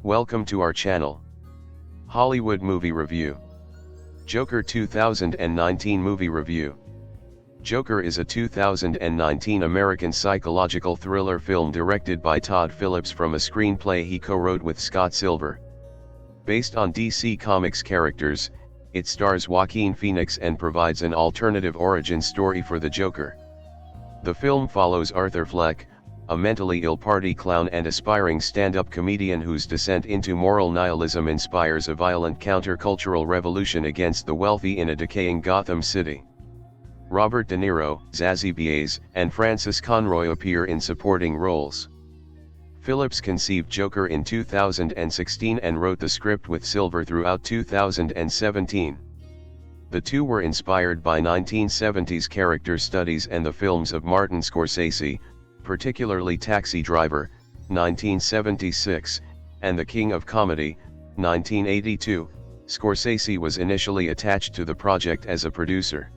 Welcome to our channel. Hollywood Movie Review. Joker 2019 Movie Review. Joker is a 2019 American psychological thriller film directed by Todd Phillips from a screenplay he co-wrote with Scott Silver. Based on DC Comics characters, it stars Joaquin Phoenix and provides an alternative origin story for the Joker. The film follows Arthur Fleck, a mentally ill party clown and aspiring stand-up comedian whose descent into moral nihilism inspires a violent countercultural revolution against the wealthy in a decaying Gotham City. Robert De Niro, Zazie Beetz, and Francis Conroy appear in supporting roles. Phillips conceived Joker in 2016 and wrote the script with Silver throughout 2017. The two were inspired by 1970s character studies and the films of Martin Scorsese, particularly Taxi Driver, 1976, and The King of Comedy, 1982. Scorsese was initially attached to the project as a producer.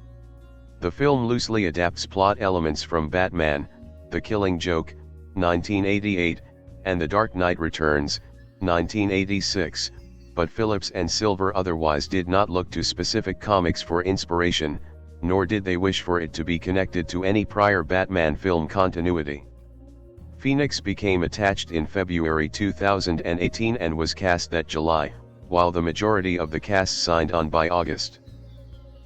The film loosely adapts plot elements from Batman, The Killing Joke, 1988, and The Dark Knight Returns, 1986, but Phillips and Silver otherwise did not look to specific comics for inspiration, nor did they wish for it to be connected to any prior Batman film continuity. Phoenix became attached in February 2018 and was cast that July, while the majority of the cast signed on by August.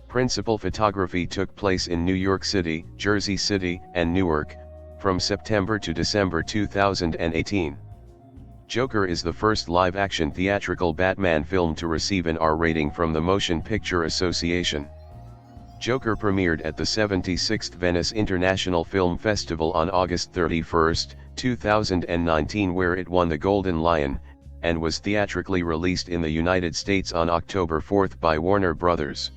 Principal photography took place in New York City, Jersey City, and Newark, from September to December 2018. Joker is the first live-action theatrical Batman film to receive an R rating from the Motion Picture Association. Joker premiered at the 76th Venice International Film Festival on August 31, 2019, where it won the Golden Lion, and was theatrically released in the United States on October 4 by Warner Bros.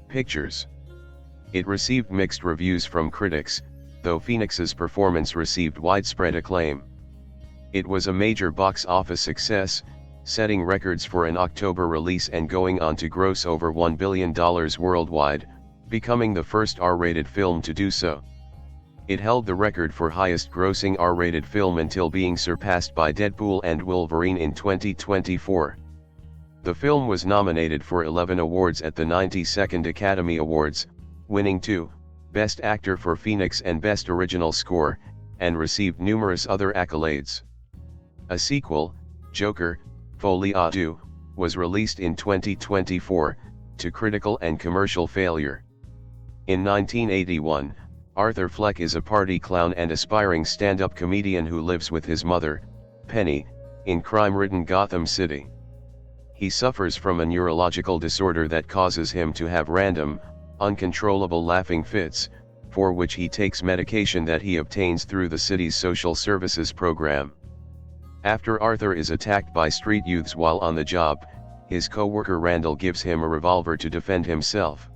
Pictures. It received mixed reviews from critics, though Phoenix's performance received widespread acclaim. It was a major box office success, setting records for an October release and going on to gross over $1 billion worldwide, becoming the first R-rated film to do so. It held the record for highest-grossing R-rated film until being surpassed by Deadpool and Wolverine in 2024. The film was nominated for 11 awards at the 92nd Academy Awards, winning 2, Best Actor for Phoenix and Best Original Score, and received numerous other accolades. A sequel, Joker, Folie à Deux, was released in 2024, to critical and commercial failure. In 1981, Arthur Fleck is a party clown and aspiring stand-up comedian who lives with his mother, Penny, in crime-ridden Gotham City. He suffers from a neurological disorder that causes him to have random, uncontrollable laughing fits, for which he takes medication that he obtains through the city's social services program. After Arthur is attacked by street youths while on the job, his co-worker Randall gives him a revolver to defend himself.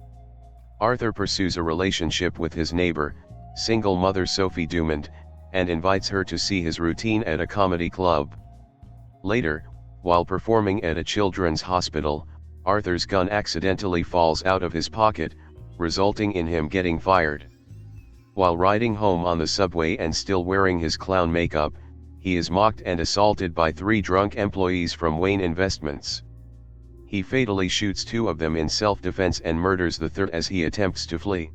Arthur pursues a relationship with his neighbor, single mother Sophie Dumont, and invites her to see his routine at a comedy club. Later, while performing at a children's hospital, Arthur's gun accidentally falls out of his pocket, resulting in him getting fired. While riding home on the subway and still wearing his clown makeup, he is mocked and assaulted by 3 drunk employees from Wayne Investments. He fatally shoots 2 of them in self-defense and murders the third as he attempts to flee.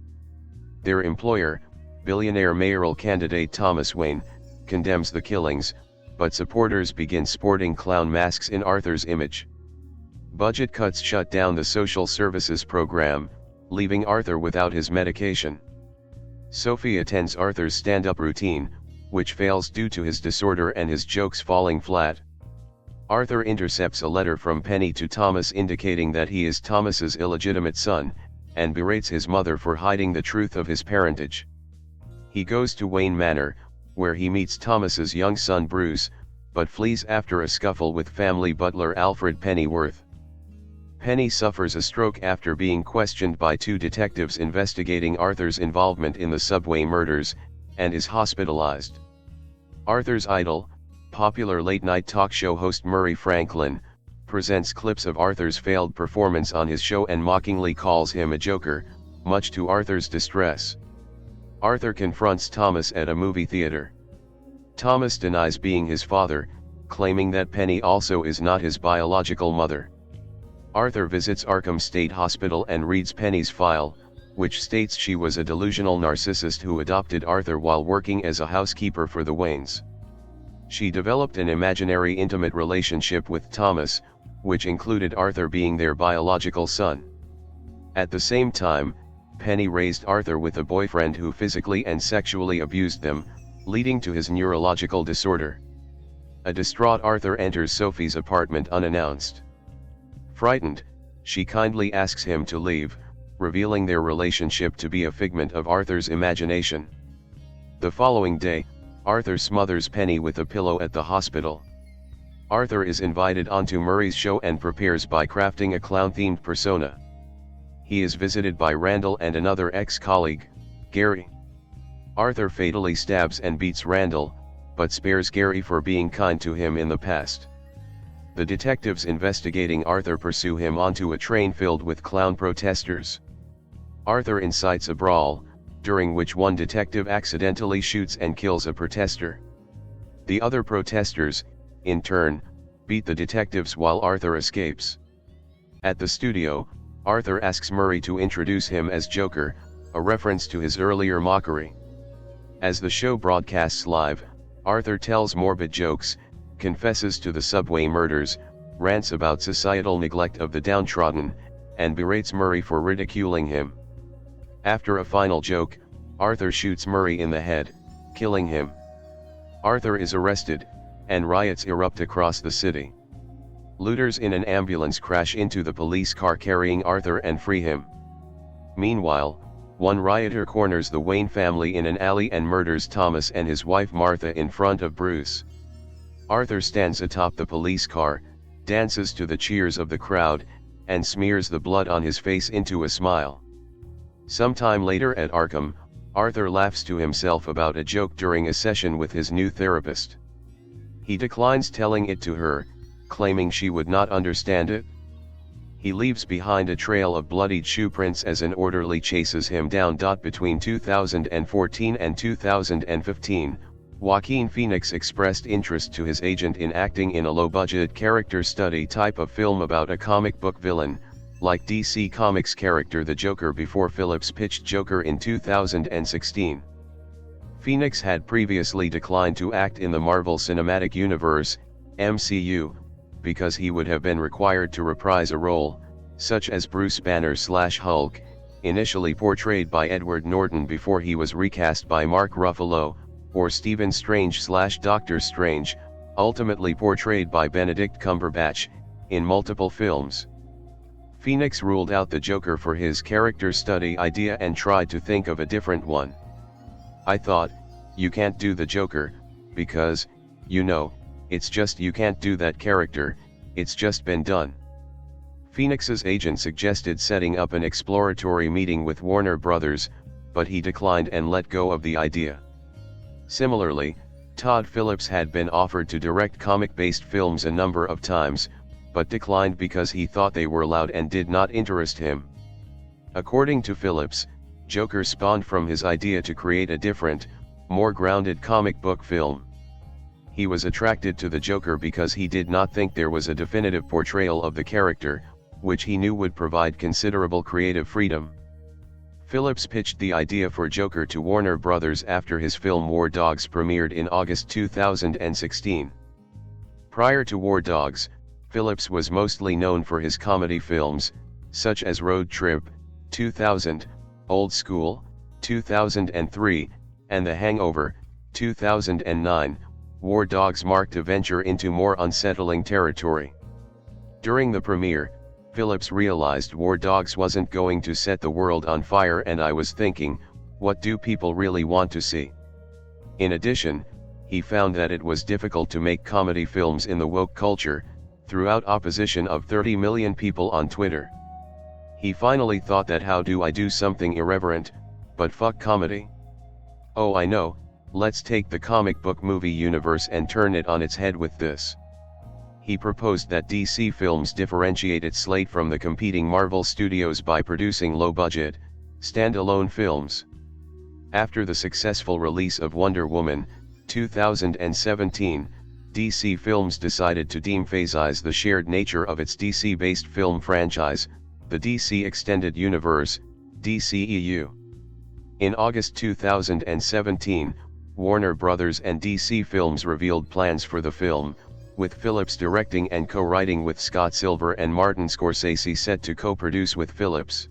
Their employer, billionaire mayoral candidate Thomas Wayne, condemns the killings, but supporters begin sporting clown masks in Arthur's image. Budget cuts shut down the social services program, leaving Arthur without his medication. Sophie attends Arthur's stand-up routine, which fails due to his disorder and his jokes falling flat. Arthur intercepts a letter from Penny to Thomas indicating that he is Thomas's illegitimate son, and berates his mother for hiding the truth of his parentage. He goes to Wayne Manor, where he meets Thomas's young son Bruce, but flees after a scuffle with family butler Alfred Pennyworth. Penny suffers a stroke after being questioned by 2 detectives investigating Arthur's involvement in the subway murders, and is hospitalized. Arthur's idol, popular late-night talk show host Murray Franklin, presents clips of Arthur's failed performance on his show and mockingly calls him a joker, much to Arthur's distress. Arthur confronts Thomas at a movie theater. Thomas denies being his father, claiming that Penny also is not his biological mother. Arthur visits Arkham State Hospital and reads Penny's file, which states she was a delusional narcissist who adopted Arthur while working as a housekeeper for the Waynes. She developed an imaginary intimate relationship with Thomas, which included Arthur being their biological son. At the same time, Penny raised Arthur with a boyfriend who physically and sexually abused them, leading to his neurological disorder. A distraught Arthur enters Sophie's apartment unannounced. Frightened, she kindly asks him to leave, revealing their relationship to be a figment of Arthur's imagination. The following day, Arthur smothers Penny with a pillow at the hospital. Arthur is invited onto Murray's show and prepares by crafting a clown-themed persona. He is visited by Randall and another ex-colleague, Gary. Arthur fatally stabs and beats Randall, but spares Gary for being kind to him in the past. The detectives investigating Arthur pursue him onto a train filled with clown protesters. Arthur incites a brawl, during which one detective accidentally shoots and kills a protester. The other protesters, in turn, beat the detectives while Arthur escapes. At the studio, Arthur asks Murray to introduce him as Joker, a reference to his earlier mockery. As the show broadcasts live, Arthur tells morbid jokes, confesses to the subway murders, rants about societal neglect of the downtrodden, and berates Murray for ridiculing him. After a final joke, Arthur shoots Murray in the head, killing him. Arthur is arrested, and riots erupt across the city. Looters in an ambulance crash into the police car carrying Arthur and free him. Meanwhile, one rioter corners the Wayne family in an alley and murders Thomas and his wife Martha in front of Bruce. Arthur stands atop the police car, dances to the cheers of the crowd, and smears the blood on his face into a smile. Sometime later at Arkham, Arthur laughs to himself about a joke during a session with his new therapist. He declines telling it to her, claiming she would not understand it. He leaves behind a trail of bloodied shoe prints as an orderly chases him down. Between 2014 and 2015, Joaquin Phoenix expressed interest to his agent in acting in a low-budget character study type of film about a comic book villain, like DC Comics character the Joker before Phillips pitched Joker in 2016. Phoenix had previously declined to act in the Marvel Cinematic Universe, MCU, because he would have been required to reprise a role, such as Bruce Banner/Hulk, initially portrayed by Edward Norton before he was recast by Mark Ruffalo, or Stephen Strange/Doctor Strange, ultimately portrayed by Benedict Cumberbatch, in multiple films. Phoenix ruled out the Joker for his character study idea and tried to think of a different one. I thought, you can't do the Joker, because, you know, it's just you can't do that character, it's just been done. Phoenix's agent suggested setting up an exploratory meeting with Warner Brothers, but he declined and let go of the idea. Similarly, Todd Phillips had been offered to direct comic-based films a number of times, but declined because he thought they were loud and did not interest him. According to Phillips, Joker spawned from his idea to create a different, more grounded comic book film. He was attracted to the Joker because he did not think there was a definitive portrayal of the character, which he knew would provide considerable creative freedom. Phillips pitched the idea for Joker to Warner Brothers after his film War Dogs premiered in August 2016. Prior to War Dogs, Phillips was mostly known for his comedy films, such as Road Trip, 2000, Old School, 2003, and The Hangover, 2009. War Dogs marked a venture into more unsettling territory. During the premiere, Phillips realized War Dogs wasn't going to set the world on fire, and I was thinking, what do people really want to see? In addition, he found that it was difficult to make comedy films in the woke culture, throughout opposition of 30 million people on Twitter. He finally thought that how do I do something irreverent, but fuck comedy? Oh, I know, let's take the comic book movie universe and turn it on its head with this. He proposed that DC Films differentiate its slate from the competing Marvel studios by producing low-budget, standalone films. After the successful release of Wonder Woman, 2017, DC Films decided to de-emphasize the shared nature of its DC-based film franchise, the DC Extended Universe, DCEU. In August 2017, Warner Bros. And DC Films revealed plans for the film, with Phillips directing and co-writing with Scott Silver and Martin Scorsese set to co-produce with Phillips.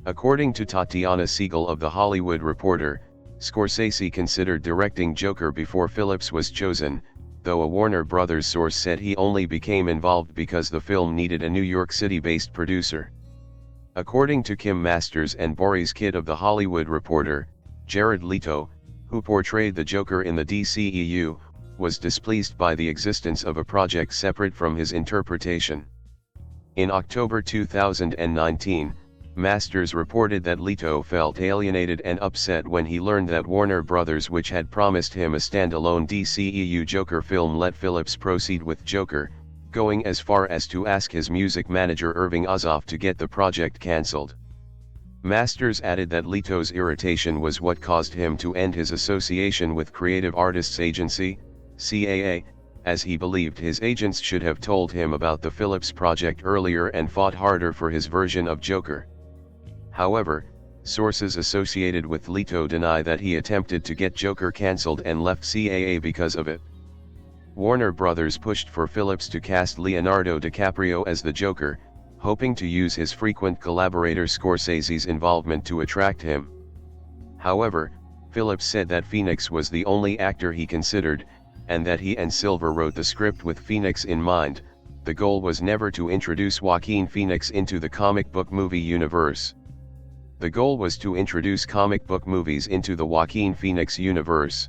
According to Tatiana Siegel of The Hollywood Reporter, Scorsese considered directing Joker before Phillips was chosen, though a Warner Bros. Source said he only became involved because the film needed a New York City-based producer. According to Kim Masters and Boris Kidd of The Hollywood Reporter, Jared Leto, who portrayed the Joker in the DCEU, was displeased by the existence of a project separate from his interpretation. In October 2019, Masters reported that Leto felt alienated and upset when he learned that Warner Bros., which had promised him a standalone DCEU Joker film, let Phillips proceed with Joker, going as far as to ask his music manager Irving Azoff to get the project cancelled. Masters added that Leto's irritation was what caused him to end his association with Creative Artists Agency, CAA, as he believed his agents should have told him about the Phillips project earlier and fought harder for his version of Joker. However, sources associated with Leto deny that he attempted to get Joker cancelled and left CAA because of it. Warner Bros. Pushed for Phillips to cast Leonardo DiCaprio as the Joker, hoping to use his frequent collaborator Scorsese's involvement to attract him. However, Phillips said that Phoenix was the only actor he considered, and that he and Silver wrote the script with Phoenix in mind. The goal was never to introduce Joaquin Phoenix into the comic book movie universe. The goal was to introduce comic book movies into the Joaquin Phoenix universe.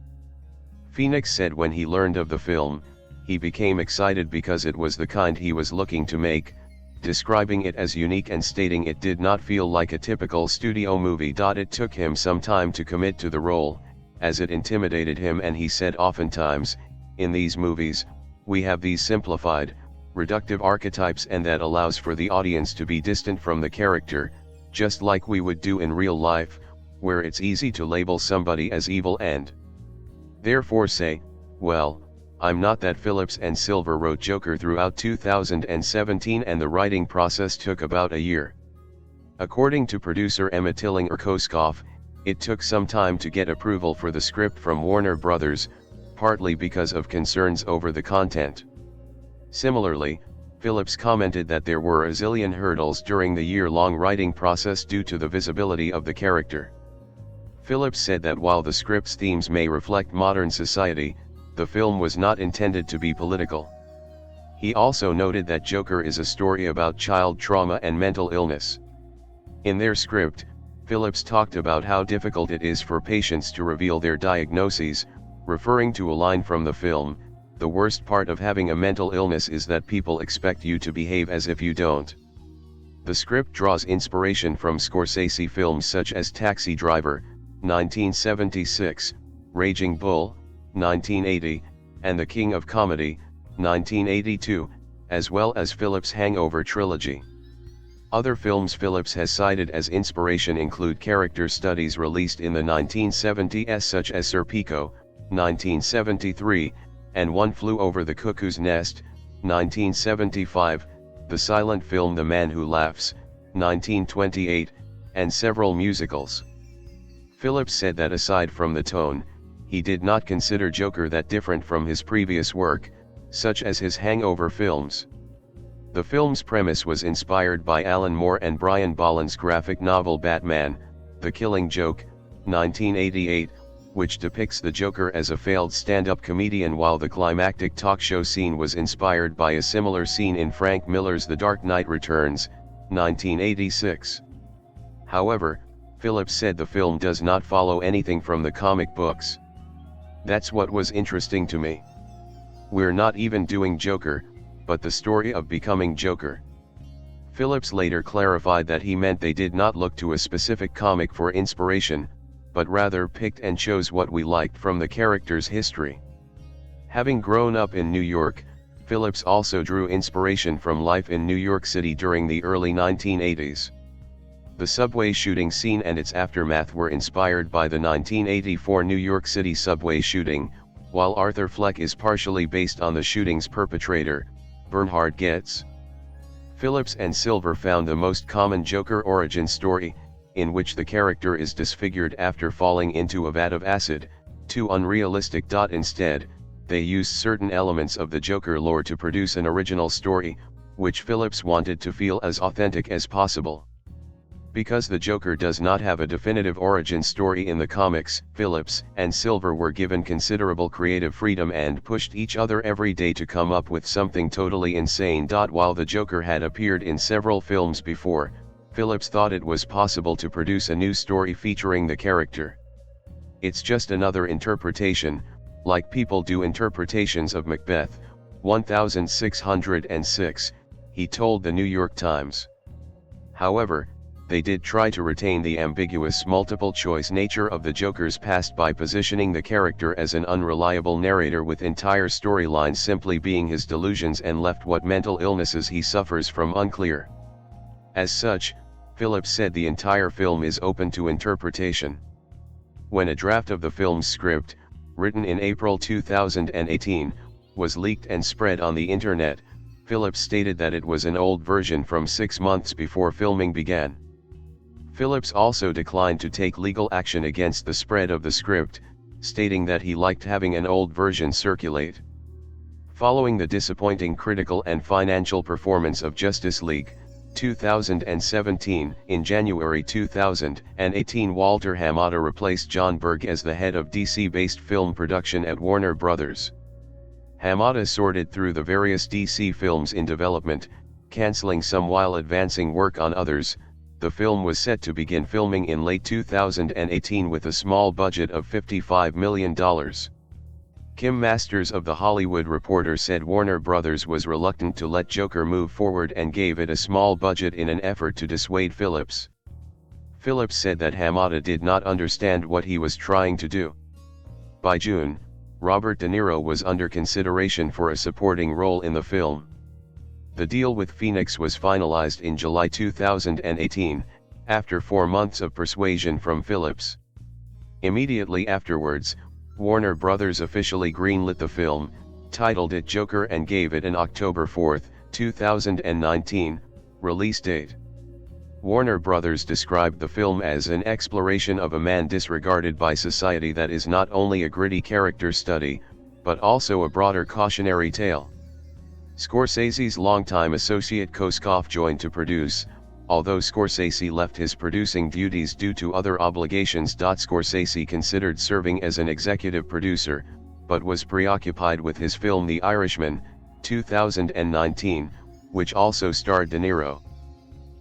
Phoenix said when he learned of the film, he became excited because it was the kind he was looking to make, describing it as unique and stating it did not feel like a typical studio movie. It took him some time to commit to the role, as it intimidated him, and he said oftentimes, in these movies, we have these simplified, reductive archetypes, and that allows for the audience to be distant from the character, just like we would do in real life, where it's easy to label somebody as evil and therefore say, well, I'm not that. Phillips and Silver wrote Joker throughout 2017 and the writing process took about a year. According to producer Emma Tillinger-Koskoff, it took some time to get approval for the script from Warner Bros., partly because of concerns over the content. Similarly, Phillips commented that there were a zillion hurdles during the year-long writing process due to the visibility of the character. Phillips said that while the script's themes may reflect modern society, the film was not intended to be political. He also noted that Joker is a story about child trauma and mental illness. In their script, Phillips talked about how difficult it is for patients to reveal their diagnoses, referring to a line from the film, "The worst part of having a mental illness is that people expect you to behave as if you don't." The script draws inspiration from Scorsese films such as Taxi Driver, 1976, Raging Bull, 1980, and The King of Comedy, 1982, as well as Phillips' Hangover trilogy. Other films Phillips has cited as inspiration include character studies released in the 1970s such as Serpico, 1973, and One Flew Over the Cuckoo's Nest, 1975, the silent film The Man Who Laughs, 1928, and several musicals. Phillips said that aside from the tone, he did not consider Joker that different from his previous work, such as his Hangover films. The film's premise was inspired by Alan Moore and Brian Bolland's graphic novel Batman, The Killing Joke, 1988, which depicts the Joker as a failed stand-up comedian, while the climactic talk show scene was inspired by a similar scene in Frank Miller's The Dark Knight Returns, 1986. However, Phillips said the film does not follow anything from the comic books. That's what was interesting to me. We're not even doing Joker, but the story of becoming Joker. Phillips later clarified that he meant they did not look to a specific comic for inspiration, but rather picked and chose what we liked from the character's history. Having grown up in New York, Phillips also drew inspiration from life in New York City during the early 1980s. The subway shooting scene and its aftermath were inspired by the 1984 New York City subway shooting, while Arthur Fleck is partially based on the shooting's perpetrator, Bernhard Goetz. Phillips and Silver found the most common Joker origin story, in which the character is disfigured after falling into a vat of acid, too unrealistic. Instead, they used certain elements of the Joker lore to produce an original story, which Phillips wanted to feel as authentic as possible. Because the Joker does not have a definitive origin story in the comics, Phillips and Silver were given considerable creative freedom and pushed each other every day to come up with something totally insane. While the Joker had appeared in several films before, Phillips thought it was possible to produce a new story featuring the character. It's just another interpretation, like people do interpretations of Macbeth, 1606, he told the New York Times. However, they did try to retain the ambiguous multiple-choice nature of the Joker's past by positioning the character as an unreliable narrator with entire storylines simply being his delusions and left what mental illnesses he suffers from unclear. As such, Phillips said the entire film is open to interpretation. When a draft of the film's script, written in April 2018, was leaked and spread on the internet, Phillips stated that it was an old version from 6 months before filming began. Phillips also declined to take legal action against the spread of the script, stating that he liked having an old version circulate. Following the disappointing critical and financial performance of Justice League 2017, in January 2018 Walter Hamada replaced John Berg as the head of DC-based film production at Warner Bros. Hamada sorted through the various DC films in development, canceling some while advancing work on others. The film was set to begin filming in late 2018 with a small budget of $55 million. Kim Masters of The Hollywood Reporter said Warner Bros. Was reluctant to let Joker move forward and gave it a small budget in an effort to dissuade Phillips. Phillips said that Hamada did not understand what he was trying to do. By June, Robert De Niro was under consideration for a supporting role in the film. The deal with Phoenix was finalized in July 2018, after 4 months of persuasion from Phillips. Immediately afterwards, Warner Bros. Officially greenlit the film, titled it Joker and gave it an October 4, 2019, release date. Warner Bros. Described the film as an exploration of a man disregarded by society that is not only a gritty character study, but also a broader cautionary tale. Scorsese's longtime associate Koskoff joined to produce, although Scorsese left his producing duties due to other obligations. Scorsese considered serving as an executive producer, but was preoccupied with his film The Irishman, 2019, which also starred De Niro.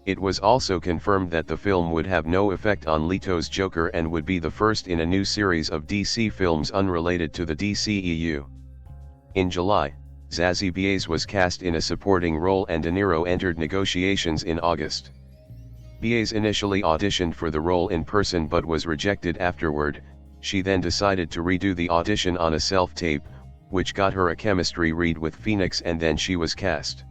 It was also confirmed that the film would have no effect on Leto's Joker and would be the first in a new series of DC films unrelated to the DCEU. In July, Zazie Beetz was cast in a supporting role and De Niro entered negotiations in August. Beetz initially auditioned for the role in person but was rejected afterward. She then decided to redo the audition on a self-tape, which got her a chemistry read with Phoenix, and then she was cast.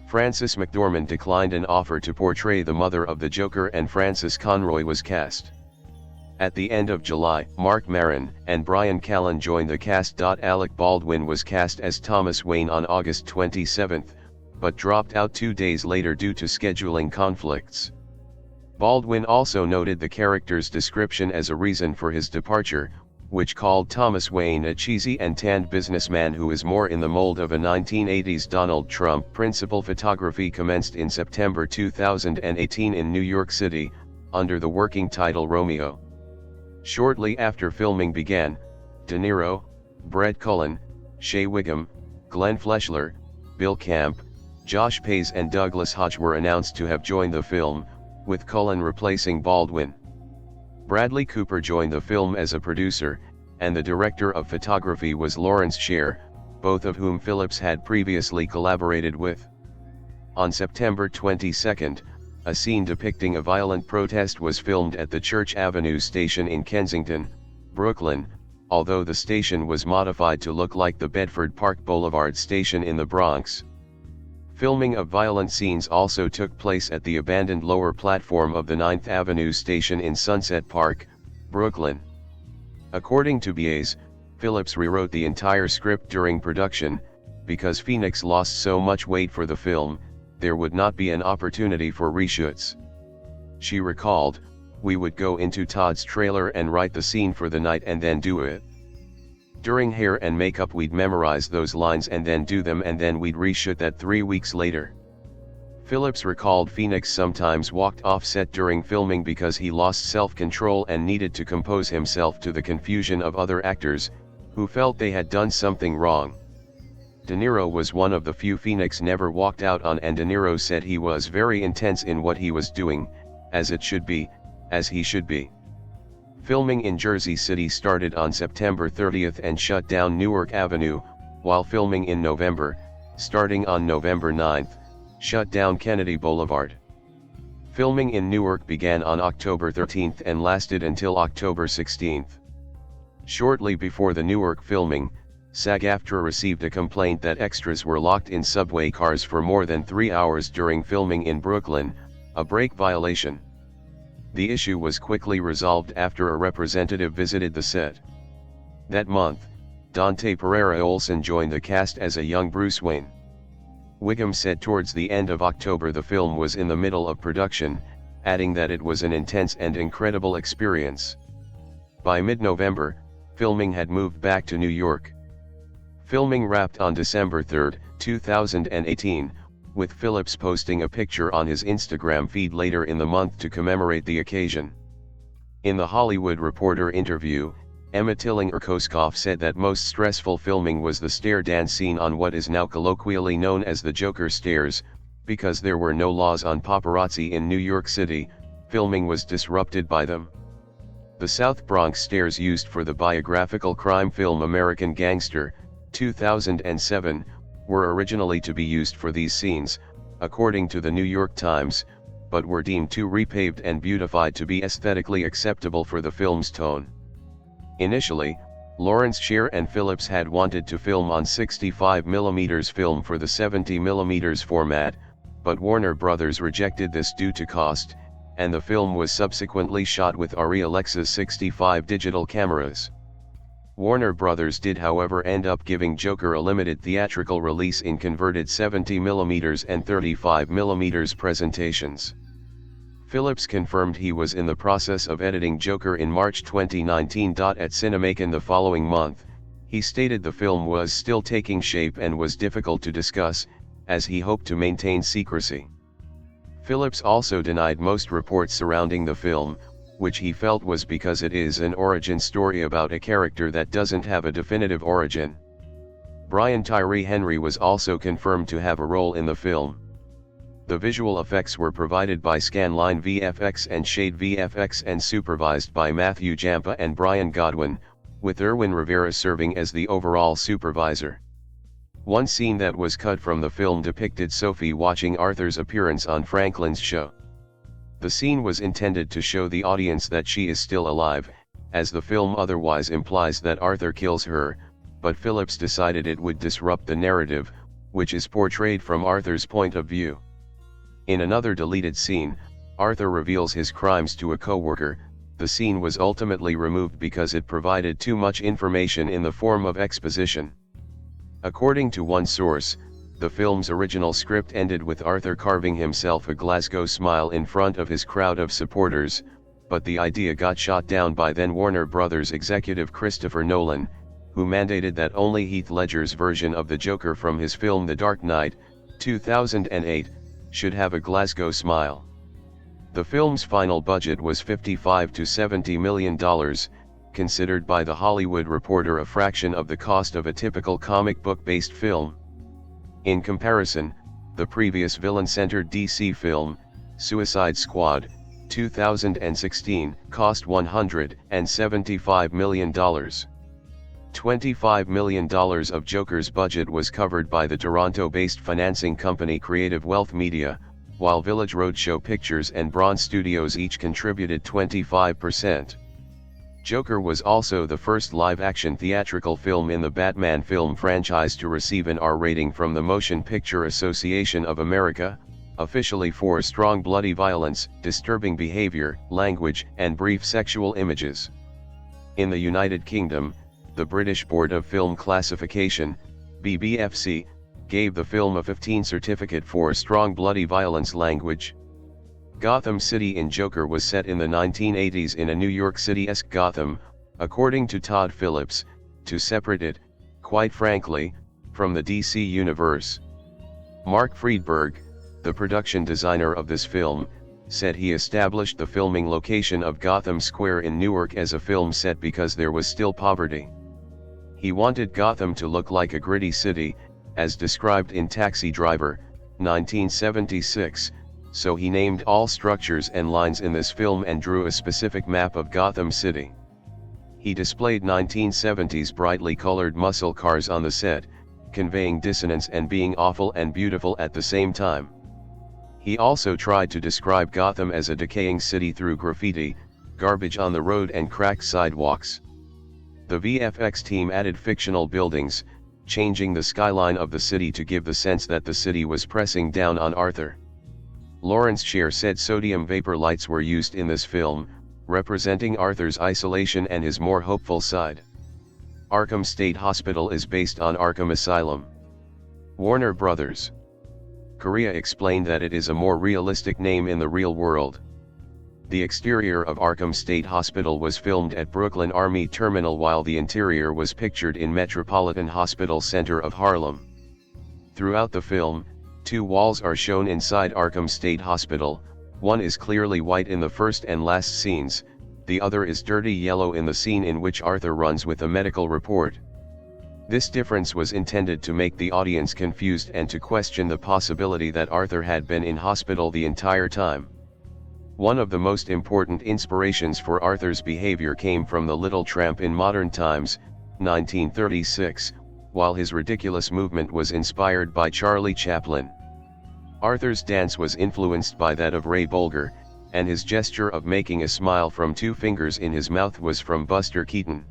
Frances McDormand declined an offer to portray the mother of the Joker and Frances Conroy was cast. At the end of July, Mark Maron and Brian Callen joined the cast. Alec Baldwin was cast as Thomas Wayne on August 27, but dropped out 2 days later due to scheduling conflicts. Baldwin also noted the character's description as a reason for his departure, which called Thomas Wayne a cheesy and tanned businessman who is more in the mold of a 1980s Donald Trump. Principal photography commenced in September 2018 in New York City, under the working title Romeo. Shortly after filming began, De Niro, Brett Cullen, Shea Whigham, Glenn Fleshler, Bill Camp, Josh Pays and Douglas Hodge were announced to have joined the film, with Cullen replacing Baldwin. Bradley Cooper joined the film as a producer, and the director of photography was Lawrence Sher, both of whom Phillips had previously collaborated with. On September 22, a scene depicting a violent protest was filmed at the Church Avenue station in Kensington, Brooklyn, although the station was modified to look like the Bedford Park Boulevard station in the Bronx. Filming of violent scenes also took place at the abandoned lower platform of the 9th Avenue station in Sunset Park, Brooklyn. According to Beetz, Phillips rewrote the entire script during production, because Phoenix lost so much weight for the film, there would not be an opportunity for reshoots. She recalled, "We would go into Todd's trailer and write the scene for the night and then do it. During hair and makeup we'd memorize those lines and then do them, and then we'd reshoot that 3 weeks later." Phillips recalled Phoenix sometimes walked off set during filming because he lost self-control and needed to compose himself to the confusion of other actors, who felt they had done something wrong. De Niro was one of the few Phoenix never walked out on, and De Niro said he was very intense in what he was doing, as it should be, as he should be. Filming in Jersey City started on September 30th and shut down Newark Avenue, while filming in November, starting on November 9th, shut down Kennedy Boulevard. Filming in Newark began on October 13th and lasted until October 16th. Shortly before the Newark filming, SAG-AFTRA received a complaint that extras were locked in subway cars for more than 3 hours during filming in Brooklyn, a break violation. The issue was quickly resolved after a representative visited the set. That month, Dante Pereira Olson joined the cast as a young Bruce Wayne. Wiggum said towards the end of October the film was in the middle of production, adding that it was an intense and incredible experience. By mid-November, filming had moved back to New York. Filming wrapped on December 3, 2018, with Phillips posting a picture on his Instagram feed later in the month to commemorate the occasion. In the Hollywood Reporter interview, Emma Tillinger-Koskoff said that most stressful filming was the stair dance scene on what is now colloquially known as the Joker Stairs, because there were no laws on paparazzi in New York City, filming was disrupted by them. The South Bronx stairs used for the biographical crime film American Gangster, 2007, were originally to be used for these scenes, according to the New York Times, but were deemed too repaved and beautified to be aesthetically acceptable for the film's tone. Initially, Lawrence Sher and Phillips had wanted to film on 65mm film for the 70mm format, but Warner Brothers rejected this due to cost, and the film was subsequently shot with Arri Alexa 65 digital cameras. Warner Brothers did however end up giving Joker a limited theatrical release in converted 70mm and 35mm presentations. Phillips confirmed he was in the process of editing Joker in March 2019. At Cinemacon the following month, he stated the film was still taking shape and was difficult to discuss, as he hoped to maintain secrecy. Phillips also denied most reports surrounding the film, which he felt was because it is an origin story about a character that doesn't have a definitive origin. Brian Tyree Henry was also confirmed to have a role in the film. The visual effects were provided by Scanline VFX and Shade VFX and supervised by Matthew Jampa and Brian Godwin, with Erwin Rivera serving as the overall supervisor. One scene that was cut from the film depicted Sophie watching Arthur's appearance on Franklin's show. The scene was intended to show the audience that she is still alive, as the film otherwise implies that Arthur kills her, but Phillips decided it would disrupt the narrative, which is portrayed from Arthur's point of view. In another deleted scene, Arthur reveals his crimes to a coworker. The scene was ultimately removed because it provided too much information in the form of exposition. According to one source, the film's original script ended with Arthur carving himself a Glasgow smile in front of his crowd of supporters, but the idea got shot down by then Warner Brothers executive Christopher Nolan, who mandated that only Heath Ledger's version of the Joker from his film The Dark Knight, 2008, should have a Glasgow smile. The film's final budget was $55 to $70 million, considered by The Hollywood Reporter a fraction of the cost of a typical comic book-based film. In comparison, the previous villain-centered DC film, Suicide Squad, 2016, cost $175 million. $25 million of Joker's budget was covered by the Toronto-based financing company Creative Wealth Media, while Village Roadshow Pictures and Bronze Studios each contributed 25%. Joker was also the first live-action theatrical film in the Batman film franchise to receive an R rating from the Motion Picture Association of America, officially for strong bloody violence, disturbing behavior, language, and brief sexual images. In the United Kingdom, the British Board of Film Classification, BBFC, gave the film a 15 certificate for strong bloody violence language. Gotham City in Joker was set in the 1980s in a New York City-esque Gotham, according to Todd Phillips, to separate it, quite frankly, from the DC universe. Mark Friedberg, the production designer of this film, said he established the filming location of Gotham Square in Newark as a film set because there was still poverty. He wanted Gotham to look like a gritty city, as described in Taxi Driver, 1976, so he named all structures and lines in this film and drew a specific map of Gotham City. He displayed 1970s brightly colored muscle cars on the set, conveying dissonance and being awful and beautiful at the same time. He also tried to describe Gotham as a decaying city through graffiti, garbage on the road and cracked sidewalks. The VFX team added fictional buildings, changing the skyline of the city to give the sense that the city was pressing down on Arthur. Lawrence Sher said sodium vapor lights were used in this film, representing Arthur's isolation and his more hopeful side. Arkham State Hospital is based on Arkham Asylum. Warner Brothers. Korea explained that it is a more realistic name in the real world. The exterior of Arkham State Hospital was filmed at Brooklyn Army Terminal while the interior was pictured in Metropolitan Hospital Center of Harlem. Throughout the film, two walls are shown inside Arkham State Hospital, one is clearly white in the first and last scenes, the other is dirty yellow in the scene in which Arthur runs with a medical report. This difference was intended to make the audience confused and to question the possibility that Arthur had been in hospital the entire time. One of the most important inspirations for Arthur's behavior came from The Little Tramp in Modern Times, 1936, while his ridiculous movement was inspired by Charlie Chaplin. Arthur's dance was influenced by that of Ray Bolger, and his gesture of making a smile from two fingers in his mouth was from Buster Keaton.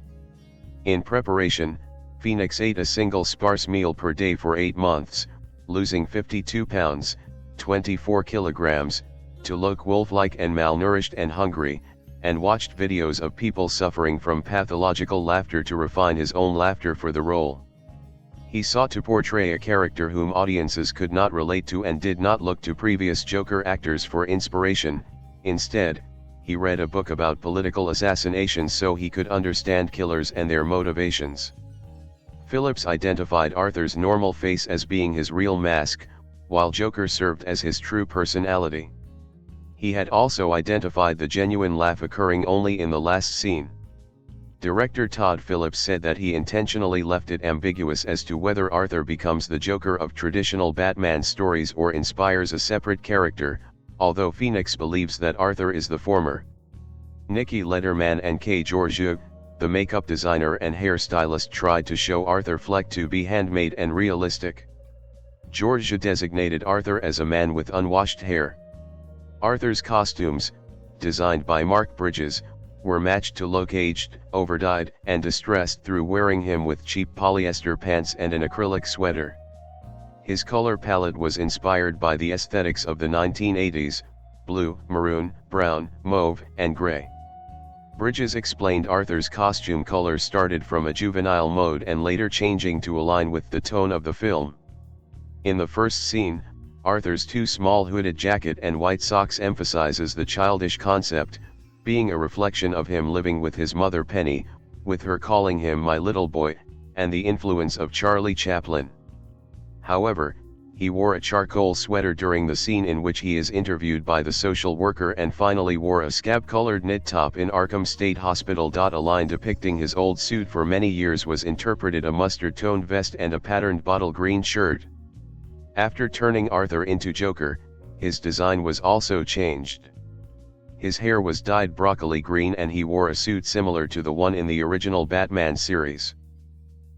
In preparation, Phoenix ate a single sparse meal per day for 8 months, losing 52 pounds, 24 kilograms, to look wolf-like and malnourished and hungry, and watched videos of people suffering from pathological laughter to refine his own laughter for the role. He sought to portray a character whom audiences could not relate to and did not look to previous Joker actors for inspiration. Instead, he read a book about political assassinations so he could understand killers and their motivations. Phillips identified Arthur's normal face as being his real mask, while Joker served as his true personality. He had also identified the genuine laugh occurring only in the last scene. Director Todd Phillips said that he intentionally left it ambiguous as to whether Arthur becomes the Joker of traditional Batman stories or inspires a separate character, although Phoenix believes that Arthur is the former. Nikki Letterman and Kay Georgiou, the makeup designer and hairstylist, tried to show Arthur Fleck to be handmade and realistic. Georgiou designated Arthur as a man with unwashed hair. Arthur's costumes, designed by Mark Bridges, were matched to look aged, overdyed, and distressed through wearing him with cheap polyester pants and an acrylic sweater. His color palette was inspired by the aesthetics of the 1980s, blue, maroon, brown, mauve, and gray. Bridges explained Arthur's costume color started from a juvenile mode and later changing to align with the tone of the film. In the first scene, Arthur's too small hooded jacket and white socks emphasizes the childish concept, being a reflection of him living with his mother Penny, with her calling him my little boy, and the influence of Charlie Chaplin. However, he wore a charcoal sweater during the scene in which he is interviewed by the social worker and finally wore a scab-colored knit top in Arkham State Hospital. A line depicting his old suit for many years was interpreted a mustard-toned vest and a patterned bottle green shirt. After turning Arthur into Joker, his design was also changed. His hair was dyed broccoli green and he wore a suit similar to the one in the original Batman series.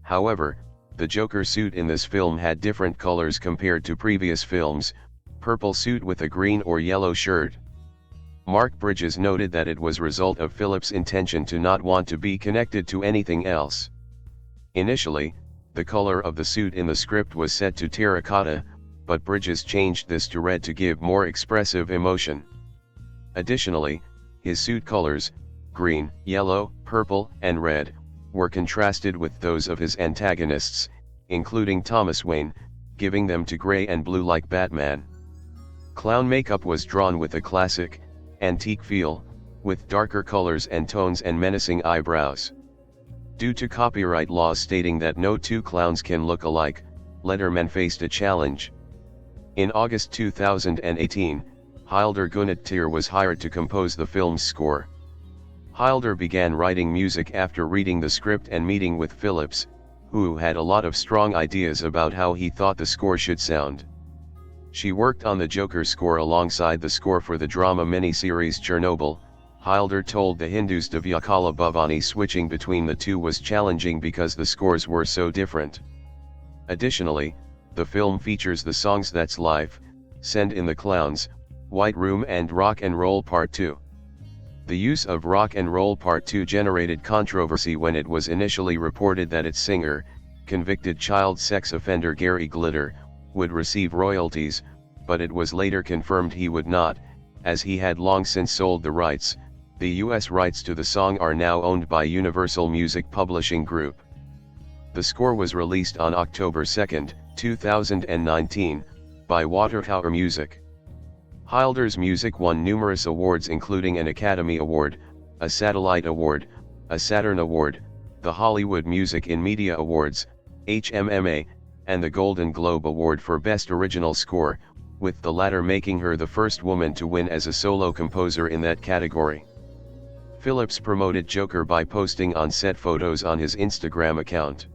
However, the Joker suit in this film had different colors compared to previous films, purple suit with a green or yellow shirt. Mark Bridges noted that it was a result of Phillips' intention to not want to be connected to anything else. Initially, the color of the suit in the script was set to terracotta, but Bridges changed this to red to give more expressive emotion. Additionally, his suit colors, green, yellow, purple, and red, were contrasted with those of his antagonists, including Thomas Wayne, giving them to gray and blue like Batman. Clown makeup was drawn with a classic, antique feel, with darker colors and tones and menacing eyebrows. Due to copyright laws stating that no two clowns can look alike, Letterman faced a challenge. In August 2018, Hildur Guðnadóttir was hired to compose the film's score. Hildur began writing music after reading the script and meeting with Phillips, who had a lot of strong ideas about how he thought the score should sound. She worked on the Joker score alongside the score for the drama miniseries Chernobyl. Hildur told the Hindus Divyakala Bhavani switching between the two was challenging because the scores were so different. Additionally, the film features the songs That's Life, Send in the Clowns, White Room and Rock and Roll Part 2. The use of Rock and Roll Part 2 generated controversy when it was initially reported that its singer, convicted child sex offender Gary Glitter, would receive royalties, but it was later confirmed he would not, as he had long since sold the rights. The US rights to the song are now owned by Universal Music Publishing Group. The score was released on October 2, 2019, by Watertower Music. Hildur's music won numerous awards including an Academy Award, a Satellite Award, a Saturn Award, the Hollywood Music in Media Awards, HMMA, and the Golden Globe Award for Best Original Score, with the latter making her the first woman to win as a solo composer in that category. Phillips promoted Joker by posting on-set photos on his Instagram account.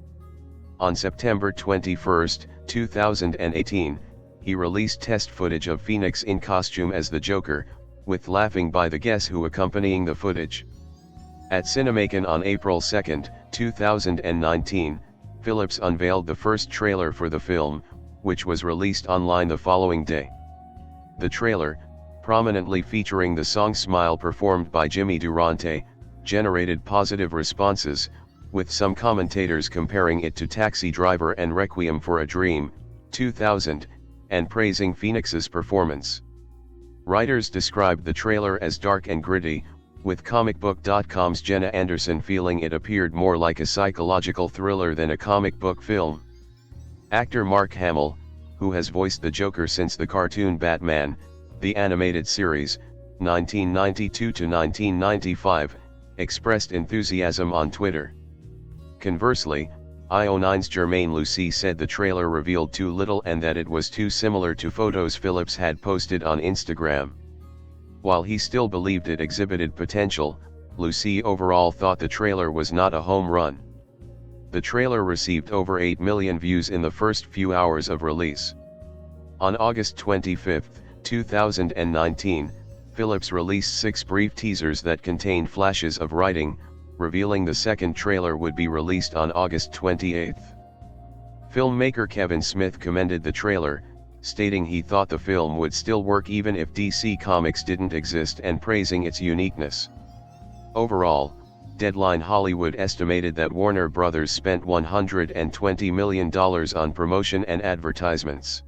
On September 21, 2018, he released test footage of Phoenix in costume as the Joker, with laughing by the guests who accompanying the footage. At Cinemacon on April 2, 2019, Phillips unveiled the first trailer for the film, which was released online the following day. The trailer, prominently featuring the song Smile performed by Jimmy Durante, generated positive responses, with some commentators comparing it to Taxi Driver and Requiem for a Dream, 2000, and praising Phoenix's performance. Writers described the trailer as dark and gritty, with comicbook.com's Jenna Anderson feeling it appeared more like a psychological thriller than a comic book film. Actor Mark Hamill, who has voiced the Joker since the cartoon Batman, the animated series, 1992 to 1995, expressed enthusiasm on Twitter. Conversely, IO9's Jermaine Lucie said the trailer revealed too little and that it was too similar to photos Phillips had posted on Instagram. While he still believed it exhibited potential, Lucie overall thought the trailer was not a home run. The trailer received over 8 million views in the first few hours of release. On August 25, 2019, Phillips released 6 brief teasers that contained flashes of writing, revealing the second trailer would be released on August 28. Filmmaker Kevin Smith commended the trailer, stating he thought the film would still work even if DC Comics didn't exist and praising its uniqueness. Overall, Deadline Hollywood estimated that Warner Bros. Spent $120 million on promotion and advertisements.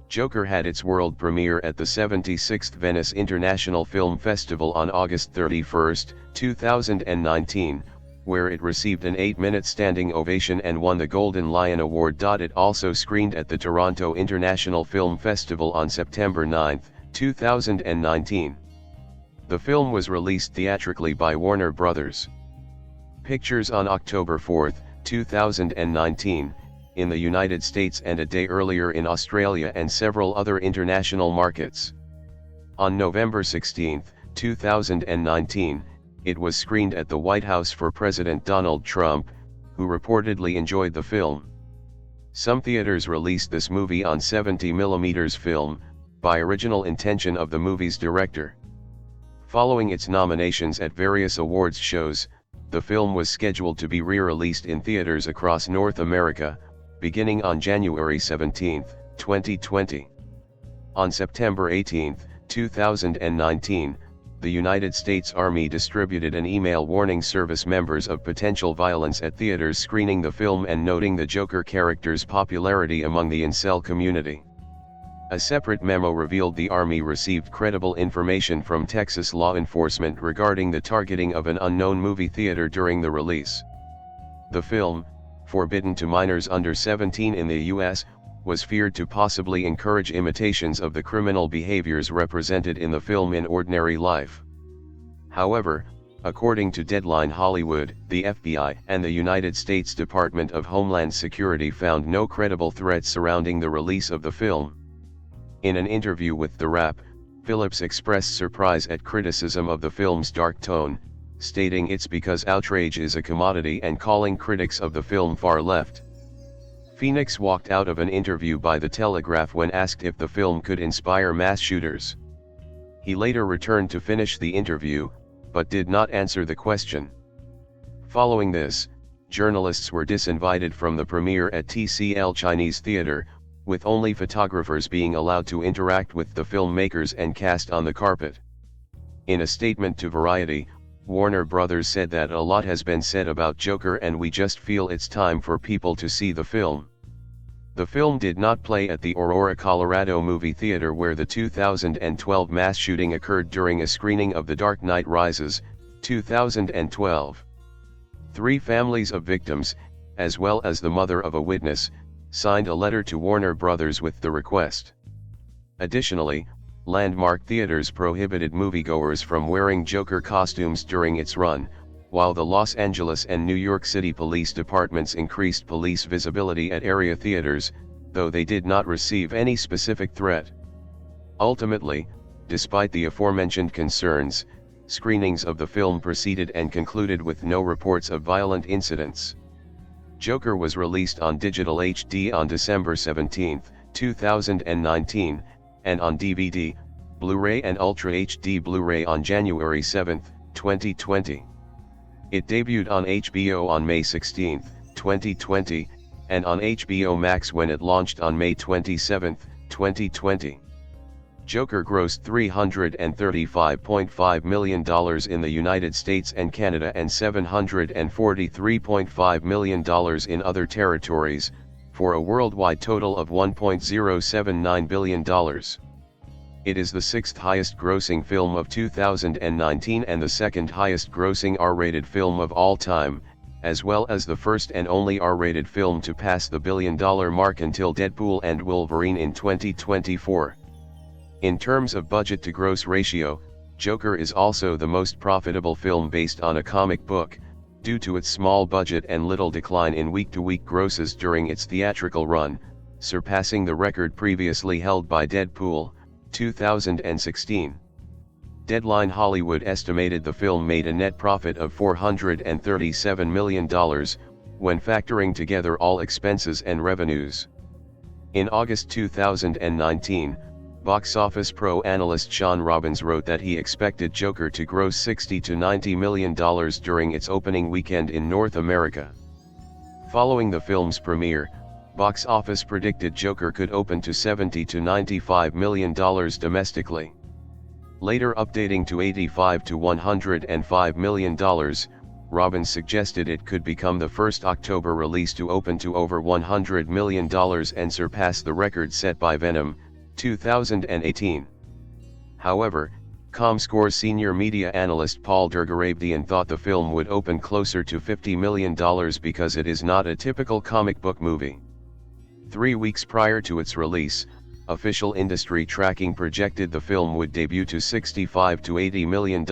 Joker had its world premiere at the 76th Venice International Film Festival on August 31, 2019, where it received an 8-minute standing ovation and won the Golden Lion Award. It also screened at the Toronto International Film Festival on September 9, 2019. The film was released theatrically by Warner Bros. Pictures on October 4, 2019, in the United States and a day earlier in Australia and several other international markets. On November 16, 2019, it was screened at the White House for President Donald Trump, who reportedly enjoyed the film. Some theaters released this movie on 70mm film, by original intention of the movie's director. Following its nominations at various awards shows, the film was scheduled to be re-released in theaters across North America, beginning on January 17, 2020. On September 18, 2019, the United States Army distributed an email warning service members of potential violence at theaters screening the film and noting the Joker character's popularity among the incel community. A separate memo revealed the Army received credible information from Texas law enforcement regarding the targeting of an unknown movie theater during the release. The film, forbidden to minors under 17 in the US, was feared to possibly encourage imitations of the criminal behaviors represented in the film in ordinary life. However, according to Deadline Hollywood, the FBI and the United States Department of Homeland Security found no credible threats surrounding the release of the film. In an interview with The Wrap, Phillips expressed surprise at criticism of the film's dark tone, stating it's because outrage is a commodity and calling critics of the film far left. Phoenix walked out of an interview by The Telegraph when asked if the film could inspire mass shooters. He later returned to finish the interview, but did not answer the question. Following this, journalists were disinvited from the premiere at TCL Chinese Theater, with only photographers being allowed to interact with the filmmakers and cast on the carpet. In a statement to Variety, Warner Brothers said that a lot has been said about Joker and we just feel it's time for people to see the film. The film did not play at the Aurora, Colorado movie theater where the 2012 mass shooting occurred during a screening of The Dark Knight Rises, 2012. 3 families of victims, as well as the mother of a witness, signed a letter to Warner Brothers with the request. Additionally, Landmark Theaters prohibited moviegoers from wearing Joker costumes during its run, while the Los Angeles and New York City police departments increased police visibility at area theaters, though they did not receive any specific threat. Ultimately, despite the aforementioned concerns, screenings of the film proceeded and concluded with no reports of violent incidents. Joker was released on digital HD on December 17, 2019, and on DVD, Blu-ray and Ultra HD Blu-ray on January 7, 2020. It debuted on HBO on May 16, 2020, and on HBO Max when it launched on May 27, 2020. Joker grossed $335.5 million in the United States and Canada and $743.5 million in other territories, for a worldwide total of $1.079 billion. It is the 6th highest grossing film of 2019 and the 2nd highest grossing R-rated film of all time, as well as the first and only R-rated film to pass the $1 billion mark until Deadpool and Wolverine in 2024. In terms of budget-to-gross ratio, Joker is also the most profitable film based on a comic book, due to its small budget and little decline in week-to-week grosses during its theatrical run, surpassing the record previously held by Deadpool, 2016. Deadline Hollywood estimated the film made a net profit of $437 million, when factoring together all expenses and revenues. In August 2019, Box Office Pro analyst Sean Robbins wrote that he expected Joker to gross $60 to $90 million during its opening weekend in North America. Following the film's premiere, Box Office predicted Joker could open to $70 to $95 million domestically. Later updating to $85 to $105 million, Robbins suggested it could become the first October release to open to over $100 million and surpass the record set by Venom, 2018. However, ComScore's senior media analyst Paul Dergarabdian thought the film would open closer to $50 million because it is not a typical comic book movie. 3 weeks prior to its release, official industry tracking projected the film would debut to $65 to $80 million,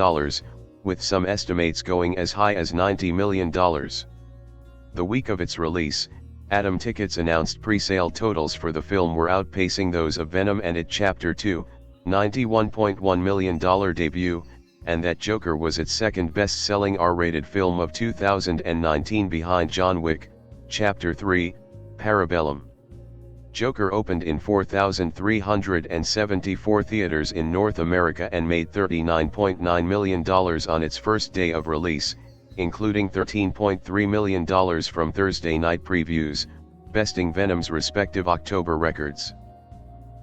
with some estimates going as high as $90 million. The week of its release, Atom Tickets announced pre-sale totals for the film were outpacing those of Venom and It Chapter 2, $91.1 million debut, and that Joker was its second best-selling R-rated film of 2019 behind John Wick, Chapter 3, Parabellum. Joker opened in 4,374 theaters in North America and made $39.9 million on its first day of release, including $13.3 million from Thursday night previews, besting Venom's respective October records.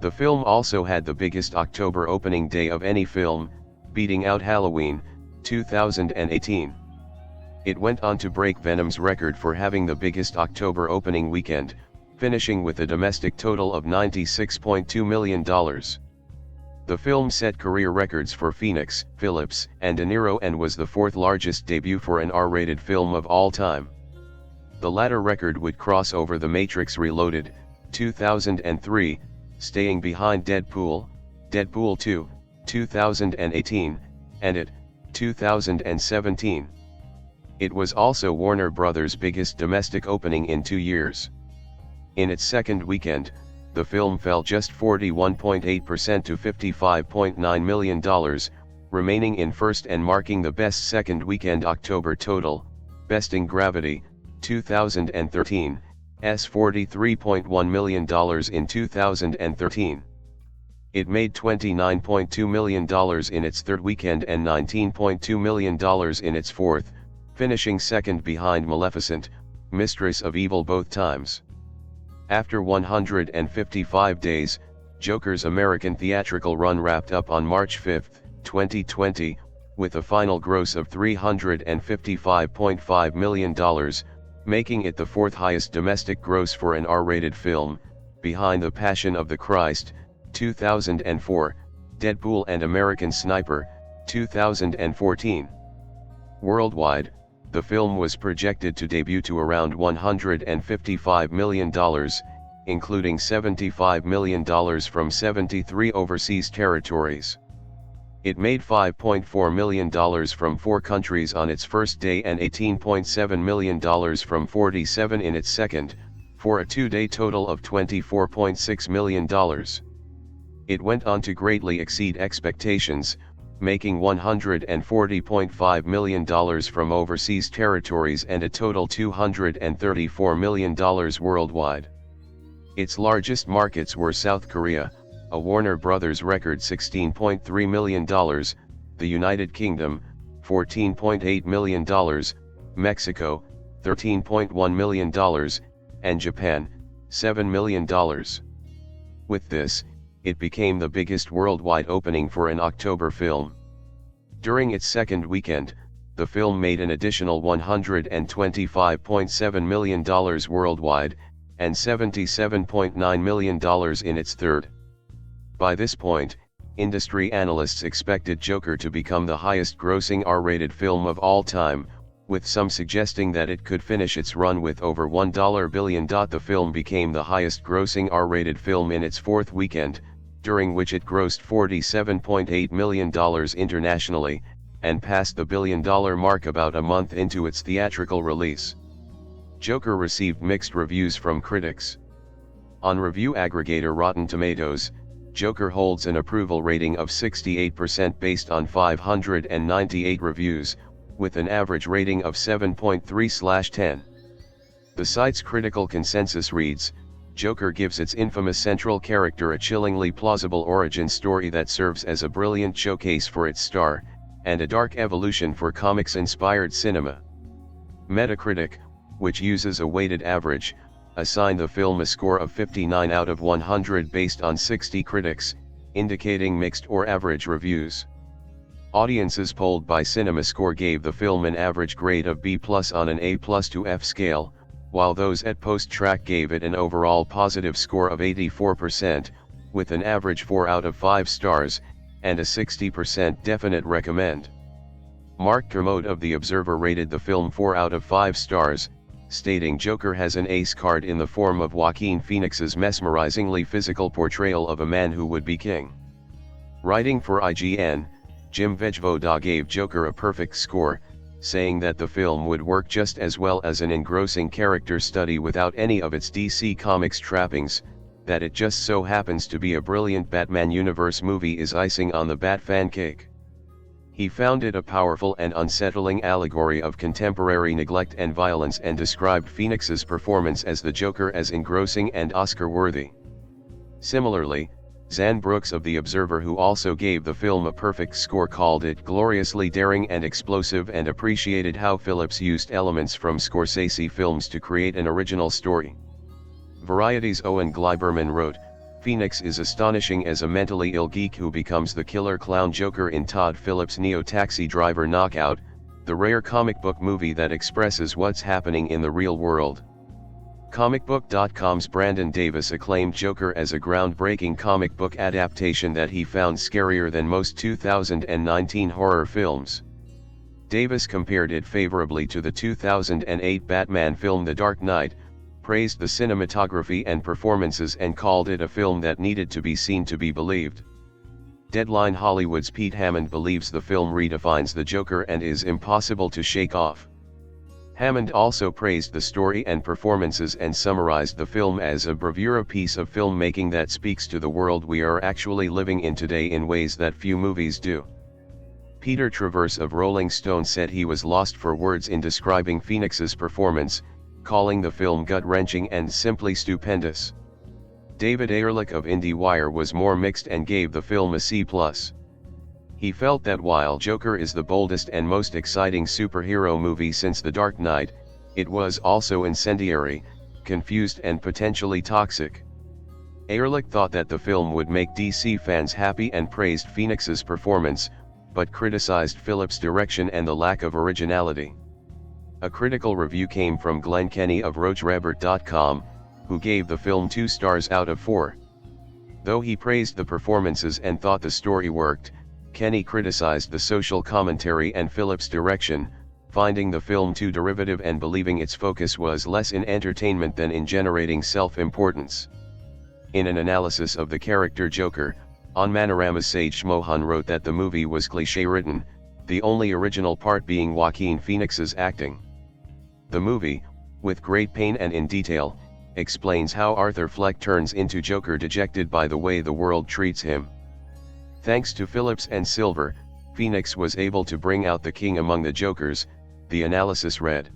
The film also had the biggest October opening day of any film, beating out Halloween, 2018. It went on to break Venom's record for having the biggest October opening weekend, finishing with a domestic total of $96.2 million. The film set career records for Phoenix, Phillips, and Niro and was the 4th largest debut for an R-rated film of all time. The latter record would cross over The Matrix Reloaded, 2003, staying behind Deadpool, Deadpool 2, 2018, and It, 2017. It was also Warner Bros.' biggest domestic opening in 2 years. In its second weekend, the film fell just 41.8% to $55.9 million, remaining in first and marking the best second weekend October total, besting Gravity, 2013, $43.1 million in 2013. It made $29.2 million in its third weekend and $19.2 million in its fourth, finishing second behind Maleficent, Mistress of Evil both times. After 155 days, Joker's American theatrical run wrapped up on March 5, 2020, with a final gross of $355.5 million, making it the fourth highest domestic gross for an R-rated film, behind The Passion of the Christ, 2004, Deadpool and American Sniper, 2014. Worldwide, the film was projected to debut to around $155 million, including $75 million from 73 overseas territories. It made $5.4 million from 4 countries on its first day and $18.7 million from 47 in its second, for a 2-day total of $24.6 million. It went on to greatly exceed expectations, making $140.5 million from overseas territories and a total $234 million worldwide. Its largest markets were South Korea, a Warner Bros. Record $16.3 million, the United Kingdom, $14.8 million, Mexico, $13.1 million, and Japan, $7 million. With this, it became the biggest worldwide opening for an October film. During its second weekend, the film made an additional $125.7 million worldwide, and $77.9 million in its third. By this point, industry analysts expected Joker to become the highest-grossing R-rated film of all time, with some suggesting that it could finish its run with over $1 billion. The film became the highest-grossing R-rated film in its fourth weekend, during which it grossed $47.8 million internationally, and passed the billion-dollar mark about a month into its theatrical release. Joker received mixed reviews from critics. On review aggregator Rotten Tomatoes, Joker holds an approval rating of 68% based on 598 reviews, with an average rating of 7.3/10. The site's critical consensus reads, Joker gives its infamous central character a chillingly plausible origin story that serves as a brilliant showcase for its star, and a dark evolution for comics-inspired cinema. Metacritic, which uses a weighted average, assigned the film a score of 59 out of 100 based on 60 critics, indicating mixed or average reviews. Audiences polled by CinemaScore gave the film an average grade of B+ on an A+ to F scale, while those at PostTrack gave it an overall positive score of 84%, with an average 4 out of 5 stars, and a 60% definite recommend. Mark Kermode of The Observer rated the film 4 out of 5 stars, stating Joker has an ace card in the form of Joaquin Phoenix's mesmerizingly physical portrayal of a man who would be king. Writing for IGN, Jim Vejvoda gave Joker a perfect score, saying that the film would work just as well as an engrossing character study without any of its DC Comics trappings, that it just so happens to be a brilliant Batman universe movie is icing on the Batfan cake. He found it a powerful and unsettling allegory of contemporary neglect and violence and described Phoenix's performance as the Joker as engrossing and Oscar-worthy. Similarly, Zan Brooks of The Observer, who also gave the film a perfect score, called it gloriously daring and explosive and appreciated how Phillips used elements from Scorsese films to create an original story. Variety's Owen Gleiberman wrote, Phoenix is astonishing as a mentally ill geek who becomes the killer clown Joker in Todd Phillips' Neo-Taxi Driver Knockout, the rare comic book movie that expresses what's happening in the real world. Comicbook.com's Brandon Davis acclaimed Joker as a groundbreaking comic book adaptation that he found scarier than most 2019 horror films. Davis compared it favorably to the 2008 Batman film The Dark Knight, praised the cinematography and performances and called it a film that needed to be seen to be believed. Deadline Hollywood's Pete Hammond believes the film redefines the Joker and is impossible to shake off. Hammond also praised the story and performances and summarized the film as a bravura piece of filmmaking that speaks to the world we are actually living in today in ways that few movies do. Peter Travers of Rolling Stone said he was lost for words in describing Phoenix's performance, calling the film gut-wrenching and simply stupendous. David Ehrlich of IndieWire was more mixed and gave the film a C+. He felt that while Joker is the boldest and most exciting superhero movie since The Dark Knight, it was also incendiary, confused and potentially toxic. Ehrlich thought that the film would make DC fans happy and praised Phoenix's performance, but criticized Phillips' direction and the lack of originality. A critical review came from Glenn Kenny of RogerEbert.com, who gave the film 2 stars out of 4. Though he praised the performances and thought the story worked, Kenny criticized the social commentary and Phillips' direction, finding the film too derivative and believing its focus was less in entertainment than in generating self-importance. In an analysis of the character Joker, on Manorama's Sage Mohan wrote that the movie was cliché-written, the only original part being Joaquin Phoenix's acting. The movie, with great pain and in detail, explains how Arthur Fleck turns into Joker dejected by the way the world treats him. Thanks to Phillips and Silver, Phoenix was able to bring out the king among the Jokers, the analysis read.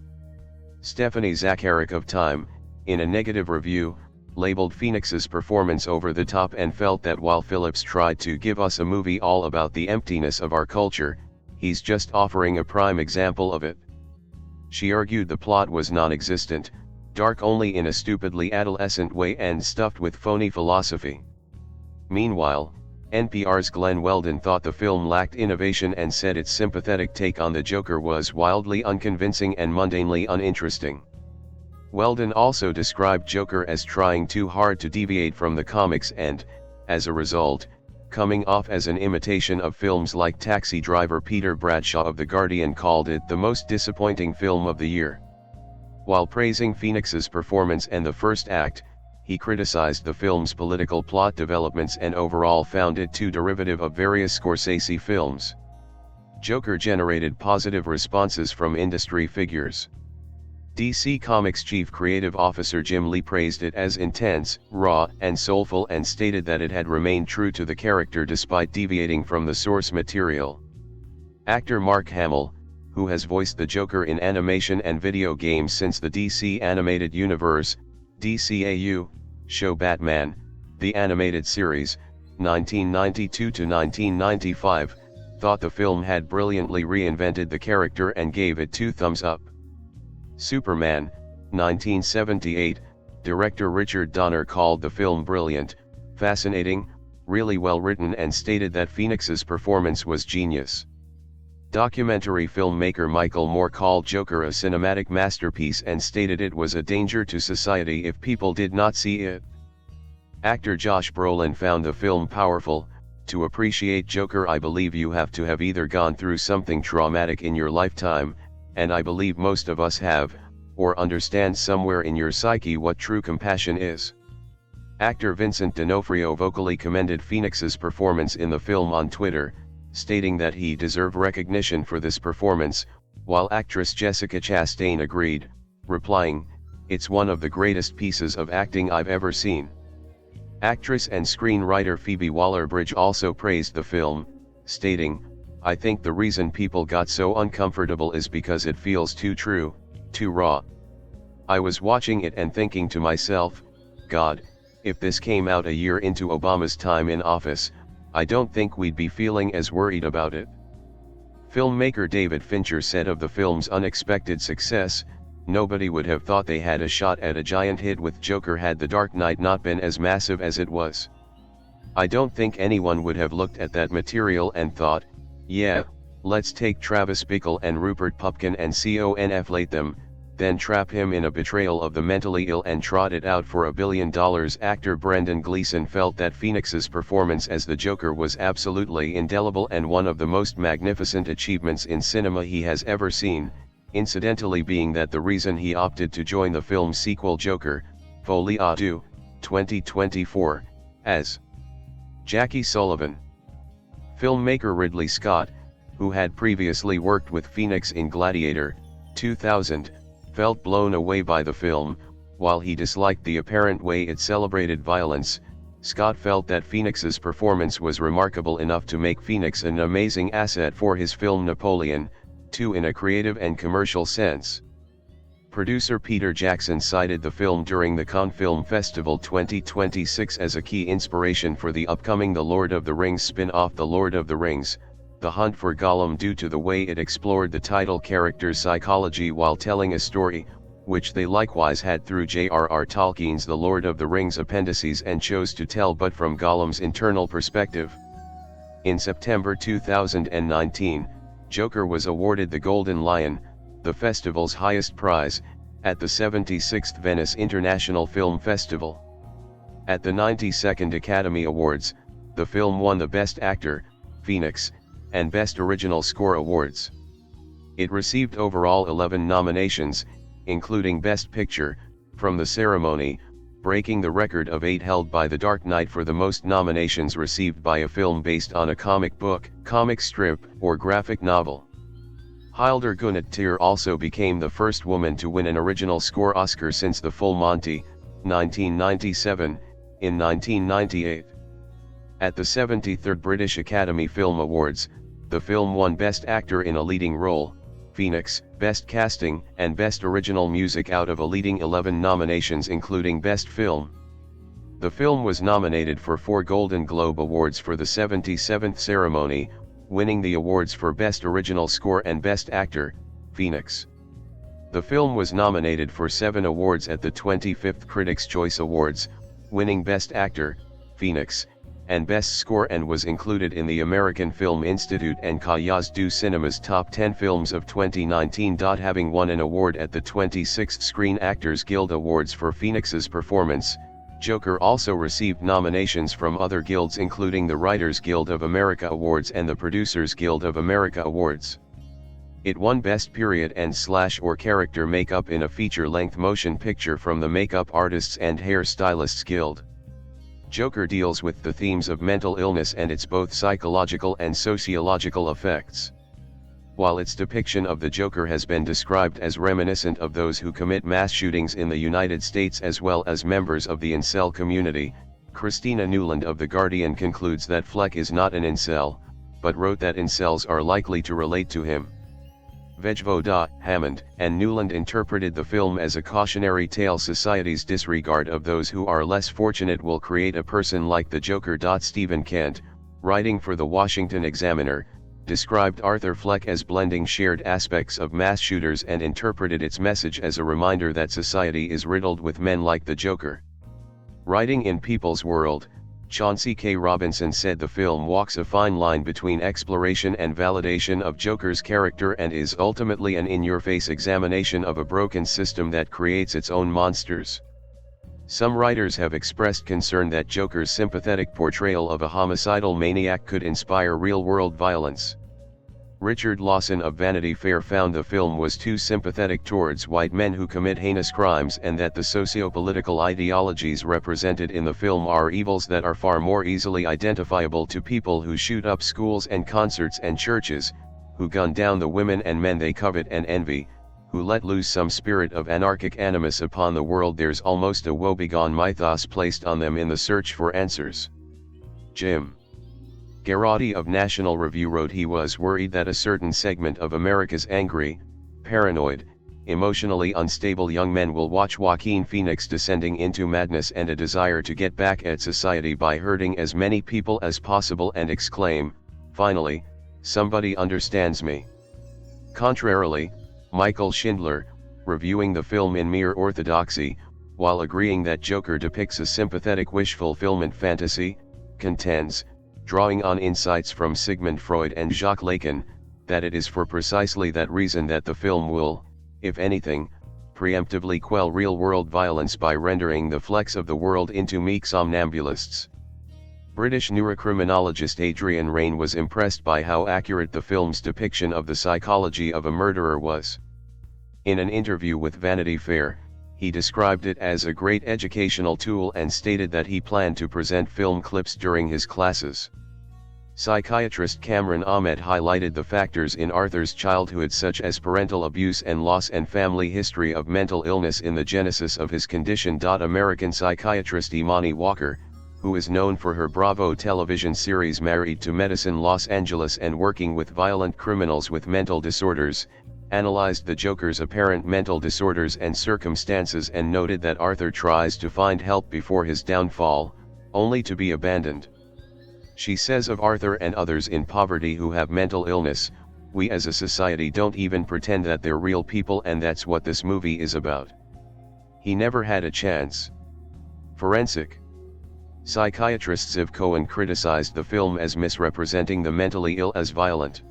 Stephanie Zacharek of Time, in a negative review, labeled Phoenix's performance over the top and felt that while Phillips tried to give us a movie all about the emptiness of our culture, he's just offering a prime example of it. She argued the plot was non-existent, dark only in a stupidly adolescent way and stuffed with phony philosophy. Meanwhile, NPR's Glenn Weldon thought the film lacked innovation and said its sympathetic take on the Joker was wildly unconvincing and mundanely uninteresting. Weldon also described Joker as trying too hard to deviate from the comics and, as a result, coming off as an imitation of films like Taxi Driver. Peter Bradshaw of The Guardian called it the most disappointing film of the year. While praising Phoenix's performance and the first act, he criticized the film's political plot developments and overall found it too derivative of various Scorsese films. Joker generated positive responses from industry figures. DC Comics Chief Creative Officer Jim Lee praised it as intense, raw, and soulful and stated that it had remained true to the character despite deviating from the source material. Actor Mark Hamill, who has voiced the Joker in animation and video games since the DC Animated Universe, DCAU, show Batman, the animated series, 1992 to 1995, thought the film had brilliantly reinvented the character and gave it 2 thumbs up. Superman, 1978, director Richard Donner called the film brilliant, fascinating, really well written and stated that Phoenix's performance was genius. Documentary filmmaker Michael Moore called Joker a cinematic masterpiece and stated it was a danger to society if people did not see it. Actor Josh Brolin found the film powerful. To appreciate Joker, I believe you have to have either gone through something traumatic in your lifetime, and I believe most of us have, or understand somewhere in your psyche what true compassion is. Actor Vincent D'Onofrio vocally commended Phoenix's performance in the film on Twitter, stating that he deserved recognition for this performance, while actress Jessica Chastain agreed, replying, "It's one of the greatest pieces of acting I've ever seen." Actress and screenwriter Phoebe Waller-Bridge also praised the film, stating, "I think the reason people got so uncomfortable is because it feels too true, too raw. I was watching it and thinking to myself, God, if this came out a year into Obama's time in office, I don't think we'd be feeling as worried about it." Filmmaker David Fincher said of the film's unexpected success, "Nobody would have thought they had a shot at a giant hit with Joker had The Dark Knight not been as massive as it was. I don't think anyone would have looked at that material and thought, yeah, let's take Travis Bickle and Rupert Pupkin and conflate them. then trap him in a betrayal of the mentally ill and trot it out for $1 billion. Actor Brendan Gleeson felt that Phoenix's performance as the Joker was absolutely indelible and one of the most magnificent achievements in cinema he has ever seen, incidentally being that the reason he opted to join the film's sequel Joker, Folie à Deux, 2024, as Jackie Sullivan. Filmmaker Ridley Scott, who had previously worked with Phoenix in Gladiator, 2000, felt blown away by the film. While he disliked the apparent way it celebrated violence, Scott felt that Phoenix's performance was remarkable enough to make Phoenix an amazing asset for his film Napoleon, too, in a creative and commercial sense. Producer Peter Jackson cited the film during the Cannes Film Festival 2026 as a key inspiration for the upcoming The Lord of the Rings spin-off The Lord of the Rings, The Hunt for Gollum, due to the way it explored the title character's psychology while telling a story, which they likewise had through J.R.R. Tolkien's The Lord of the Rings appendices and chose to tell but from Gollum's internal perspective. In September 2019, Joker was awarded the Golden Lion, the festival's highest prize, at the 76th Venice International Film Festival. At the 92nd Academy Awards, the film won the Best Actor, Phoenix, and Best Original Score awards. It received overall 11 nominations, including Best Picture, from the ceremony, breaking the record of 8 held by The Dark Knight for the most nominations received by a film based on a comic book, comic strip, or graphic novel. Hildur Guðnadóttir also became the first woman to win an original score Oscar since The Full Monty, 1997, in 1998. At the 73rd British Academy Film Awards, the film won Best Actor in a Leading Role, Phoenix, Best Casting, and Best Original Music out of a leading 11 nominations including Best Film. The film was nominated for 4 Golden Globe Awards for the 77th ceremony, winning the awards for Best Original Score and Best Actor, Phoenix. The film was nominated for 7 awards at the 25th Critics' Choice Awards, winning Best Actor, Phoenix, and Best Score, and was included in the American Film Institute and Cahiers du Cinema's Top 10 Films of 2019. Having won an award at the 26th Screen Actors Guild Awards for Phoenix's performance, Joker also received nominations from other guilds including the Writers Guild of America Awards and the Producers Guild of America Awards. It won Best Period and / or Character Makeup in a Feature-Length Motion Picture from the Makeup Artists and Hair Stylists Guild. Joker deals with the themes of mental illness and its both psychological and sociological effects. While its depiction of the Joker has been described as reminiscent of those who commit mass shootings in the United States as well as members of the incel community, Christina Newland of The Guardian concludes that Fleck is not an incel, but wrote that incels are likely to relate to him. Vejvoda, Hammond, and Newland interpreted the film as a cautionary tale. Society's disregard of those who are less fortunate will create a person like the Joker. Stephen Kent, writing for the Washington Examiner, described Arthur Fleck as blending shared aspects of mass shooters and interpreted its message as a reminder that society is riddled with men like the Joker. Writing in People's World, Chauncey K. Robinson said the film walks a fine line between exploration and validation of Joker's character and is ultimately an in-your-face examination of a broken system that creates its own monsters. Some writers have expressed concern that Joker's sympathetic portrayal of a homicidal maniac could inspire real-world violence. Richard Lawson of Vanity Fair found the film was too sympathetic towards white men who commit heinous crimes and that the socio-political ideologies represented in the film are evils that are far more easily identifiable to people who shoot up schools and concerts and churches, who gun down the women and men they covet and envy, who let loose some spirit of anarchic animus upon the world. There's almost a woebegone mythos placed on them in the search for answers. Jim Garotti of National Review wrote he was worried that a certain segment of America's angry, paranoid, emotionally unstable young men will watch Joaquin Phoenix descending into madness and a desire to get back at society by hurting as many people as possible and exclaim, "Finally, somebody understands me." Contrarily, Michael Schindler, reviewing the film in Mere Orthodoxy, while agreeing that Joker depicts a sympathetic wish fulfillment fantasy, contends, drawing on insights from Sigmund Freud and Jacques Lacan, that it is for precisely that reason that the film will, if anything, preemptively quell real-world violence by rendering the flecks of the world into meek somnambulists. British neurocriminologist Adrian Raine was impressed by how accurate the film's depiction of the psychology of a murderer was. In an interview with Vanity Fair, he described it as a great educational tool and stated that he planned to present film clips during his classes. Psychiatrist Cameron Ahmed highlighted the factors in Arthur's childhood such as parental abuse and loss and family history of mental illness in the genesis of his condition. American psychiatrist Imani Walker, who is known for her Bravo television series Married to Medicine Los Angeles and working with violent criminals with mental disorders, analyzed the Joker's apparent mental disorders and circumstances and noted that Arthur tries to find help before his downfall, only to be abandoned. She says of Arthur and others in poverty who have mental illness, "We as a society don't even pretend that they're real people, and that's what this movie is about. He never had a chance." Forensic psychiatrist Ziv Cohen criticized the film as misrepresenting the mentally ill as violent.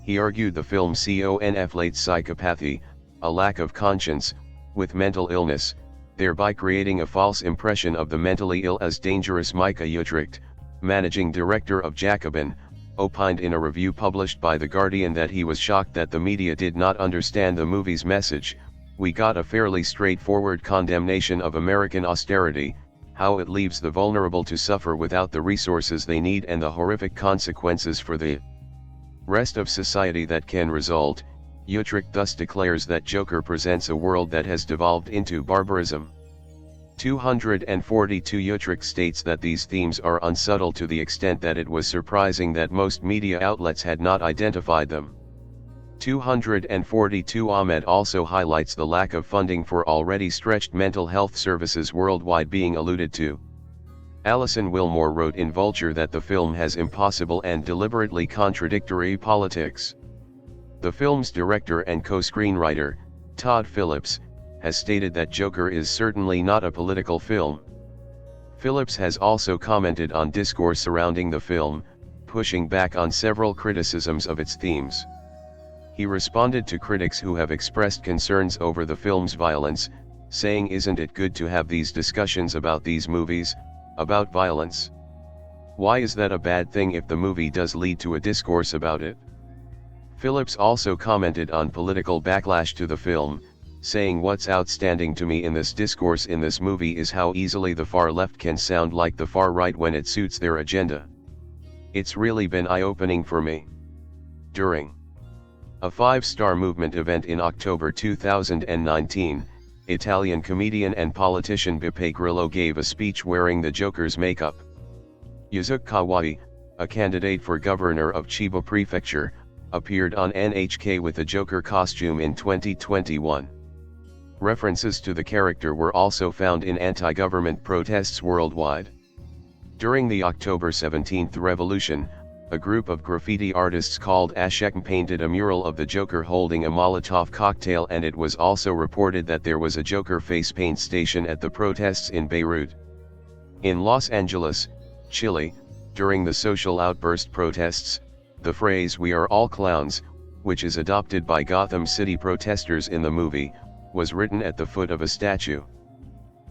He argued the film conflates psychopathy, a lack of conscience, with mental illness, thereby creating a false impression of the mentally ill as dangerous. Micah Utrecht, managing director of Jacobin, opined in a review published by The Guardian that he was shocked that the media did not understand the movie's message. "We got a fairly straightforward condemnation of American austerity, how it leaves the vulnerable to suffer without the resources they need and the horrific consequences for the rest of society that can result." Utrecht thus declares that Joker presents a world that has devolved into barbarism. 242 Utrecht states that these themes are unsubtle to the extent that it was surprising that most media outlets had not identified them. 242 Ahmed also highlights the lack of funding for already stretched mental health services worldwide being alluded to. Alison Wilmore wrote in Vulture that the film has impossible and deliberately contradictory politics. The film's director and co-screenwriter, Todd Phillips, has stated that Joker is certainly not a political film. Phillips has also commented on discourse surrounding the film, pushing back on several criticisms of its themes. He responded to critics who have expressed concerns over the film's violence, saying, "Isn't it good to have these discussions about these movies, about violence? Why is that a bad thing if the movie does lead to a discourse about it?" Phillips also commented on political backlash to the film, saying, "What's outstanding to me in this discourse in this movie is how easily the far left can sound like the far right when it suits their agenda. It's really been eye-opening for me." During a five-star movement event in October 2019, Italian comedian and politician Beppe Grillo gave a speech wearing the Joker's makeup. Yuzuki Kawai, a candidate for governor of Chiba Prefecture, appeared on NHK with the Joker costume in 2021. References to the character were also found in anti-government protests worldwide. During the October 17th revolution, a group of graffiti artists called Ashek painted a mural of the Joker holding a Molotov cocktail, and it was also reported that there was a Joker face paint station at the protests in Beirut. In Los Angeles, Chile, during the social outburst protests, the phrase "We are all clowns," which is adopted by Gotham City protesters in the movie, was written at the foot of a statue.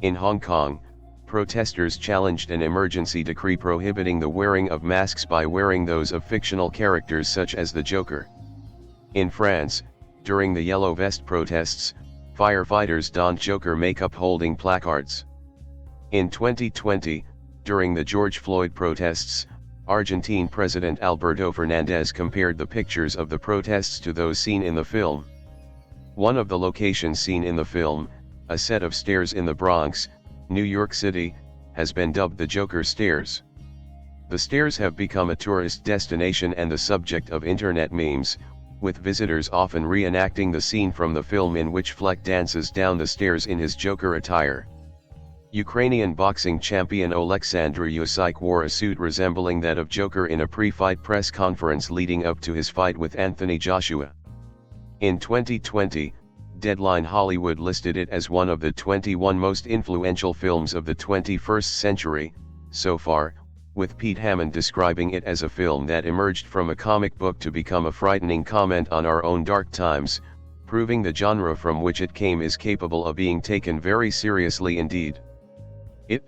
In Hong Kong, protesters challenged an emergency decree prohibiting the wearing of masks by wearing those of fictional characters such as the Joker. In France, during the Yellow Vest protests, firefighters donned Joker makeup holding placards. In 2020, during the George Floyd protests, Argentine President Alberto Fernandez compared the pictures of the protests to those seen in the film. One of the locations seen in the film, a set of stairs in the Bronx, New York City, has been dubbed the Joker Stairs. The stairs have become a tourist destination and the subject of internet memes, with visitors often reenacting the scene from the film in which Fleck dances down the stairs in his Joker attire. Ukrainian boxing champion Oleksandr Usyk wore a suit resembling that of Joker in a pre-fight press conference leading up to his fight with Anthony Joshua. In 2020, Deadline Hollywood listed it as one of the 21 most influential films of the 21st century, so far, with Pete Hammond describing it as a film that emerged from a comic book to become a frightening comment on our own dark times, proving the genre from which it came is capable of being taken very seriously indeed. It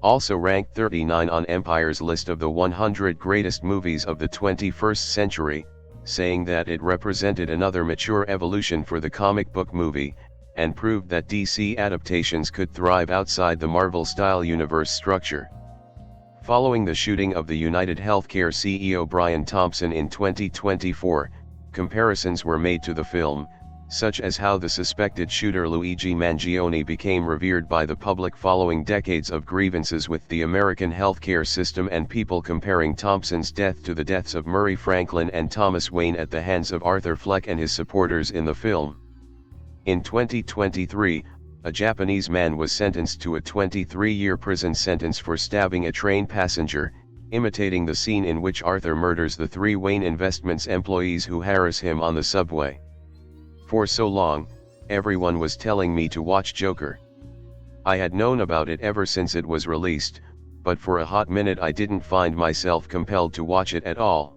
also ranked 39 on Empire's list of the 100 greatest movies of the 21st century, saying that it represented another mature evolution for the comic book movie, and proved that DC adaptations could thrive outside the Marvel-style universe structure. Following the shooting of the United Healthcare CEO Brian Thompson in 2024, comparisons were made to the film, such as how the suspected shooter Luigi Mangione became revered by the public following decades of grievances with the American healthcare system, and people comparing Thompson's death to the deaths of Murray Franklin and Thomas Wayne at the hands of Arthur Fleck and his supporters in the film. In 2023, a Japanese man was sentenced to a 23-year prison sentence for stabbing a train passenger, imitating the scene in which Arthur murders the 3 Wayne Investments employees who harass him on the subway. For so long, everyone was telling me to watch Joker. I had known about it ever since it was released, but for a hot minute I didn't find myself compelled to watch it at all.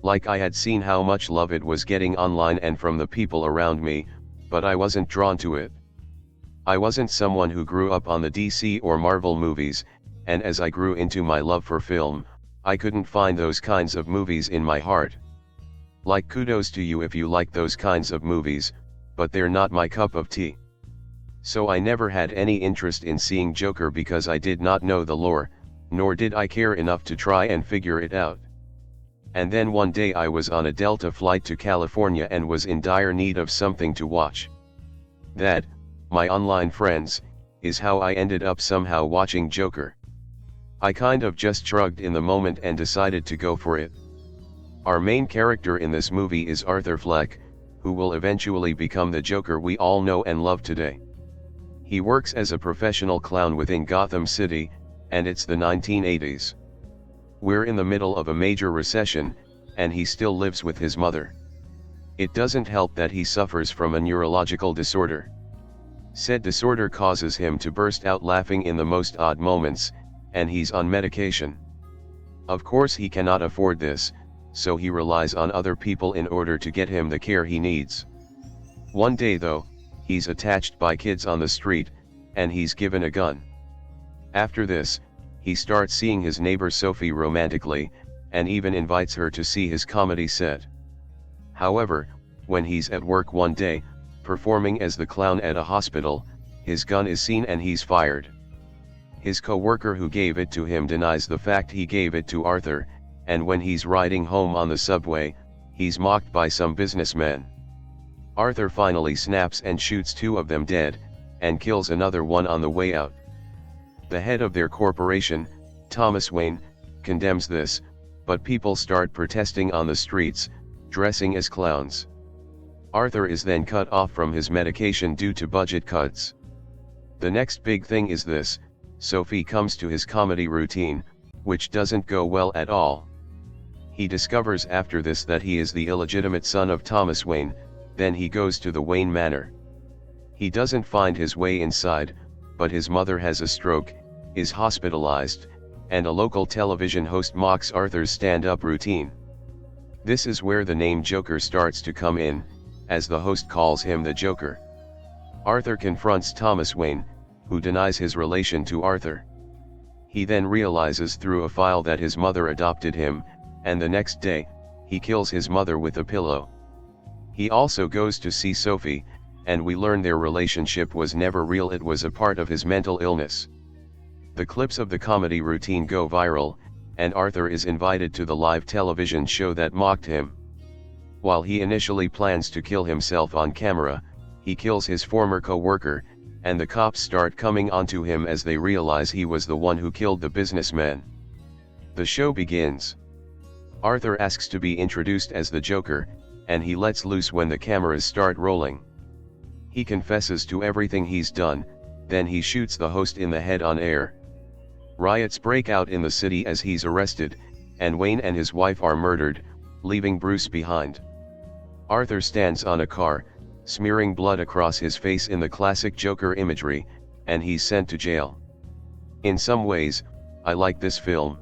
Like I had seen how much love it was getting online and from the people around me, but I wasn't drawn to it. I wasn't someone who grew up on the DC or Marvel movies, and as I grew into my love for film, I couldn't find those kinds of movies in my heart. Like, kudos to you if you like those kinds of movies, but they're not my cup of tea. So I never had any interest in seeing Joker because I did not know the lore, nor did I care enough to try and figure it out. And then one day I was on a Delta flight to California and was in dire need of something to watch. That, my online friends, is how I ended up somehow watching Joker. I kind of just shrugged in the moment and decided to go for it. Our main character in this movie is Arthur Fleck, who will eventually become the Joker we all know and love today. He works as a professional clown within Gotham City, and it's the 1980s. We're in the middle of a major recession, and he still lives with his mother. It doesn't help that he suffers from a neurological disorder. Said disorder causes him to burst out laughing in the most odd moments, and he's on medication. Of course he cannot afford this, so he relies on other people in order to get him the care he needs. One day though, he's attacked by kids on the street, and he's given a gun. After this, he starts seeing his neighbor Sophie romantically, and even invites her to see his comedy set. However, when he's at work one day, performing as the clown at a hospital, his gun is seen and he's fired. His co-worker who gave it to him denies the fact he gave it to Arthur, and when he's riding home on the subway, he's mocked by some businessmen. Arthur finally snaps and shoots 2 of them dead, and kills another one on the way out. The head of their corporation, Thomas Wayne, condemns this, but people start protesting on the streets, dressing as clowns. Arthur is then cut off from his medication due to budget cuts. The next big thing is this: Sophie comes to his comedy routine, which doesn't go well at all. He discovers after this that he is the illegitimate son of Thomas Wayne, then he goes to the Wayne Manor. He doesn't find his way inside, but his mother has a stroke, is hospitalized, and a local television host mocks Arthur's stand-up routine. This is where the name Joker starts to come in, as the host calls him the Joker. Arthur confronts Thomas Wayne, who denies his relation to Arthur. He then realizes through a file that his mother adopted him, and the next day, he kills his mother with a pillow. He also goes to see Sophie, and we learn their relationship was never real, it was a part of his mental illness. The clips of the comedy routine go viral, and Arthur is invited to the live television show that mocked him. While he initially plans to kill himself on camera, he kills his former co-worker, and the cops start coming onto him as they realize he was the one who killed the businessman. The show begins. Arthur asks to be introduced as the Joker, and he lets loose when the cameras start rolling. He confesses to everything he's done, then he shoots the host in the head on air. Riots break out in the city as he's arrested, and Wayne and his wife are murdered, leaving Bruce behind. Arthur stands on a car, smearing blood across his face in the classic Joker imagery, and he's sent to jail. In some ways, I like this film.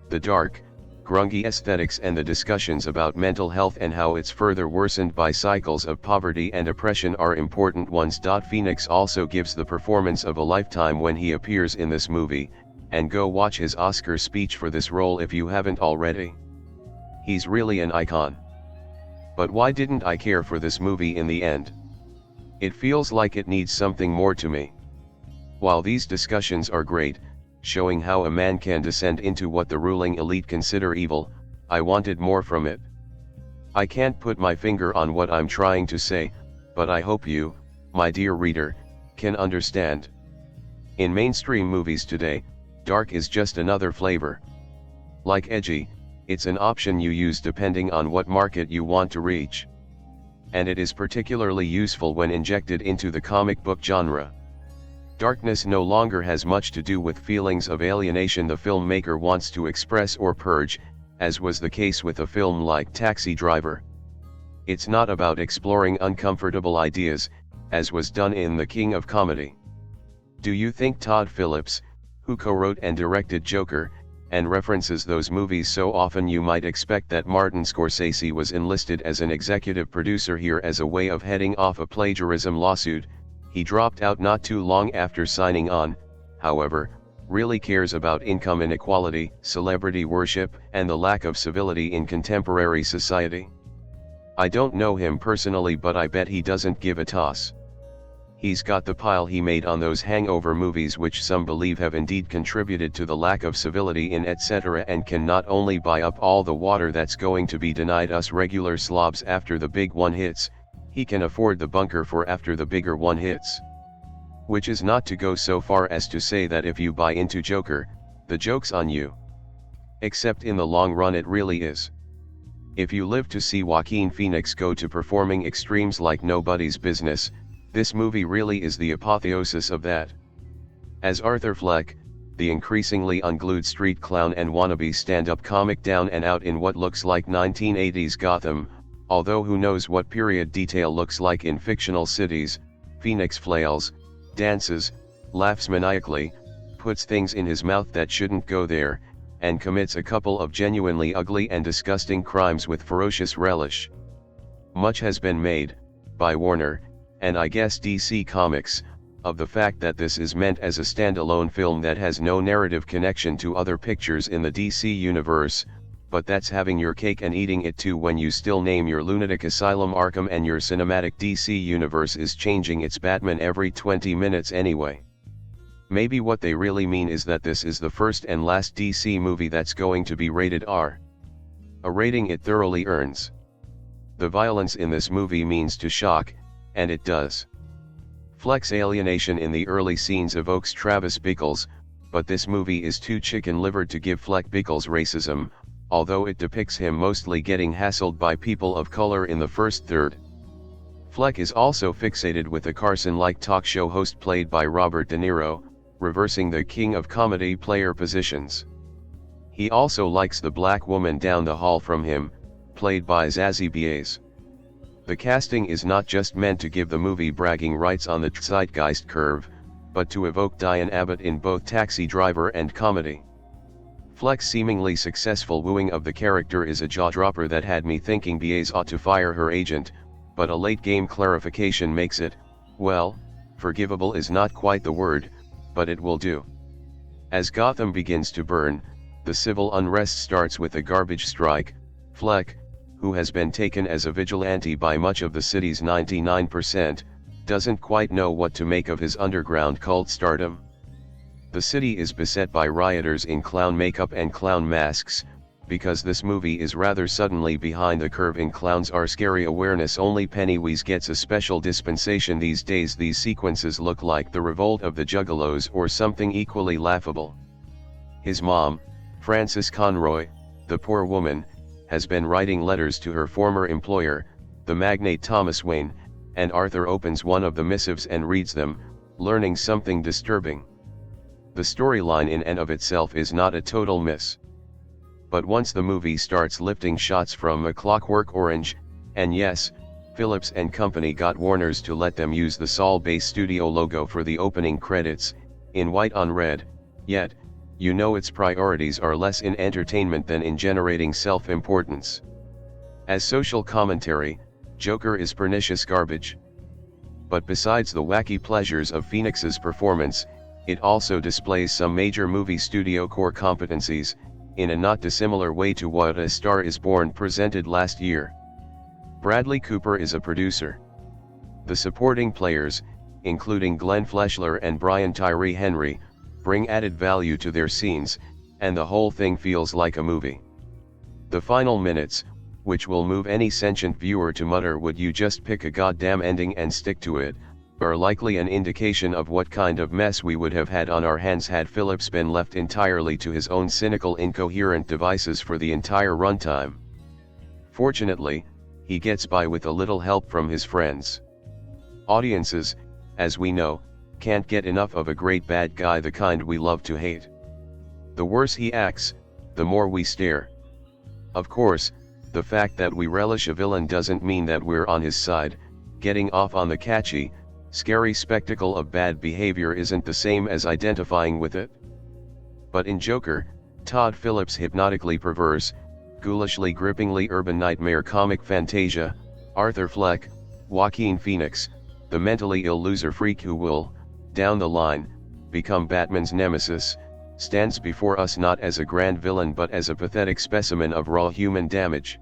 The dark, grungy aesthetics and the discussions about mental health and how it's further worsened by cycles of poverty and oppression are important ones. Phoenix also gives the performance of a lifetime when he appears in this movie, and go watch his Oscar speech for this role if you haven't already. He's really an icon. But why didn't I care for this movie in the end? It feels like it needs something more to me. While these discussions are great, showing how a man can descend into what the ruling elite consider evil, I wanted more from it. I can't put my finger on what I'm trying to say, but I hope you, my dear reader, can understand. In mainstream movies today, dark is just another flavor. Like edgy, it's an option you use depending on what market you want to reach. And it is particularly useful when injected into the comic book genre. Darkness no longer has much to do with feelings of alienation the filmmaker wants to express or purge, as was the case with a film like Taxi Driver. It's not about exploring uncomfortable ideas, as was done in The King of Comedy. Do you think Todd Phillips, who co-wrote and directed Joker, and references those movies so often you might expect that Martin Scorsese was enlisted as an executive producer here as a way of heading off a plagiarism lawsuit? He dropped out not too long after signing on, however, really cares about income inequality, celebrity worship, and the lack of civility in contemporary society? I don't know him personally, but I bet he doesn't give a toss. He's got the pile he made on those hangover movies, which some believe have indeed contributed to the lack of civility in etc., and can not only buy up all the water that's going to be denied us regular slobs after the big one hits, he can afford the bunker for after the bigger one hits. Which is not to go so far as to say that if you buy into Joker, the joke's on you. Except in the long run it really is. If you live to see Joaquin Phoenix go to performing extremes like nobody's business, this movie really is the apotheosis of that. As Arthur Fleck, the increasingly unglued street clown and wannabe stand-up comic down and out in what looks like 1980s Gotham, although who knows what period detail looks like in fictional cities, Phoenix flails, dances, laughs maniacally, puts things in his mouth that shouldn't go there, and commits a couple of genuinely ugly and disgusting crimes with ferocious relish. Much has been made, by Warner, and I guess DC Comics, of the fact that this is meant as a standalone film that has no narrative connection to other pictures in the DC universe, but that's having your cake and eating it too when you still name your lunatic asylum Arkham and your cinematic DC universe is changing its Batman every 20 minutes anyway. Maybe what they really mean is that this is the first and last DC movie that's going to be rated R. A rating it thoroughly earns. The violence in this movie means to shock, and it does. Fleck's alienation in the early scenes evokes Travis Bickle's, but this movie is too chicken-livered to give Fleck Bickle's racism, although it depicts him mostly getting hassled by people of color in the first third. Fleck is also fixated with a Carson-like talk show host played by Robert De Niro, reversing the King of Comedy player positions. He also likes the black woman down the hall from him, played by Zazie Beetz. The casting is not just meant to give the movie bragging rights on the zeitgeist curve, but to evoke Diane Abbott in both Taxi Driver and Comedy. Fleck's seemingly successful wooing of the character is a jaw-dropper that had me thinking Beetz ought to fire her agent, but a late-game clarification makes it, well, forgivable is not quite the word, but it will do. As Gotham begins to burn, the civil unrest starts with a garbage strike. Fleck, who has been taken as a vigilante by much of the city's 99%, doesn't quite know what to make of his underground cult stardom. The city is beset by rioters in clown makeup and clown masks. Because this movie is rather suddenly behind the curve in clowns are scary awareness, only Pennywise gets a special dispensation these days. These sequences look like the revolt of the Juggalos or something equally laughable. His mom, Frances Conroy, the poor woman, has been writing letters to her former employer, the magnate Thomas Wayne, and Arthur opens one of the missives and reads them, learning something disturbing. The storyline in and of itself is not a total miss. But once the movie starts lifting shots from A Clockwork Orange, and yes, Phillips and company got Warner's to let them use the Saul Bay Studio logo for the opening credits, in white on red, yet, you know its priorities are less in entertainment than in generating self-importance. As social commentary, Joker is pernicious garbage. But besides the wacky pleasures of Phoenix's performance, it also displays some major movie studio core competencies, in a not dissimilar way to what A Star Is Born presented last year. Bradley Cooper is a producer. The supporting players, including Glenn Fleshler and Brian Tyree Henry, bring added value to their scenes, and the whole thing feels like a movie. The final minutes, which will move any sentient viewer to mutter "would you just pick a goddamn ending and stick to it," are likely an indication of what kind of mess we would have had on our hands had Phillips been left entirely to his own cynical, incoherent devices for the entire runtime. Fortunately, he gets by with a little help from his friends. Audiences, as we know, can't get enough of a great bad guy, the kind we love to hate. The worse he acts, the more we stare. Of course, the fact that we relish a villain doesn't mean that we're on his side. Getting off on the catchy, scary spectacle of bad behavior isn't the same as identifying with it. But in Joker, Todd Phillips' hypnotically perverse, ghoulishly grippingly urban nightmare comic fantasia, Arthur Fleck, Joaquin Phoenix, the mentally ill loser freak who will, down the line, become Batman's nemesis, stands before us not as a grand villain but as a pathetic specimen of raw human damage.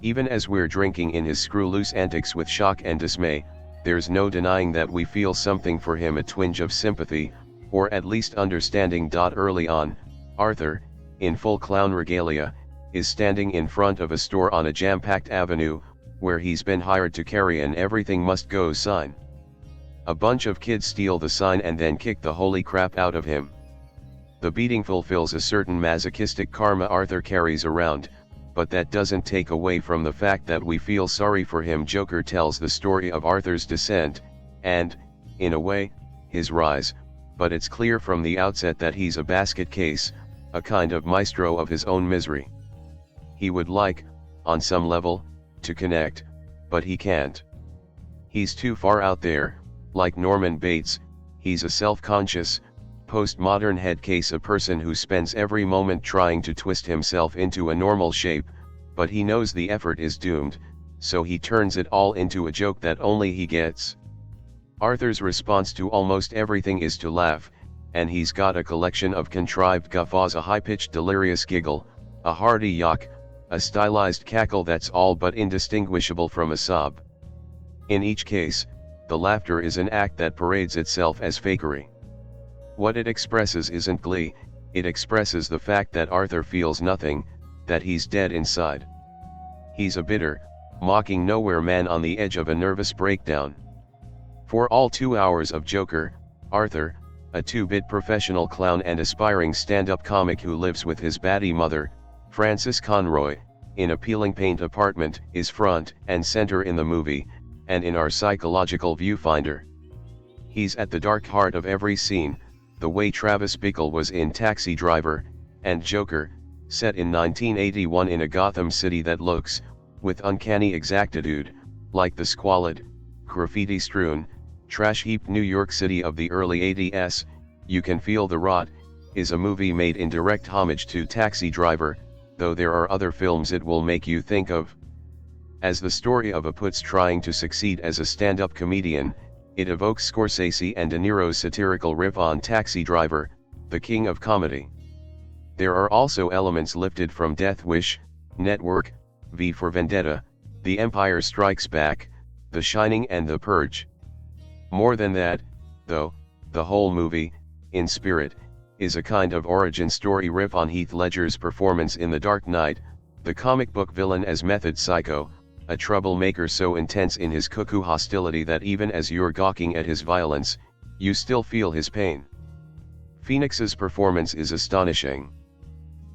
Even as we're drinking in his screw-loose antics with shock and dismay, there's no denying that we feel something for him, a twinge of sympathy, or at least understanding. Early on, Arthur, in full clown regalia, is standing in front of a store on a jam-packed avenue, where he's been hired to carry an "everything must go" sign. A bunch of kids steal the sign and then kick the holy crap out of him. The beating fulfills a certain masochistic karma Arthur carries around, but that doesn't take away from the fact that we feel sorry for him. Joker tells the story of Arthur's descent, and, in a way, his rise, but it's clear from the outset that he's a basket case, a kind of maestro of his own misery. He would like, on some level, to connect, but he can't. He's too far out there. Like Norman Bates, he's a self-conscious, postmodern head case, a person who spends every moment trying to twist himself into a normal shape, but he knows the effort is doomed, so he turns it all into a joke that only he gets. Arthur's response to almost everything is to laugh, and he's got a collection of contrived guffaws, a high-pitched delirious giggle, a hearty yak, a stylized cackle that's all but indistinguishable from a sob. In each case, the laughter is an act that parades itself as fakery. What it expresses isn't glee, it expresses the fact that Arthur feels nothing, that he's dead inside. He's a bitter, mocking nowhere man on the edge of a nervous breakdown. For all 2 hours of Joker, Arthur, a two-bit professional clown and aspiring stand-up comic who lives with his batty mother, Frances Conroy, in a peeling paint apartment, is front and center in the movie, and in our psychological viewfinder. He's at the dark heart of every scene, the way Travis Bickle was in Taxi Driver, and Joker, set in 1981 in a Gotham City that looks, with uncanny exactitude, like the squalid, graffiti-strewn, trash-heaped New York City of the early 80s. You Can Feel the Rot, is a movie made in direct homage to Taxi Driver, though there are other films it will make you think of. As the story of a putz trying to succeed as a stand-up comedian, it evokes Scorsese and De Niro's satirical riff on Taxi Driver, the king of comedy. There are also elements lifted from Death Wish, Network, V for Vendetta, The Empire Strikes Back, The Shining and The Purge. More than that, though, the whole movie, in spirit, is a kind of origin story riff on Heath Ledger's performance in The Dark Knight, the comic book villain as Method Psycho, a troublemaker so intense in his cuckoo hostility that even as you're gawking at his violence, you still feel his pain. Phoenix's performance is astonishing.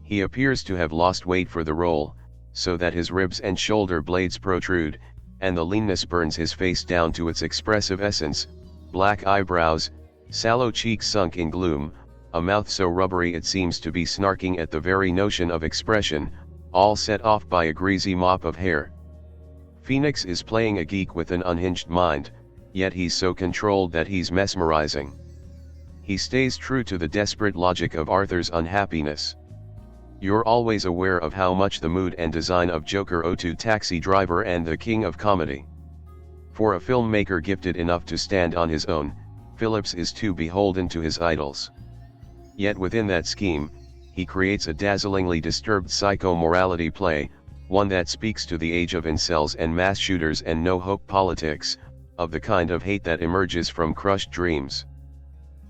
He appears to have lost weight for the role, so that his ribs and shoulder blades protrude, and the leanness burns his face down to its expressive essence, black eyebrows, sallow cheeks sunk in gloom, a mouth so rubbery it seems to be snarking at the very notion of expression, all set off by a greasy mop of hair. Phoenix is playing a geek with an unhinged mind, yet he's so controlled that he's mesmerizing. He stays true to the desperate logic of Arthur's unhappiness. You're always aware of how much the mood and design of Joker owe to Taxi Driver and the King of Comedy. For a filmmaker gifted enough to stand on his own, Phillips is too beholden to his idols. Yet within that scheme, he creates a dazzlingly disturbed psycho-morality play, one that speaks to the age of incels and mass shooters and no-hope politics, of the kind of hate that emerges from crushed dreams.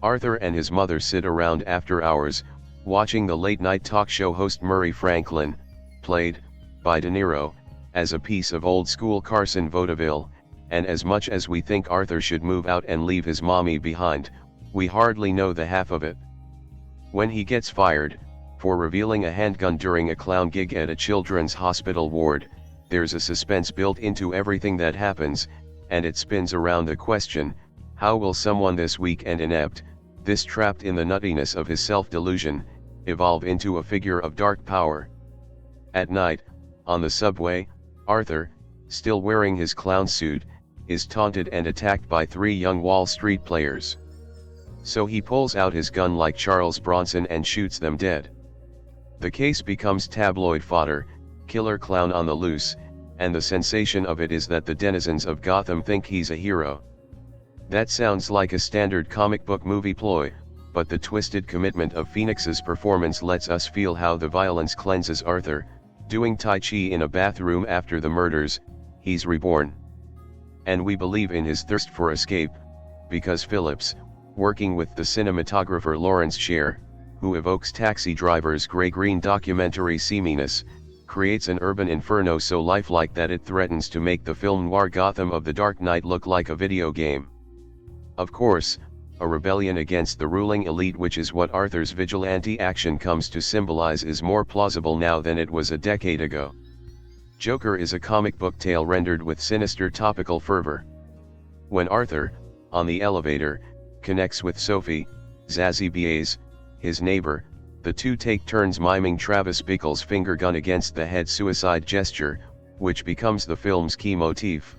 Arthur and his mother sit around after hours, watching the late-night talk show host Murray Franklin, played, by De Niro, as a piece of old-school Carson vaudeville, and as much as we think Arthur should move out and leave his mommy behind, we hardly know the half of it. When he gets fired, for revealing a handgun during a clown gig at a children's hospital ward, there's a suspense built into everything that happens, and it spins around the question, how will someone this weak and inept, this trapped in the nuttiness of his self-delusion, evolve into a figure of dark power? At night, on the subway, Arthur, still wearing his clown suit, is taunted and attacked by 3 young Wall Street players. So he pulls out his gun like Charles Bronson and shoots them dead. The case becomes tabloid fodder, killer clown on the loose, and the sensation of it is that the denizens of Gotham think he's a hero. That sounds like a standard comic book movie ploy, but the twisted commitment of Phoenix's performance lets us feel how the violence cleanses Arthur, doing Tai Chi in a bathroom after the murders, he's reborn. And we believe in his thirst for escape, because Phillips, working with the cinematographer Lawrence Sher, who evokes Taxi Driver's gray-green documentary seaminess, creates an urban inferno so lifelike that it threatens to make the film noir Gotham of The Dark Knight look like a video game. Of course, a rebellion against the ruling elite, which is what Arthur's vigilante action comes to symbolize, is more plausible now than it was a decade ago. Joker is a comic book tale rendered with sinister topical fervor. When Arthur, on the elevator, connects with Sophie, Zazie Beetz, his neighbor, the two take turns miming Travis Bickle's finger gun against the head suicide gesture, which becomes the film's key motif.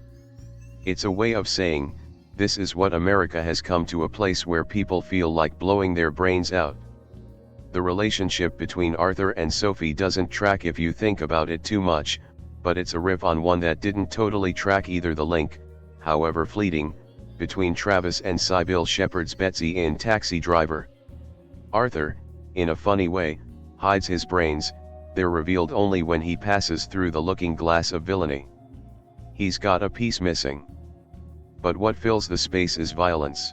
It's a way of saying, this is what America has come to, a place where people feel like blowing their brains out. The relationship between Arthur and Sophie doesn't track if you think about it too much, but it's a riff on one that didn't totally track either. The link, however fleeting, between Travis and Sybil Shepherd's Betsy in Taxi Driver. Arthur, in a funny way, hides his brains, they're revealed only when he passes through the looking glass of villainy. He's got a piece missing. But what fills the space is violence.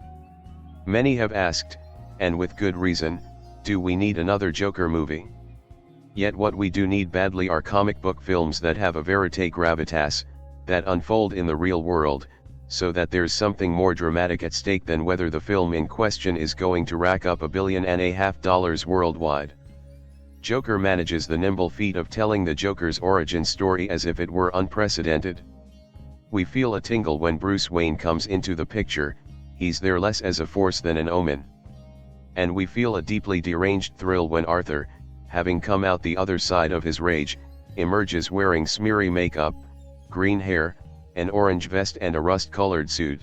Many have asked, and with good reason, do we need another Joker movie? Yet what we do need badly are comic book films that have a verite gravitas, that unfold in the real world, so that there's something more dramatic at stake than whether the film in question is going to rack up $1.5 billion worldwide. Joker manages the nimble feat of telling the Joker's origin story as if it were unprecedented. We feel a tingle when Bruce Wayne comes into the picture, he's there less as a force than an omen. And we feel a deeply deranged thrill when Arthur, having come out the other side of his rage, emerges wearing smeary makeup, green hair, an orange vest and a rust-colored suit.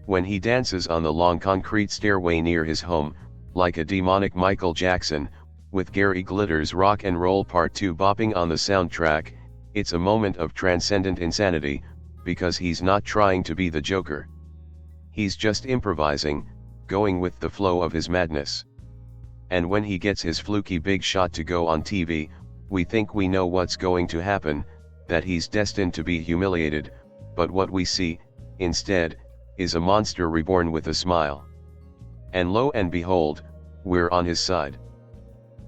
When he dances on the long concrete stairway near his home, like a demonic Michael Jackson, with Gary Glitter's Rock and Roll Part 2 bopping on the soundtrack, it's a moment of transcendent insanity, because he's not trying to be the Joker. He's just improvising, going with the flow of his madness. And when he gets his fluky big shot to go on TV, we think we know what's going to happen, that he's destined to be humiliated, but what we see, instead, is a monster reborn with a smile. And lo and behold, we're on his side.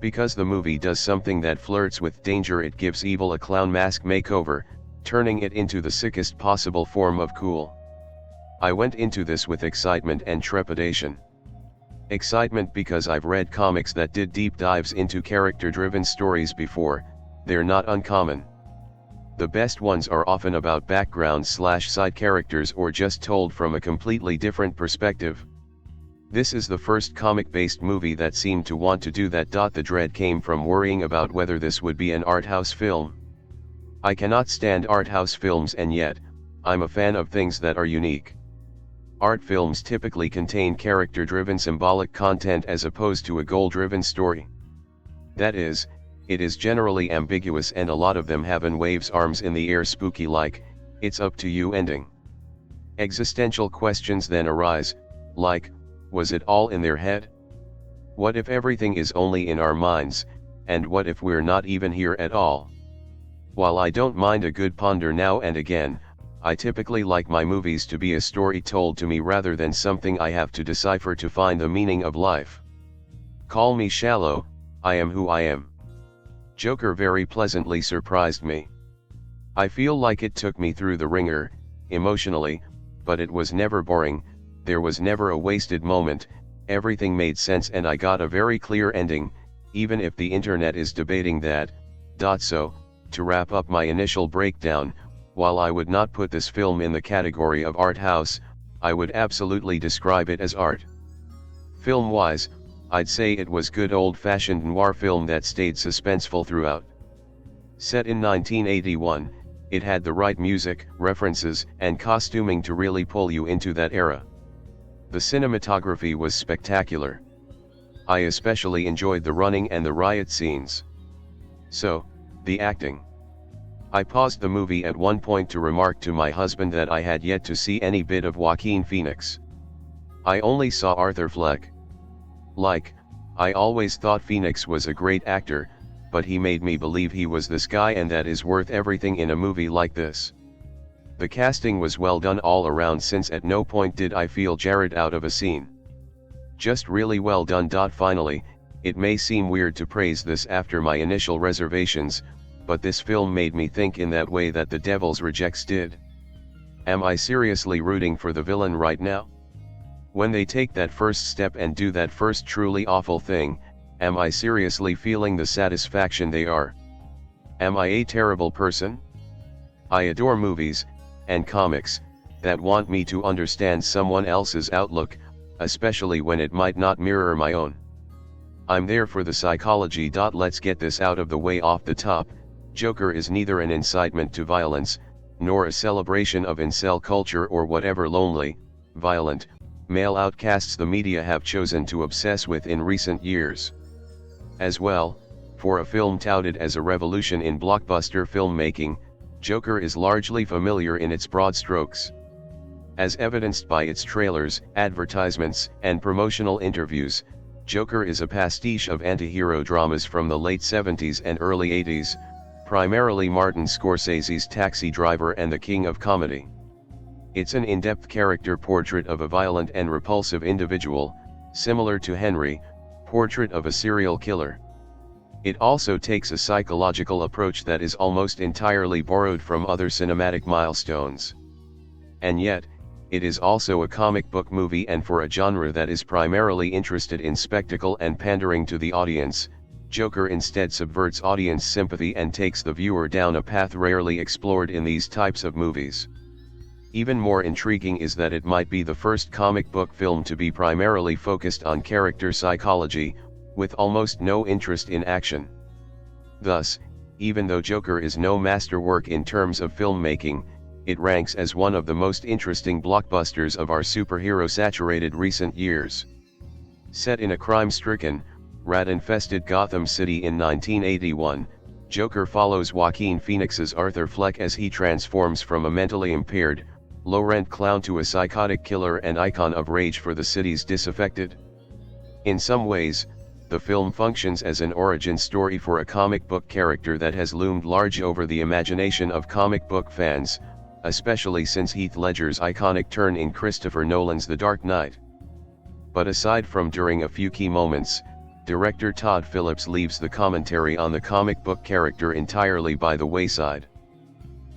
Because the movie does something that flirts with danger, it gives evil a clown mask makeover, turning it into the sickest possible form of cool. I went into this with excitement and trepidation. Excitement because I've read comics that did deep dives into character-driven stories before, they're not uncommon. The best ones are often about background/side characters or just told from a completely different perspective. This is the first comic-based movie that seemed to want to do that. The dread came from worrying about whether this would be an art house film. I cannot stand art house films, and yet, I'm a fan of things that are unique. Art films typically contain character-driven symbolic content as opposed to a goal-driven story. That is, it is generally ambiguous and a lot of them have an waves arms in the air spooky like, it's up to you ending. Existential questions then arise, like, was it all in their head? What if everything is only in our minds, and what if we're not even here at all? While I don't mind a good ponder now and again, I typically like my movies to be a story told to me rather than something I have to decipher to find the meaning of life. Call me shallow, I am who I am. Joker very pleasantly surprised me. I feel like it took me through the ringer, emotionally, but it was never boring, there was never a wasted moment, everything made sense and I got a very clear ending, even if the internet is debating that. So, to wrap up my initial breakdown, while I would not put this film in the category of art house, I would absolutely describe it as art. Film-wise, I'd say it was good old-fashioned noir film that stayed suspenseful throughout. Set in 1981, it had the right music, references, and costuming to really pull you into that era. The cinematography was spectacular. I especially enjoyed the running and the riot scenes. So, the acting. I paused the movie at one point to remark to my husband that I had yet to see any bit of Joaquin Phoenix. I only saw Arthur Fleck. I always thought Phoenix was a great actor, but he made me believe he was this guy and that is worth everything in a movie like this. The casting was well done all around since at no point did I feel jarred out of a scene. Just really well done. Finally, it may seem weird to praise this after my initial reservations, but this film made me think in that way that The Devil's Rejects did. Am I seriously rooting for the villain right now? When they take that first step and do that first truly awful thing, am I seriously feeling the satisfaction they are? Am I a terrible person? I adore movies, and comics, that want me to understand someone else's outlook, especially when it might not mirror my own. I'm there for the psychology. Let's get this out of the way off the top. Joker is neither an incitement to violence, nor a celebration of incel culture or whatever lonely, violent, male outcasts the media have chosen to obsess with in recent years. As well, for a film touted as a revolution in blockbuster filmmaking, Joker is largely familiar in its broad strokes. As evidenced by its trailers, advertisements, and promotional interviews, Joker is a pastiche of anti-hero dramas from the late 70s and early 80s, primarily Martin Scorsese's Taxi Driver and The King of Comedy. It's an in-depth character portrait of a violent and repulsive individual, similar to Henry, portrait of a serial killer. It also takes a psychological approach that is almost entirely borrowed from other cinematic milestones. And yet, it is also a comic book movie, and for a genre that is primarily interested in spectacle and pandering to the audience, Joker instead subverts audience sympathy and takes the viewer down a path rarely explored in these types of movies. Even more intriguing is that it might be the first comic book film to be primarily focused on character psychology, with almost no interest in action. Thus, even though Joker is no masterwork in terms of filmmaking, it ranks as one of the most interesting blockbusters of our superhero-saturated recent years. Set in a crime-stricken, rat-infested Gotham City in 1981, Joker follows Joaquin Phoenix's Arthur Fleck as he transforms from a mentally impaired, low-rent clown to a psychotic killer and icon of rage for the city's disaffected. In some ways, the film functions as an origin story for a comic book character that has loomed large over the imagination of comic book fans, especially since Heath Ledger's iconic turn in Christopher Nolan's The Dark Knight. But aside from during a few key moments, director Todd Phillips leaves the commentary on the comic book character entirely by the wayside.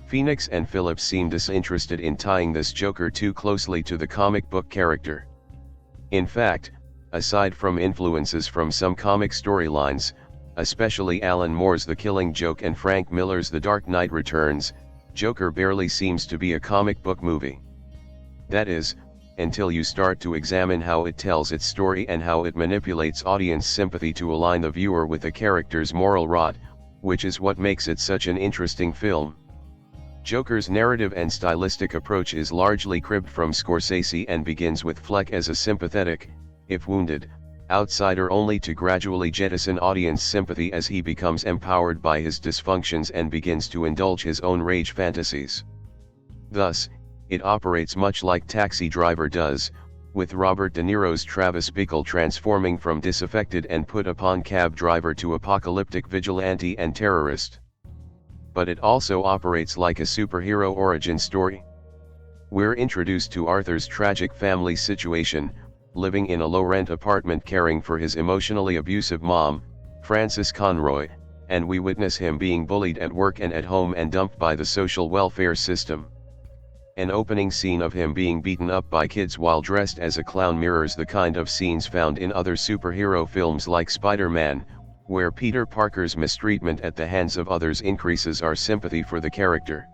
Phoenix and Phillips seem disinterested in tying this Joker too closely to the comic book character. In fact, aside from influences from some comic storylines, especially Alan Moore's The Killing Joke and Frank Miller's The Dark Knight Returns, Joker barely seems to be a comic book movie. That is, until you start to examine how it tells its story and how it manipulates audience sympathy to align the viewer with the character's moral rot, which is what makes it such an interesting film. Joker's narrative and stylistic approach is largely cribbed from Scorsese and begins with Fleck as a sympathetic, if wounded, outsider only to gradually jettison audience sympathy as he becomes empowered by his dysfunctions and begins to indulge his own rage fantasies. Thus, it operates much like Taxi Driver does, with Robert De Niro's Travis Bickle transforming from disaffected and put-upon cab driver to apocalyptic vigilante and terrorist. But it also operates like a superhero origin story. We're introduced to Arthur's tragic family situation, living in a low-rent apartment caring for his emotionally abusive mom, Frances Conroy, and we witness him being bullied at work and at home and dumped by the social welfare system. An opening scene of him being beaten up by kids while dressed as a clown mirrors the kind of scenes found in other superhero films like Spider-Man, where Peter Parker's mistreatment at the hands of others increases our sympathy for the character.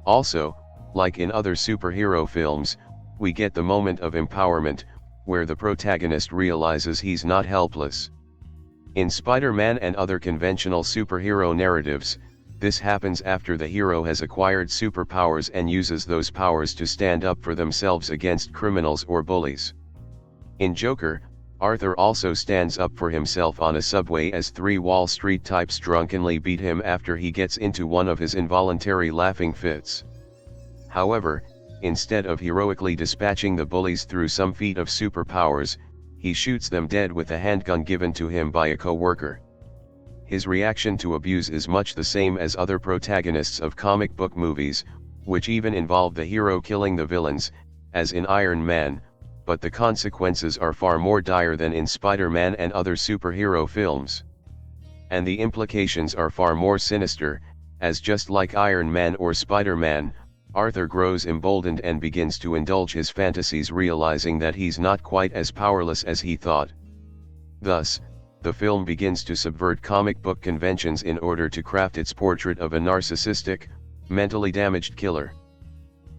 Also, like in other superhero films, we get the moment of empowerment, where the protagonist realizes he's not helpless. In Spider-Man and other conventional superhero narratives, this happens after the hero has acquired superpowers and uses those powers to stand up for themselves against criminals or bullies. In Joker, Arthur also stands up for himself on a subway as three Wall Street types drunkenly beat him after he gets into one of his involuntary laughing fits. However, instead of heroically dispatching the bullies through some feat of superpowers, he shoots them dead with a handgun given to him by a co-worker. His reaction to abuse is much the same as other protagonists of comic book movies, which even involve the hero killing the villains, as in Iron Man, but the consequences are far more dire than in Spider-Man and other superhero films. And the implications are far more sinister, as just like Iron Man or Spider-Man, Arthur grows emboldened and begins to indulge his fantasies, realizing that he's not quite as powerless as he thought. Thus, the film begins to subvert comic book conventions in order to craft its portrait of a narcissistic, mentally damaged killer.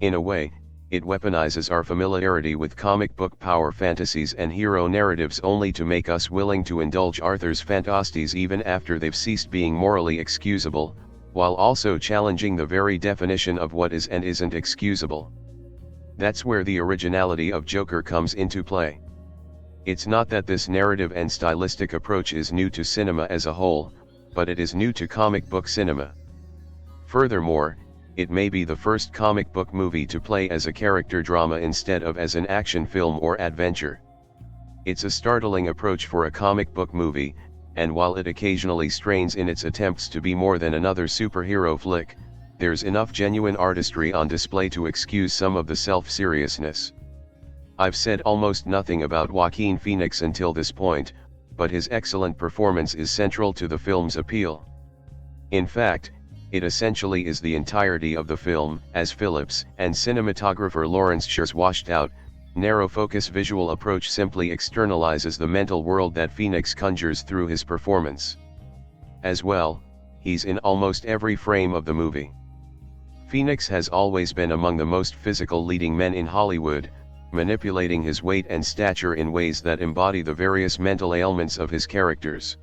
In a way, it weaponizes our familiarity with comic book power fantasies and hero narratives only to make us willing to indulge Arthur's fantasies even after they've ceased being morally excusable, while also challenging the very definition of what is and isn't excusable. That's where the originality of Joker comes into play. It's not that this narrative and stylistic approach is new to cinema as a whole, but it is new to comic book cinema. Furthermore, it may be the first comic book movie to play as a character drama instead of as an action film or adventure. It's a startling approach for a comic book movie, and while it occasionally strains in its attempts to be more than another superhero flick, there's enough genuine artistry on display to excuse some of the self-seriousness. I've said almost nothing about Joaquin Phoenix until this point, but his excellent performance is central to the film's appeal. In fact, it essentially is the entirety of the film, as Phillips and cinematographer Lawrence Scher's washed-out, narrow-focus visual approach simply externalizes the mental world that Phoenix conjures through his performance. As well, he's in almost every frame of the movie. Phoenix has always been among the most physical leading men in Hollywood, manipulating his weight and stature in ways that embody the various mental ailments of his characters.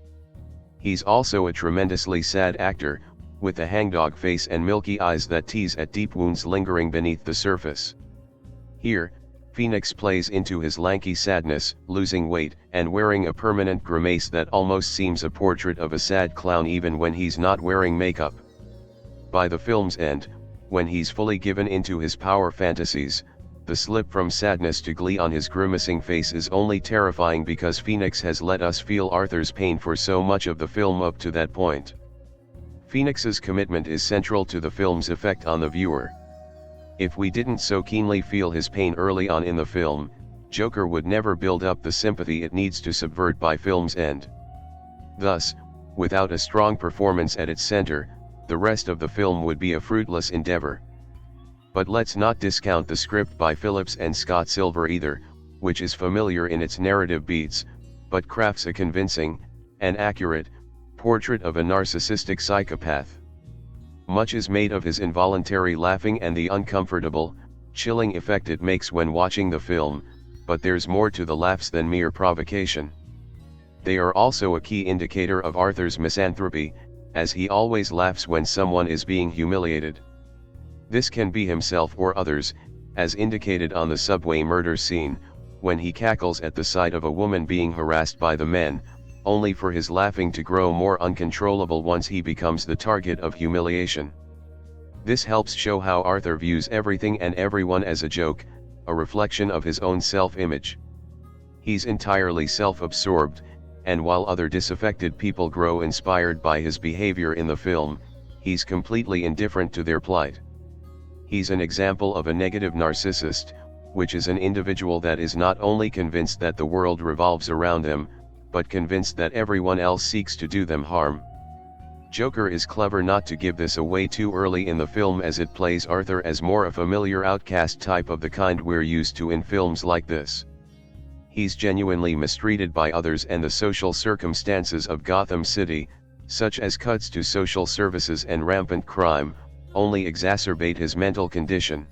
He's also a tremendously sad actor, with a hangdog face and milky eyes that tease at deep wounds lingering beneath the surface. Here, Phoenix plays into his lanky sadness, losing weight, and wearing a permanent grimace that almost seems a portrait of a sad clown even when he's not wearing makeup. By the film's end, when he's fully given into his power fantasies, the slip from sadness to glee on his grimacing face is only terrifying because Phoenix has let us feel Arthur's pain for so much of the film up to that point. Phoenix's commitment is central to the film's effect on the viewer. If we didn't so keenly feel his pain early on in the film, Joker would never build up the sympathy it needs to subvert by film's end. Thus, without a strong performance at its center, the rest of the film would be a fruitless endeavor. But let's not discount the script by Phillips and Scott Silver either, which is familiar in its narrative beats, but crafts a convincing, and accurate, portrait of a narcissistic psychopath. Much is made of his involuntary laughing and the uncomfortable, chilling effect it makes when watching the film, but there's more to the laughs than mere provocation. They are also a key indicator of Arthur's misanthropy, as he always laughs when someone is being humiliated. This can be himself or others, as indicated on the subway murder scene, when he cackles at the sight of a woman being harassed by the men, only for his laughing to grow more uncontrollable once he becomes the target of humiliation. This helps show how Arthur views everything and everyone as a joke, a reflection of his own self-image. He's entirely self-absorbed, and while other disaffected people grow inspired by his behavior in the film, he's completely indifferent to their plight. He's an example of a negative narcissist, which is an individual that is not only convinced that the world revolves around them, but convinced that everyone else seeks to do them harm. Joker is clever not to give this away too early in the film, as it plays Arthur as more a familiar outcast type of the kind we're used to in films like this. He's genuinely mistreated by others, and the social circumstances of Gotham City, such as cuts to social services and rampant crime, only exacerbate his mental condition.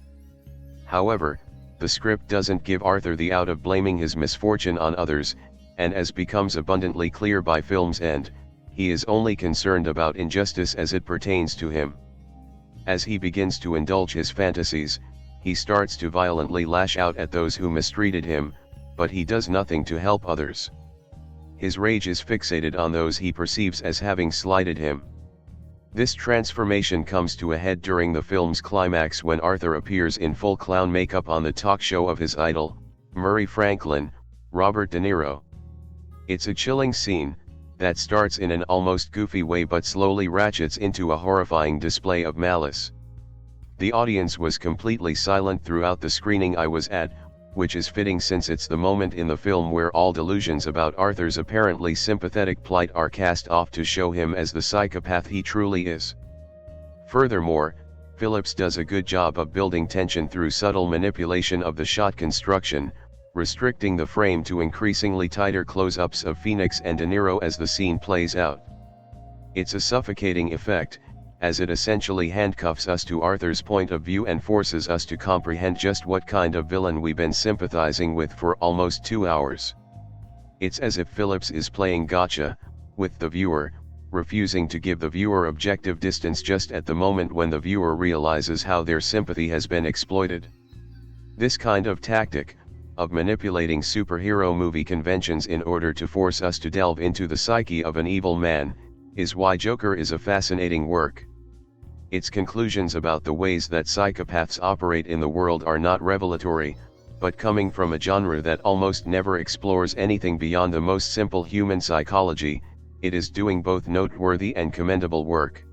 However, the script doesn't give Arthur the out of blaming his misfortune on others, and as becomes abundantly clear by film's end, he is only concerned about injustice as it pertains to him. As he begins to indulge his fantasies, he starts to violently lash out at those who mistreated him, but he does nothing to help others. His rage is fixated on those he perceives as having slighted him. This transformation comes to a head during the film's climax when Arthur appears in full clown makeup on the talk show of his idol, Murray Franklin, Robert De Niro. It's a chilling scene, that starts in an almost goofy way but slowly ratchets into a horrifying display of malice. The audience was completely silent throughout the screening I was at, which is fitting since it's the moment in the film where all delusions about Arthur's apparently sympathetic plight are cast off to show him as the psychopath he truly is. Furthermore, Phillips does a good job of building tension through subtle manipulation of the shot construction, restricting the frame to increasingly tighter close-ups of Phoenix and De Niro as the scene plays out. It's a suffocating effect, as it essentially handcuffs us to Arthur's point of view and forces us to comprehend just what kind of villain we've been sympathizing with for almost 2 hours. It's as if Phillips is playing gotcha with the viewer, refusing to give the viewer objective distance just at the moment when the viewer realizes how their sympathy has been exploited. This kind of tactic, of manipulating superhero movie conventions in order to force us to delve into the psyche of an evil man, is why Joker is a fascinating work. Its conclusions about the ways that psychopaths operate in the world are not revelatory, but coming from a genre that almost never explores anything beyond the most simple human psychology, it is doing both noteworthy and commendable work.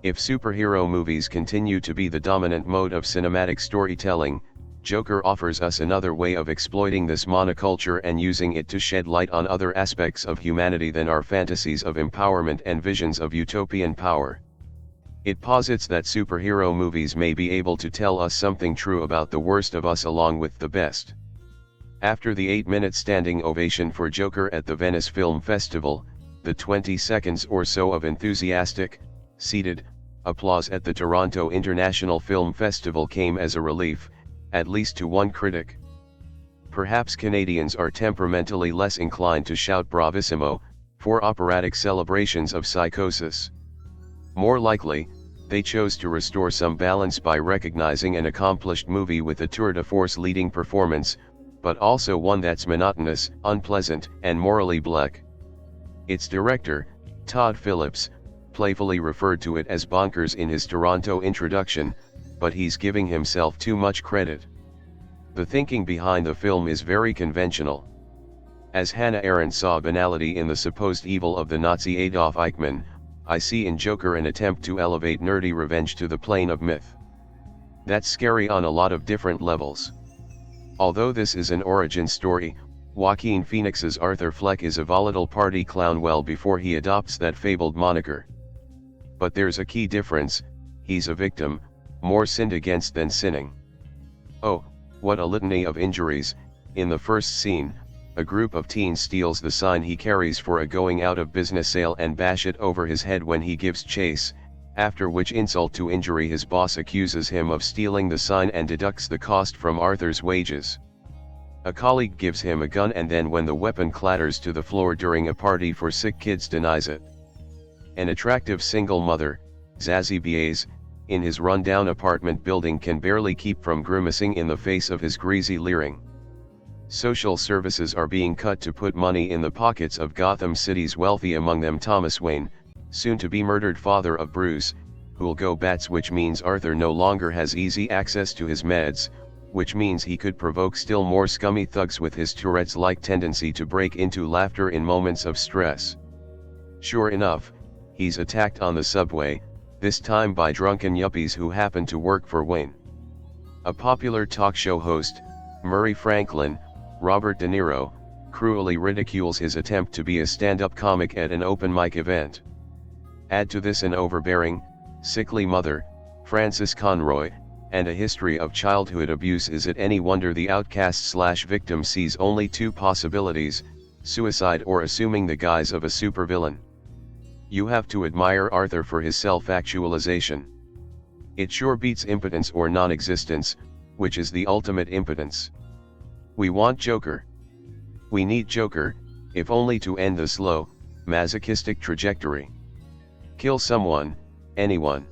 If superhero movies continue to be the dominant mode of cinematic storytelling, Joker offers us another way of exploiting this monoculture and using it to shed light on other aspects of humanity than our fantasies of empowerment and visions of utopian power. It posits that superhero movies may be able to tell us something true about the worst of us along with the best. After the 8-minute standing ovation for Joker at the Venice Film Festival, the 20 seconds or so of enthusiastic, seated, applause at the Toronto International Film Festival came as a relief, at least to one critic. Perhaps Canadians are temperamentally less inclined to shout bravissimo for operatic celebrations of psychosis. More likely, they chose to restore some balance by recognizing an accomplished movie with a tour de force leading performance, but also one that's monotonous, unpleasant, and morally black. Its director, Todd Phillips, playfully referred to it as bonkers in his Toronto introduction, but he's giving himself too much credit. The thinking behind the film is very conventional. As Hannah Arendt saw banality in the supposed evil of the Nazi Adolf Eichmann, I see in Joker an attempt to elevate nerdy revenge to the plane of myth. That's scary on a lot of different levels. Although this is an origin story, Joaquin Phoenix's Arthur Fleck is a volatile party clown well before he adopts that fabled moniker. But there's a key difference: he's a victim, more sinned against than sinning. Oh, what a litany of injuries. In the first scene, a group of teens steals the sign he carries for a going out of business sale and bash it over his head when he gives chase, after which insult to injury his boss accuses him of stealing the sign and deducts the cost from Arthur's wages. A colleague gives him a gun and then when the weapon clatters to the floor during a party for sick kids denies it. An attractive single mother, Zazie Beetz, in his run-down apartment building can barely keep from grimacing in the face of his greasy leering. Social services are being cut to put money in the pockets of Gotham City's wealthy, among them Thomas Wayne, soon-to-be murdered father of Bruce, who'll go bats, which means Arthur no longer has easy access to his meds, which means he could provoke still more scummy thugs with his Tourette's-like tendency to break into laughter in moments of stress. Sure enough, he's attacked on the subway, this time by drunken yuppies who happen to work for Wayne. A popular talk show host, Murray Franklin, Robert De Niro, cruelly ridicules his attempt to be a stand-up comic at an open mic event. Add to this an overbearing, sickly mother, Frances Conroy, and a history of childhood abuse. Is it any wonder the outcast/victim sees only two possibilities: suicide or assuming the guise of a supervillain? You have to admire Arthur for his self-actualization. It sure beats impotence or non-existence, which is the ultimate impotence. We want Joker. We need Joker, if only to end the slow, masochistic trajectory. Kill someone, anyone.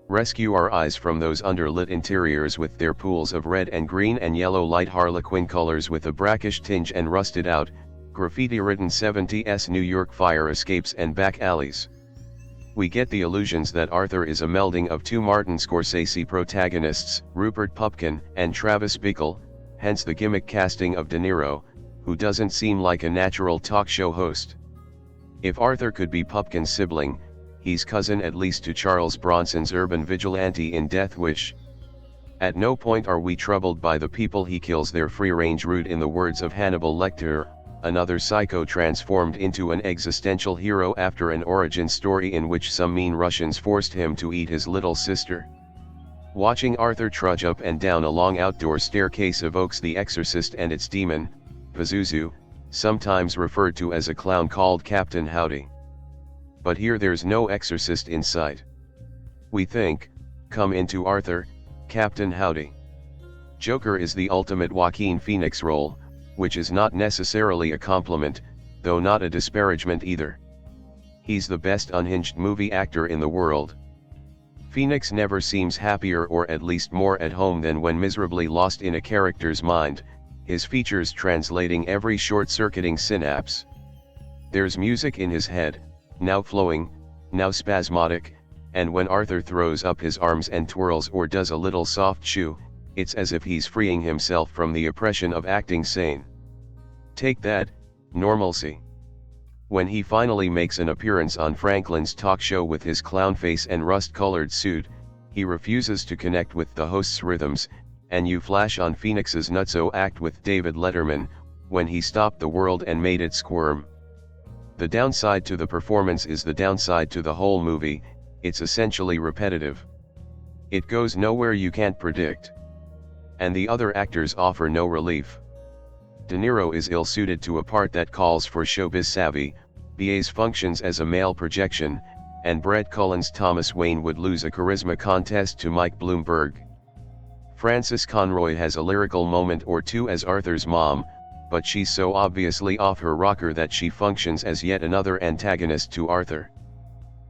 Rescue our eyes from those underlit interiors with their pools of red and green and yellow light harlequin colors with a brackish tinge and rusted out, graffiti-ridden 70s New York fire escapes and back alleys. We get the illusions that Arthur is a melding of two Martin Scorsese protagonists, Rupert Pupkin and Travis Bickle, hence the gimmick casting of De Niro, who doesn't seem like a natural talk show host. If Arthur could be Pupkin's sibling, he's cousin at least to Charles Bronson's urban vigilante in Death Wish. At no point are we troubled by the people he kills. They're free-range rude, in the words of Hannibal Lecter, another psycho transformed into an existential hero after an origin story in which some mean Russians forced him to eat his little sister. Watching Arthur trudge up and down a long outdoor staircase evokes The Exorcist and its demon, Pazuzu, sometimes referred to as a clown called Captain Howdy. But here there's no exorcist in sight. We think, come into Arthur, Captain Howdy. Joker is the ultimate Joaquin Phoenix role, which is not necessarily a compliment, though not a disparagement either. He's the best unhinged movie actor in the world. Phoenix never seems happier, or at least more at home, than when miserably lost in a character's mind, his features translating every short-circuiting synapse. There's music in his head, now flowing, now spasmodic, and when Arthur throws up his arms and twirls or does a little soft chew, it's as if he's freeing himself from the oppression of acting sane. Take that, normalcy. When he finally makes an appearance on Franklin's talk show with his clown face and rust-colored suit, he refuses to connect with the host's rhythms, and you flash on Phoenix's nutso act with David Letterman, when he stopped the world and made it squirm. The downside to the performance is the downside to the whole movie: it's essentially repetitive. It goes nowhere you can't predict. And the other actors offer no relief. De Niro is ill-suited to a part that calls for showbiz savvy, BA's functions as a male projection, and Brett Cullen's Thomas Wayne would lose a charisma contest to Mike Bloomberg. Frances Conroy has a lyrical moment or two as Arthur's mom, but she's so obviously off her rocker that she functions as yet another antagonist to Arthur.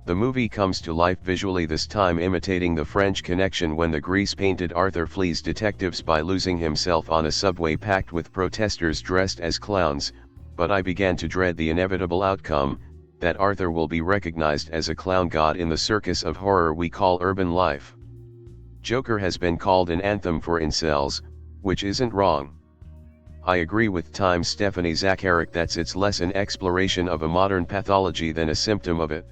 The movie comes to life visually, this time imitating the French Connection when the grease-painted Arthur flees detectives by losing himself on a subway packed with protesters dressed as clowns, but I began to dread the inevitable outcome, that Arthur will be recognized as a clown god in the circus of horror we call urban life. Joker has been called an anthem for incels, which isn't wrong. I agree with Time's Stephanie Zacharek that it's less an exploration of a modern pathology than a symptom of it.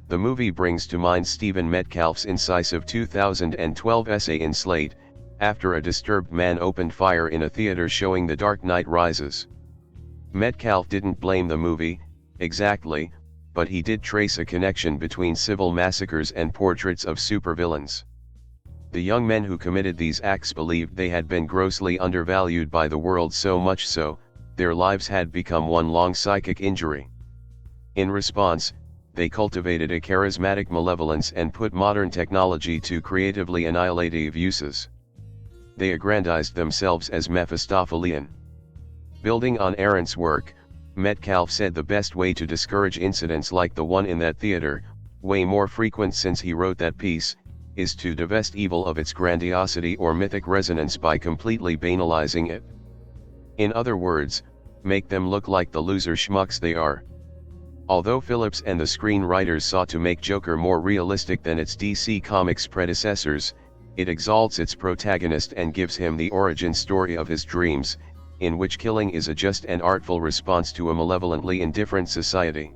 The movie brings to mind Stephen Metcalf's incisive 2012 essay in Slate, after a disturbed man opened fire in a theater showing The Dark Knight Rises. Metcalf didn't blame the movie, exactly, but he did trace a connection between civil massacres and portraits of supervillains. The young men who committed these acts believed they had been grossly undervalued by the world, so much so, their lives had become one long psychic injury. In response, they cultivated a charismatic malevolence and put modern technology to creatively annihilative uses. They aggrandized themselves as Mephistophelian. Building on Arendt's work, Metcalf said the best way to discourage incidents like the one in that theater, way more frequent since he wrote that piece, is to divest evil of its grandiosity or mythic resonance by completely banalizing it. In other words, make them look like the loser schmucks they are. Although Phillips and the screenwriters sought to make Joker more realistic than its DC Comics predecessors, it exalts its protagonist and gives him the origin story of his dreams, in which killing is a just and artful response to a malevolently indifferent society.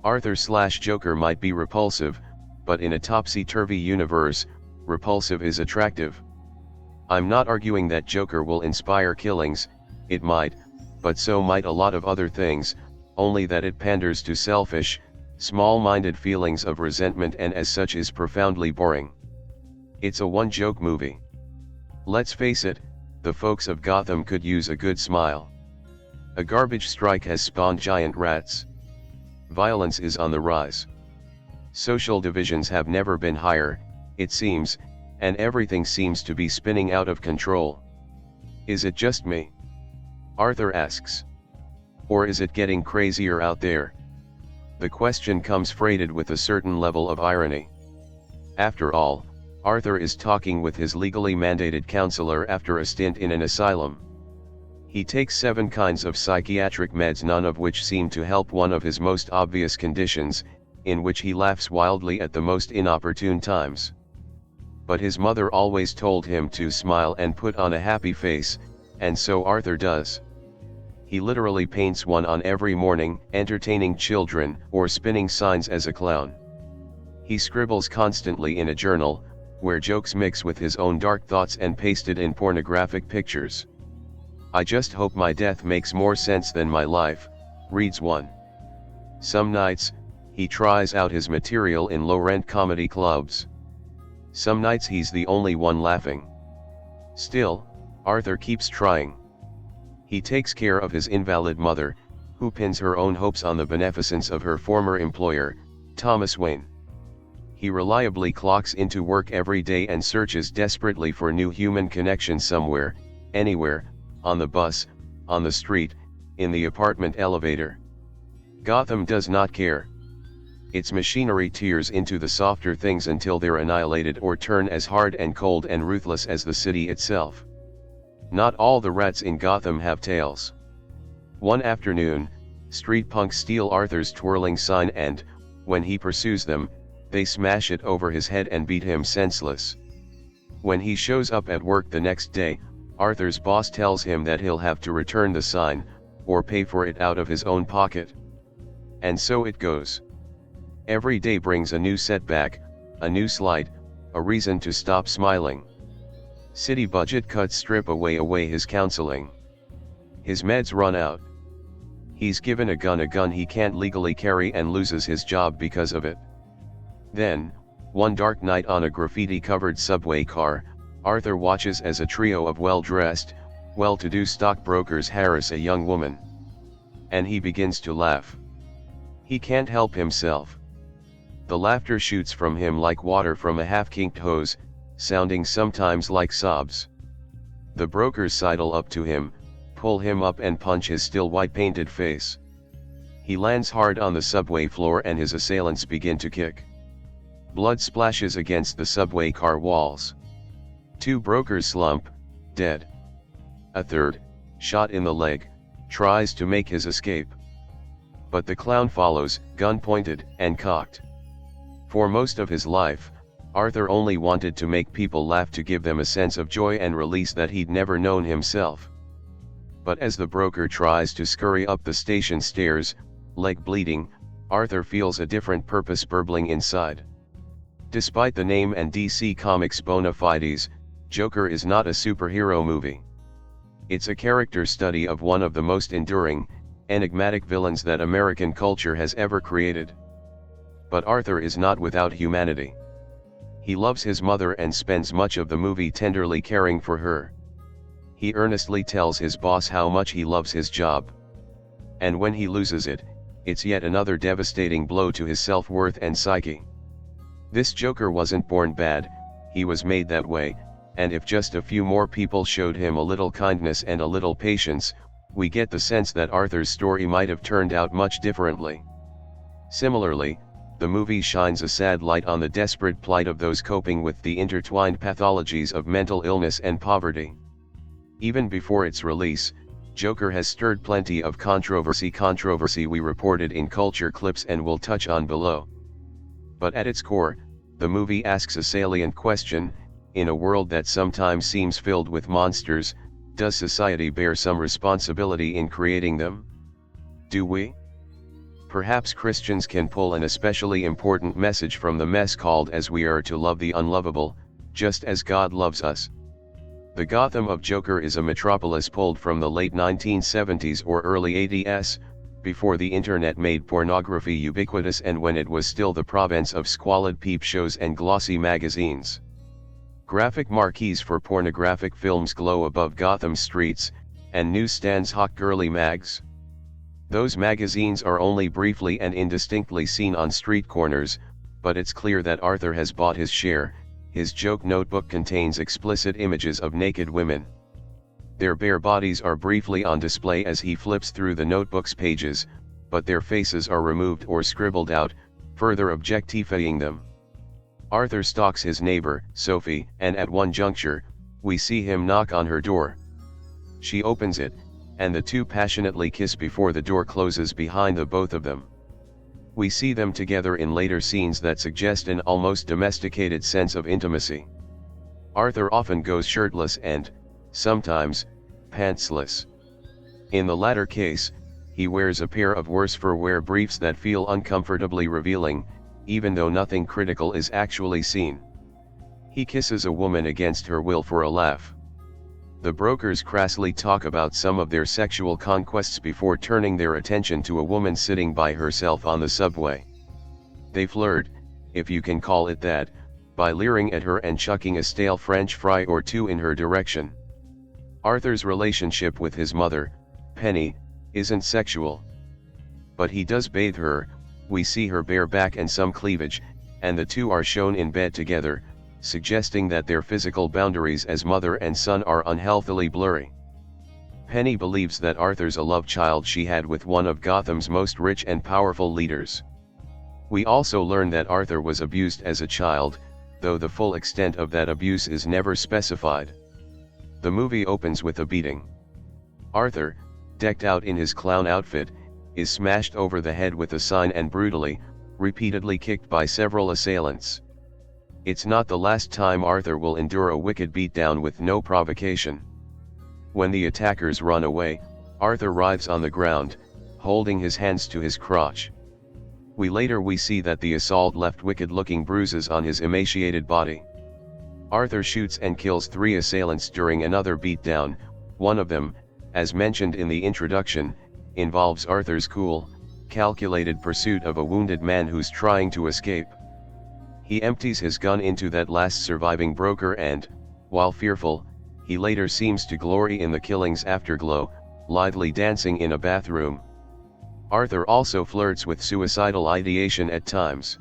Arthur/Joker might be repulsive, but in a topsy-turvy universe, repulsive is attractive. I'm not arguing that Joker will inspire killings, it might, but so might a lot of other things, only that it panders to selfish, small-minded feelings of resentment and as such is profoundly boring. It's a one-joke movie. Let's face it, the folks of Gotham could use a good smile. A garbage strike has spawned giant rats. Violence is on the rise. Social divisions have never been higher, it seems, and everything seems to be spinning out of control. Is it just me? Arthur asks. Or is it getting crazier out there? The question comes freighted with a certain level of irony. After all, Arthur is talking with his legally mandated counselor after a stint in an asylum. He takes 7 kinds of psychiatric meds, none of which seem to help one of his most obvious conditions, in which he laughs wildly at the most inopportune times. But his mother always told him to smile and put on a happy face, and so Arthur does. He literally paints one on every morning, entertaining children, or spinning signs as a clown. He scribbles constantly in a journal, where jokes mix with his own dark thoughts and pasted in pornographic pictures. I just hope my death makes more sense than my life, reads one. Some nights, he tries out his material in low-rent comedy clubs. Some nights he's the only one laughing. Still, Arthur keeps trying. He takes care of his invalid mother, who pins her own hopes on the beneficence of her former employer, Thomas Wayne. He reliably clocks into work every day and searches desperately for new human connection somewhere, anywhere, on the bus, on the street, in the apartment elevator. Gotham does not care. Its machinery tears into the softer things until they're annihilated or turn as hard and cold and ruthless as the city itself. Not all the rats in Gotham have tails. One afternoon, street punks steal Arthur's twirling sign and, when he pursues them, they smash it over his head and beat him senseless. When he shows up at work the next day, Arthur's boss tells him that he'll have to return the sign, or pay for it out of his own pocket. And so it goes. Every day brings a new setback, a new slight, a reason to stop smiling. City budget cuts strip away his counseling. His meds run out. He's given a gun he can't legally carry and loses his job because of it. Then, one dark night on a graffiti-covered subway car, Arthur watches as a trio of well-dressed, well-to-do stockbrokers harass a young woman. And he begins to laugh. He can't help himself. The laughter shoots from him like water from a half-kinked hose, sounding sometimes like sobs. The brokers sidle up to him, pull him up and punch his still white-painted face. He lands hard on the subway floor and his assailants begin to kick. Blood splashes against the subway car walls. 2 brokers slump, dead. A third, shot in the leg, tries to make his escape. But the clown follows, gun pointed and cocked. For most of his life, Arthur only wanted to make people laugh to give them a sense of joy and release that he'd never known himself. But as the broker tries to scurry up the station stairs, leg bleeding, Arthur feels a different purpose burbling inside. Despite the name and DC Comics bona fides, Joker is not a superhero movie. It's a character study of one of the most enduring, enigmatic villains that American culture has ever created. But Arthur is not without humanity. He loves his mother and spends much of the movie tenderly caring for her. He earnestly tells his boss how much he loves his job. And when he loses it, it's yet another devastating blow to his self-worth and psyche. This Joker wasn't born bad, he was made that way, and if just a few more people showed him a little kindness and a little patience, we get the sense that Arthur's story might have turned out much differently. Similarly, the movie shines a sad light on the desperate plight of those coping with the intertwined pathologies of mental illness and poverty. Even before its release, Joker has stirred plenty of controversy we reported in Culture Clips and will touch on below. But at its core, the movie asks a salient question: in a world that sometimes seems filled with monsters, does society bear some responsibility in creating them? Do we? Perhaps Christians can pull an especially important message from the mess called as we are to love the unlovable, just as God loves us. The Gotham of Joker is a metropolis pulled from the late 1970s or early 80s, before the internet made pornography ubiquitous and when it was still the province of squalid peep shows and glossy magazines. Graphic marquees for pornographic films glow above Gotham's streets, and newsstands hawk girly mags. Those magazines are only briefly and indistinctly seen on street corners, but it's clear that Arthur has bought his share. His joke notebook contains explicit images of naked women. Their bare bodies are briefly on display as he flips through the notebook's pages, but their faces are removed or scribbled out, further objectifying them. Arthur stalks his neighbor, Sophie, and at one juncture, we see him knock on her door. She opens it, and the two passionately kiss before the door closes behind the both of them. We see them together in later scenes that suggest an almost domesticated sense of intimacy. Arthur often goes shirtless and, sometimes, pantsless. In the latter case, he wears a pair of worse-for-wear briefs that feel uncomfortably revealing, even though nothing critical is actually seen. He kisses a woman against her will for a laugh. The brokers crassly talk about some of their sexual conquests before turning their attention to a woman sitting by herself on the subway. They flirt, if you can call it that, by leering at her and chucking a stale French fry or two in her direction. Arthur's relationship with his mother, Penny, isn't sexual. But he does bathe her, we see her bare back and some cleavage, and the two are shown in bed together, suggesting that their physical boundaries as mother and son are unhealthily blurry. Penny believes that Arthur's a love child she had with one of Gotham's most rich and powerful leaders. We also learn that Arthur was abused as a child, though the full extent of that abuse is never specified. The movie opens with a beating. Arthur, decked out in his clown outfit, is smashed over the head with a sign and brutally, repeatedly kicked by several assailants. It's not the last time Arthur will endure a wicked beatdown with no provocation. When the attackers run away, Arthur writhes on the ground, holding his hands to his crotch. We see that the assault left wicked-looking bruises on his emaciated body. Arthur shoots and kills 3 assailants during another beatdown. One of them, as mentioned in the introduction, involves Arthur's cool, calculated pursuit of a wounded man who's trying to escape. He empties his gun into that last surviving broker and, while fearful, he later seems to glory in the killing's afterglow, lithely dancing in a bathroom. Arthur also flirts with suicidal ideation at times.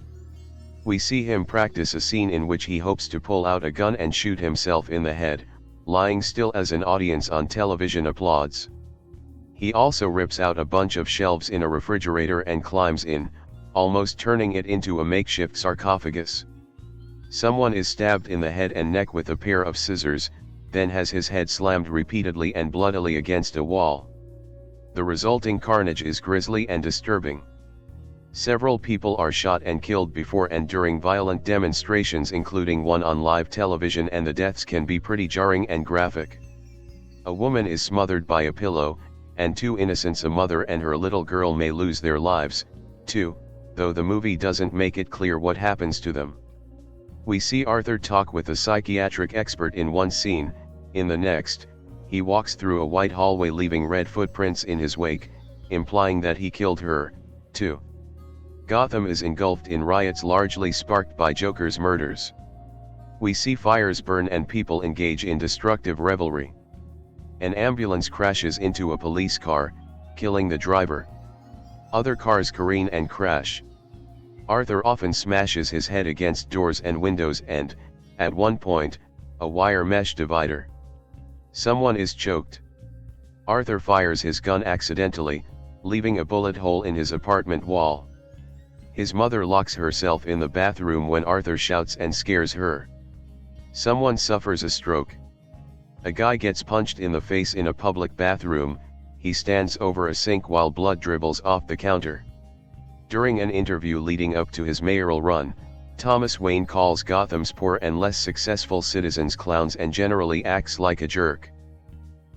We see him practice a scene in which he hopes to pull out a gun and shoot himself in the head, lying still as an audience on television applauds. He also rips out a bunch of shelves in a refrigerator and climbs in, almost turning it into a makeshift sarcophagus. Someone is stabbed in the head and neck with a pair of scissors, then has his head slammed repeatedly and bloodily against a wall. The resulting carnage is grisly and disturbing. Several people are shot and killed before and during violent demonstrations, including one on live television, and the deaths can be pretty jarring and graphic. A woman is smothered by a pillow, and 2 innocents, a mother and her little girl, may lose their lives, too, though the movie doesn't make it clear what happens to them. We see Arthur talk with a psychiatric expert in one scene. In the next, he walks through a white hallway leaving red footprints in his wake, implying that he killed her, too. Gotham is engulfed in riots largely sparked by Joker's murders. We see fires burn and people engage in destructive revelry. An ambulance crashes into a police car, killing the driver. Other cars careen and crash. Arthur often smashes his head against doors and windows and, at one point, a wire mesh divider. Someone is choked. Arthur fires his gun accidentally, leaving a bullet hole in his apartment wall. His mother locks herself in the bathroom when Arthur shouts and scares her. Someone suffers a stroke. A guy gets punched in the face in a public bathroom. He stands over a sink while blood dribbles off the counter. During an interview leading up to his mayoral run, Thomas Wayne calls Gotham's poor and less successful citizens clowns and generally acts like a jerk.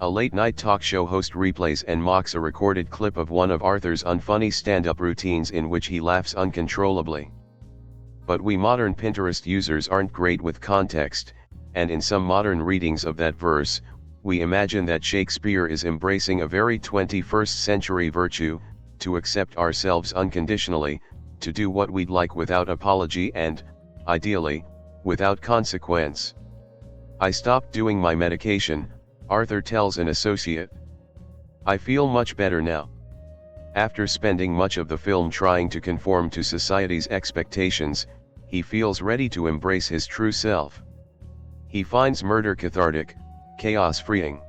A late-night talk show host replays and mocks a recorded clip of one of Arthur's unfunny stand-up routines in which he laughs uncontrollably. But we modern Pinterest users aren't great with context, and in some modern readings of that verse, we imagine that Shakespeare is embracing a very 21st century virtue, to accept ourselves unconditionally, to do what we'd like without apology and, ideally, without consequence. I stopped doing my medication, Arthur tells an associate. I feel much better now. After spending much of the film trying to conform to society's expectations, he feels ready to embrace his true self. He finds murder cathartic, chaos freeing.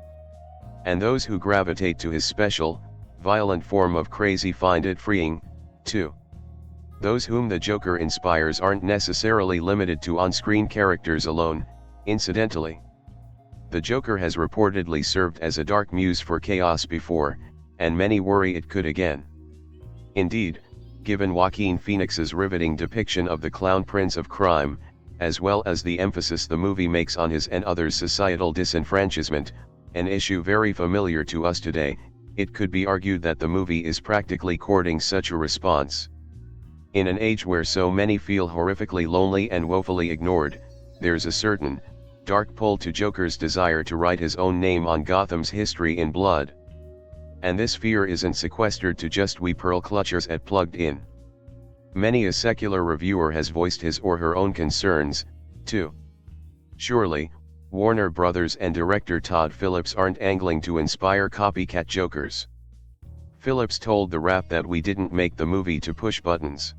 And those who gravitate to his special, violent form of crazy find it freeing, too. Those whom the Joker inspires aren't necessarily limited to on-screen characters alone, incidentally. The Joker has reportedly served as a dark muse for chaos before, and many worry it could again. Indeed, given Joaquin Phoenix's riveting depiction of the clown prince of crime, as well as the emphasis the movie makes on his and others' societal disenfranchisement, an issue very familiar to us today, it could be argued that the movie is practically courting such a response. In an age where so many feel horrifically lonely and woefully ignored, there's a certain, dark pull to Joker's desire to write his own name on Gotham's history in blood. And this fear isn't sequestered to just we pearl clutchers at Plugged In. Many a secular reviewer has voiced his or her own concerns, too. Surely, Warner Brothers and director Todd Phillips aren't angling to inspire copycat Jokers. Phillips told The Wrap that we didn't make the movie to push buttons.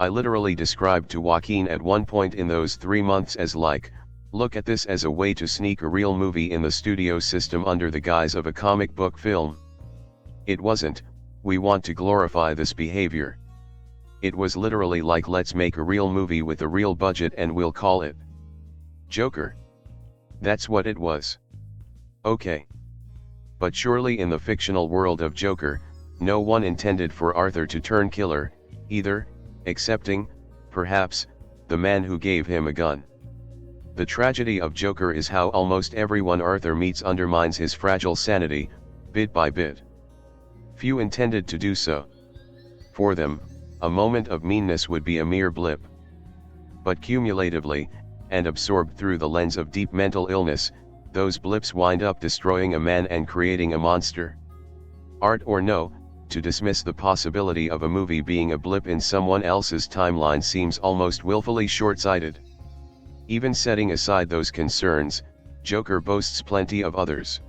I literally described to Joaquin at one point in those 3 months as like, look at this as a way to sneak a real movie in the studio system under the guise of a comic book film. It wasn't, we want to glorify this behavior. It was literally like, let's make a real movie with a real budget and we'll call it Joker. That's what it was. Okay. But surely in the fictional world of Joker, no one intended for Arthur to turn killer, either, excepting, perhaps, the man who gave him a gun. The tragedy of Joker is how almost everyone Arthur meets undermines his fragile sanity, bit by bit. Few intended to do so. For them, a moment of meanness would be a mere blip. But cumulatively, and absorbed through the lens of deep mental illness, those blips wind up destroying a man and creating a monster. Art or no, to dismiss the possibility of a movie being a blip in someone else's timeline seems almost willfully short-sighted. Even setting aside those concerns, Joker boasts plenty of others.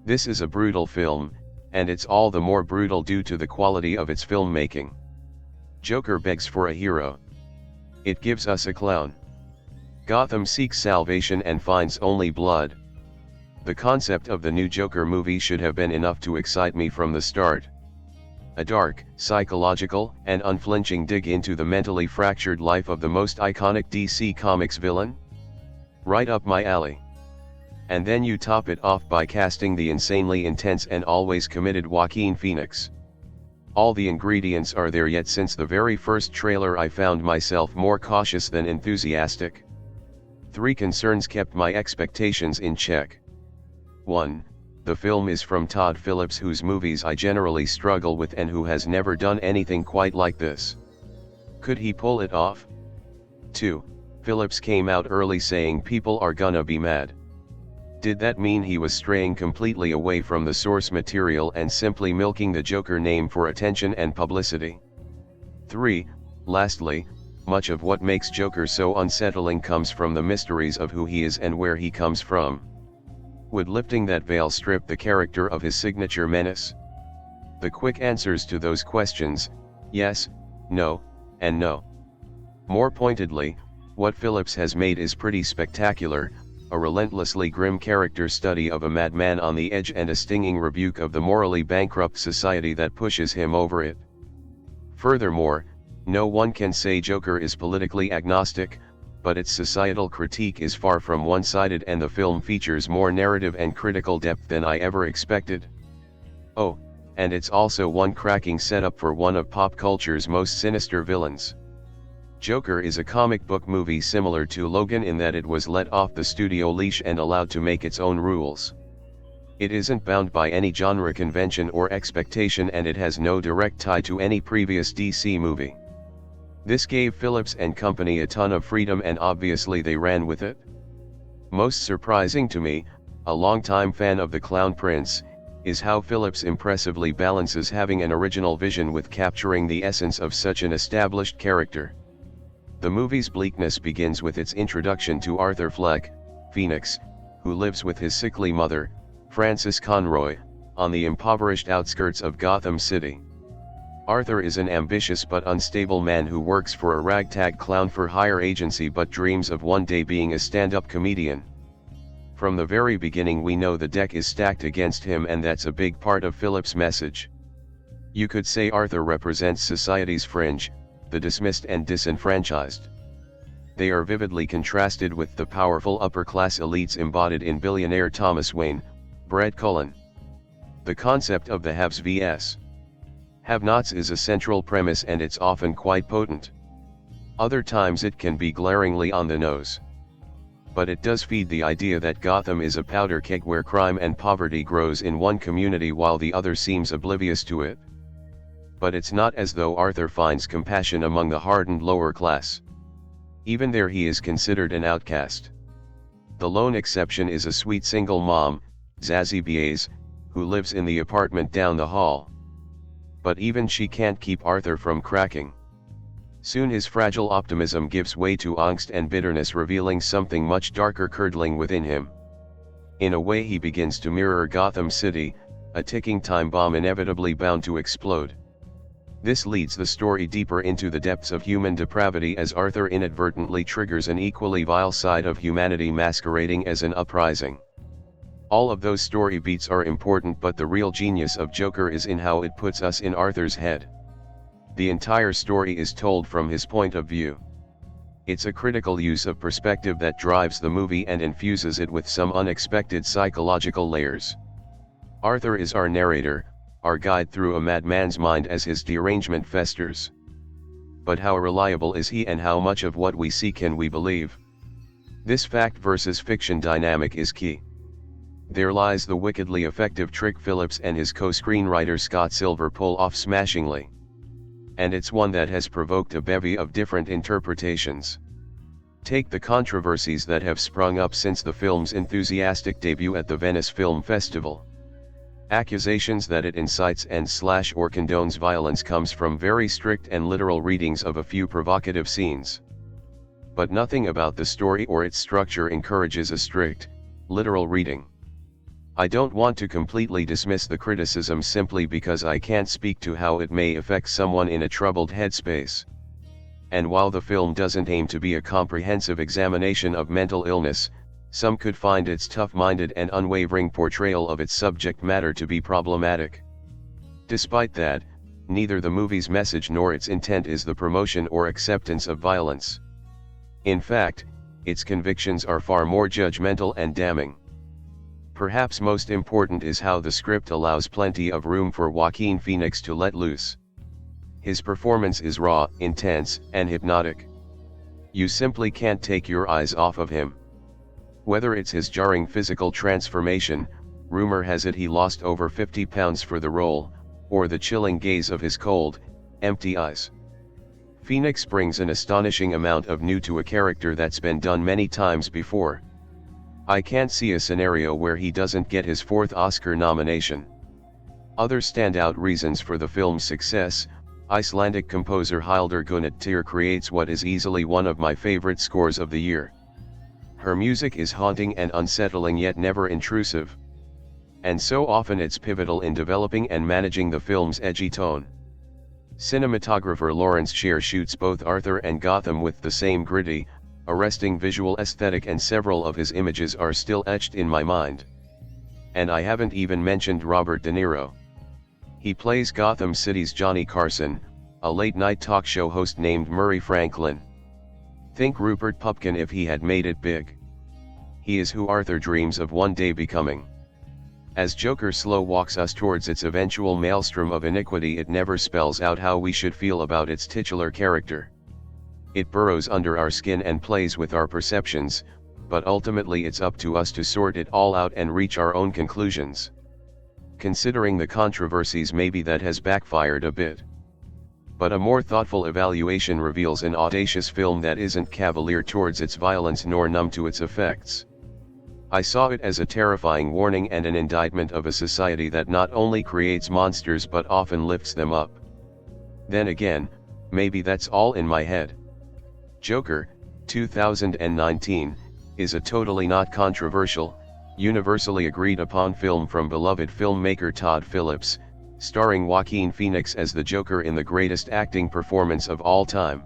This is a brutal film, and it's all the more brutal due to the quality of its filmmaking. Joker begs for a hero. It gives us a clown. Gotham seeks salvation and finds only blood. The concept of the new Joker movie should have been enough to excite me from the start. A dark, psychological, and unflinching dig into the mentally fractured life of the most iconic DC Comics villain? Right up my alley. And then you top it off by casting the insanely intense and always committed Joaquin Phoenix. All the ingredients are there, yet since the very first trailer I found myself more cautious than enthusiastic. 3 concerns kept my expectations in check. 1. The film is from Todd Phillips, whose movies I generally struggle with and who has never done anything quite like this. Could he pull it off? 2. Phillips came out early saying people are gonna be mad. Did that mean he was straying completely away from the source material and simply milking the Joker name for attention and publicity? 3. Lastly, much of what makes Joker so unsettling comes from the mysteries of who he is and where he comes from. Would lifting that veil strip the character of his signature menace? The quick answers to those questions, yes, no, and no. More pointedly, what Phillips has made is pretty spectacular, a relentlessly grim character study of a madman on the edge and a stinging rebuke of the morally bankrupt society that pushes him over it. Furthermore, No one can say Joker is politically agnostic, but its societal critique is far from one-sided, and the film features more narrative and critical depth than I ever expected. Oh, and it's also one cracking setup for one of pop culture's most sinister villains. Joker is a comic book movie similar to Logan in that it was let off the studio leash and allowed to make its own rules. It isn't bound by any genre convention or expectation, and it has no direct tie to any previous DC movie. This gave Phillips and company a ton of freedom, and obviously they ran with it. Most surprising to me, a longtime fan of the Clown Prince, is how Phillips impressively balances having an original vision with capturing the essence of such an established character. The movie's bleakness begins with its introduction to Arthur Fleck, Phoenix, who lives with his sickly mother, Frances Conroy, on the impoverished outskirts of Gotham City. Arthur is an ambitious but unstable man who works for a ragtag clown-for-hire agency but dreams of one day being a stand-up comedian. From the very beginning we know the deck is stacked against him, and that's a big part of Phillips' message. You could say Arthur represents society's fringe, the dismissed and disenfranchised. They are vividly contrasted with the powerful upper-class elites embodied in billionaire Thomas Wayne, Brett Cullen. The concept of the haves vs. have-nots is a central premise, and it's often quite potent. Other times it can be glaringly on the nose. But it does feed the idea that Gotham is a powder keg where crime and poverty grows in one community while the other seems oblivious to it. But it's not as though Arthur finds compassion among the hardened lower class. Even there he is considered an outcast. The lone exception is a sweet single mom, Zazie Beetz, who lives in the apartment down the hall. But even she can't keep Arthur from cracking. Soon his fragile optimism gives way to angst and bitterness, revealing something much darker curdling within him. In a way he begins to mirror Gotham City, a ticking time bomb inevitably bound to explode. This leads the story deeper into the depths of human depravity as Arthur inadvertently triggers an equally vile side of humanity masquerading as an uprising. All of those story beats are important, but the real genius of Joker is in how it puts us in Arthur's head. The entire story is told from his point of view. It's a critical use of perspective that drives the movie and infuses it with some unexpected psychological layers. Arthur is our narrator, our guide through a madman's mind as his derangement festers. But how reliable is he, and how much of what we see can we believe? This fact versus fiction dynamic is key. There lies the wickedly effective trick Phillips and his co-screenwriter Scott Silver pull off smashingly. And it's one that has provoked a bevy of different interpretations. Take the controversies that have sprung up since the film's enthusiastic debut at the Venice Film Festival. Accusations that it incites and/or condones violence comes from very strict and literal readings of a few provocative scenes. But nothing about the story or its structure encourages a strict, literal reading. I don't want to completely dismiss the criticism simply because I can't speak to how it may affect someone in a troubled headspace. And while the film doesn't aim to be a comprehensive examination of mental illness, some could find its tough-minded and unwavering portrayal of its subject matter to be problematic. Despite that, neither the movie's message nor its intent is the promotion or acceptance of violence. In fact, its convictions are far more judgmental and damning. Perhaps most important is how the script allows plenty of room for Joaquin Phoenix to let loose. His performance is raw, intense, and hypnotic. You simply can't take your eyes off of him. Whether it's his jarring physical transformation, rumor has it he lost over 50 pounds for the role, or the chilling gaze of his cold, empty eyes. Phoenix brings an astonishing amount of new to a character that's been done many times before. I can't see a scenario where he doesn't get his fourth Oscar nomination. Other standout reasons for the film's success: Icelandic composer Hildur Guðnadóttir creates what is easily one of my favorite scores of the year. Her music is haunting and unsettling yet never intrusive. And so often it's pivotal in developing and managing the film's edgy tone. Cinematographer Lawrence Sher shoots both Arthur and Gotham with the same gritty, arresting visual aesthetic, and several of his images are still etched in my mind. And I haven't even mentioned Robert De Niro. He plays Gotham City's Johnny Carson, a late-night talk show host named Murray Franklin. Think Rupert Pupkin if he had made it big. He is who Arthur dreams of one day becoming. As Joker slow walks us towards its eventual maelstrom of iniquity, it never spells out how we should feel about its titular character. It burrows under our skin and plays with our perceptions, but ultimately it's up to us to sort it all out and reach our own conclusions. Considering the controversies, maybe that has backfired a bit. But a more thoughtful evaluation reveals an audacious film that isn't cavalier towards its violence nor numb to its effects. I saw it as a terrifying warning and an indictment of a society that not only creates monsters but often lifts them up. Then again, maybe that's all in my head. Joker, 2019, is a totally not controversial, universally agreed upon film from beloved filmmaker Todd Phillips, starring Joaquin Phoenix as the Joker in the greatest acting performance of all time.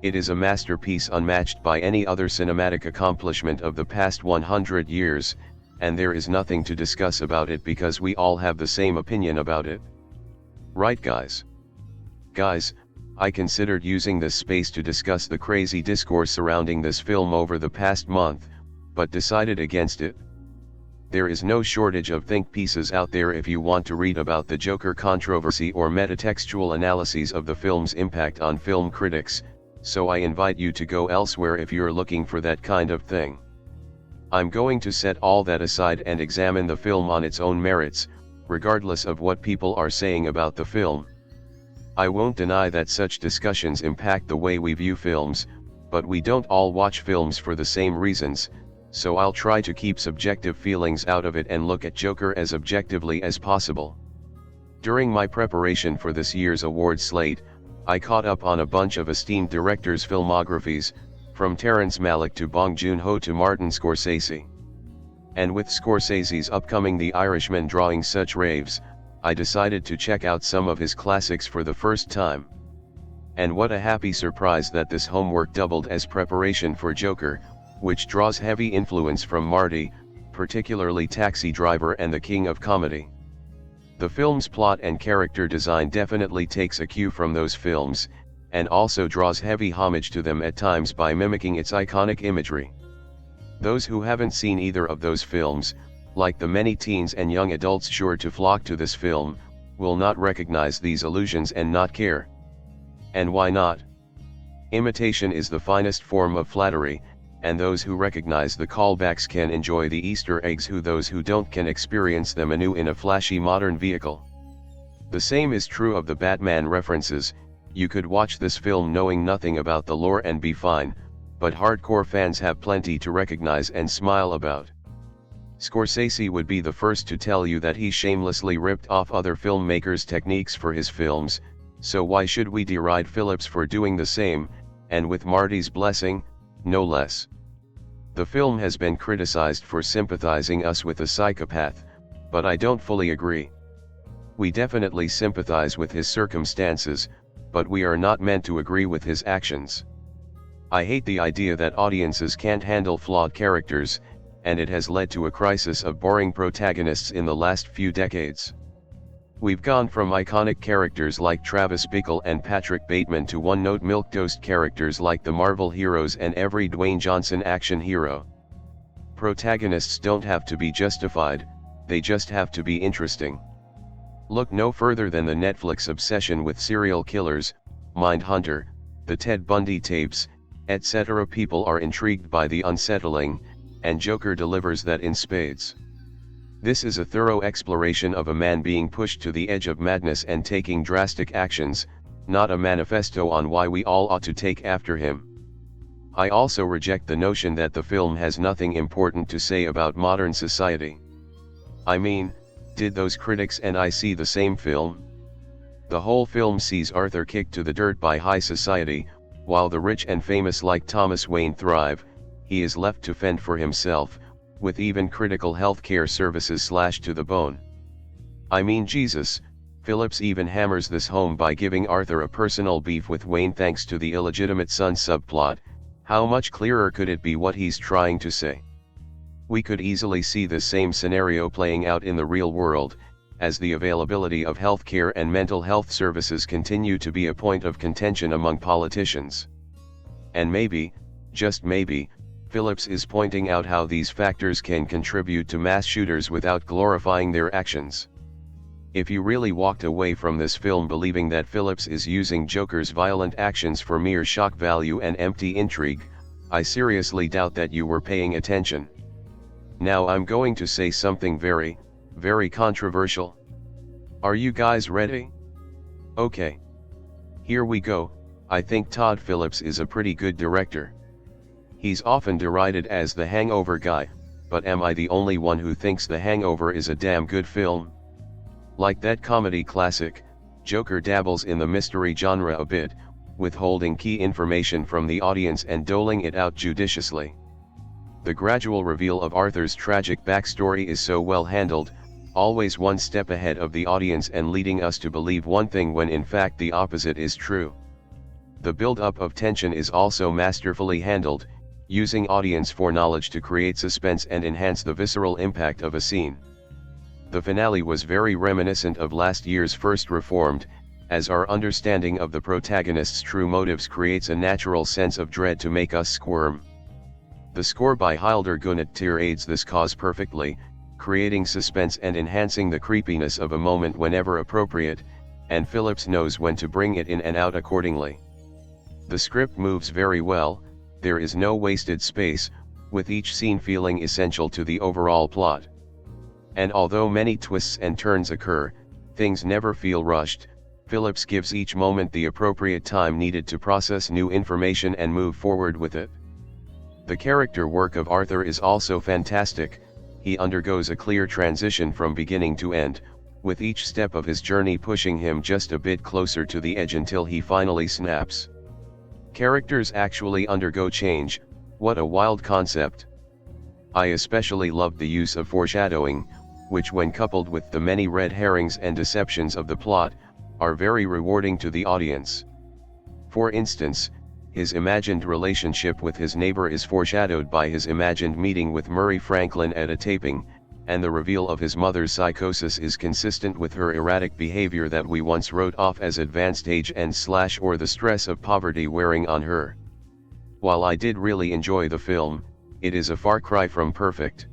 It is a masterpiece unmatched by any other cinematic accomplishment of the past 100 years, and there is nothing to discuss about it because we all have the same opinion about it. Right, guys? Guys, I considered using this space to discuss the crazy discourse surrounding this film over the past month, but decided against it. There is no shortage of think pieces out there if you want to read about the Joker controversy or metatextual analyses of the film's impact on film critics, so I invite you to go elsewhere if you're looking for that kind of thing. I'm going to set all that aside and examine the film on its own merits, regardless of what people are saying about the film. I won't deny that such discussions impact the way we view films, but we don't all watch films for the same reasons, so I'll try to keep subjective feelings out of it and look at Joker as objectively as possible. During my preparation for this year's award slate, I caught up on a bunch of esteemed directors' filmographies, from Terrence Malick to Bong Joon-ho to Martin Scorsese. And with Scorsese's upcoming The Irishman drawing such raves, I decided to check out some of his classics for the first time. And what a happy surprise that this homework doubled as preparation for Joker, which draws heavy influence from Marty, particularly Taxi Driver and The King of Comedy. The film's plot and character design definitely takes a cue from those films, and also draws heavy homage to them at times by mimicking its iconic imagery. Those who haven't seen either of those films, like the many teens and young adults sure to flock to this film, will not recognize these allusions and not care. And why not? Imitation is the finest form of flattery, and those who recognize the callbacks can enjoy the Easter eggs, those who don't can experience them anew in a flashy modern vehicle. The same is true of the Batman references. You could watch this film knowing nothing about the lore and be fine, but hardcore fans have plenty to recognize and smile about. Scorsese would be the first to tell you that he shamelessly ripped off other filmmakers' techniques for his films, so why should we deride Phillips for doing the same, and with Marty's blessing, no less. The film has been criticized for sympathizing us with a psychopath, but I don't fully agree. We definitely sympathize with his circumstances, but we are not meant to agree with his actions. I hate the idea that audiences can't handle flawed characters, and it has led to a crisis of boring protagonists in the last few decades. We've gone from iconic characters like Travis Bickle and Patrick Bateman to one-note milquetoast characters like the Marvel heroes and every Dwayne Johnson action hero. Protagonists don't have to be justified, they just have to be interesting. Look no further than the Netflix obsession with serial killers, Mindhunter, the Ted Bundy tapes, etc. People are intrigued by the unsettling, and Joker delivers that in spades. This is a thorough exploration of a man being pushed to the edge of madness and taking drastic actions, not a manifesto on why we all ought to take after him. I also reject the notion that the film has nothing important to say about modern society. I mean, did those critics and I see the same film? The whole film sees Arthur kicked to the dirt by high society, while the rich and famous like Thomas Wayne thrive. He is left to fend for himself, with even critical health care services slashed to the bone. I mean, Jesus, Phillips even hammers this home by giving Arthur a personal beef with Wayne thanks to the illegitimate son subplot. How much clearer could it be what he's trying to say? We could easily see the same scenario playing out in the real world, as the availability of healthcare and mental health services continue to be a point of contention among politicians. And maybe, just maybe, Phillips is pointing out how these factors can contribute to mass shooters without glorifying their actions. If you really walked away from this film believing that Phillips is using Joker's violent actions for mere shock value and empty intrigue, I seriously doubt that you were paying attention. Now I'm going to say something very, very controversial. Are you guys ready? Okay. Here we go. I think Todd Phillips is a pretty good director. He's often derided as the Hangover guy, but am I the only one who thinks The Hangover is a damn good film? Like that comedy classic, Joker dabbles in the mystery genre a bit, withholding key information from the audience and doling it out judiciously. The gradual reveal of Arthur's tragic backstory is so well handled, always one step ahead of the audience and leading us to believe one thing when in fact the opposite is true. The build-up of tension is also masterfully handled, using audience foreknowledge to create suspense and enhance the visceral impact of a scene. The finale was very reminiscent of last year's First Reformed, as our understanding of the protagonist's true motives creates a natural sense of dread to make us squirm. The score by Hildur Guðnadóttir aids this cause perfectly, creating suspense and enhancing the creepiness of a moment whenever appropriate, and Phillips knows when to bring it in and out accordingly. The script moves very well, there is no wasted space, with each scene feeling essential to the overall plot. And although many twists and turns occur, things never feel rushed. Phillips gives each moment the appropriate time needed to process new information and move forward with it. The character work of Arthur is also fantastic. He undergoes a clear transition from beginning to end, with each step of his journey pushing him just a bit closer to the edge until he finally snaps. Characters actually undergo change, what a wild concept. I especially loved the use of foreshadowing, which when coupled with the many red herrings and deceptions of the plot, are very rewarding to the audience. For instance, his imagined relationship with his neighbor is foreshadowed by his imagined meeting with Murray Franklin at a taping, and the reveal of his mother's psychosis is consistent with her erratic behavior that we once wrote off as advanced age or the stress of poverty wearing on her. While I did really enjoy the film, it is a far cry from perfect.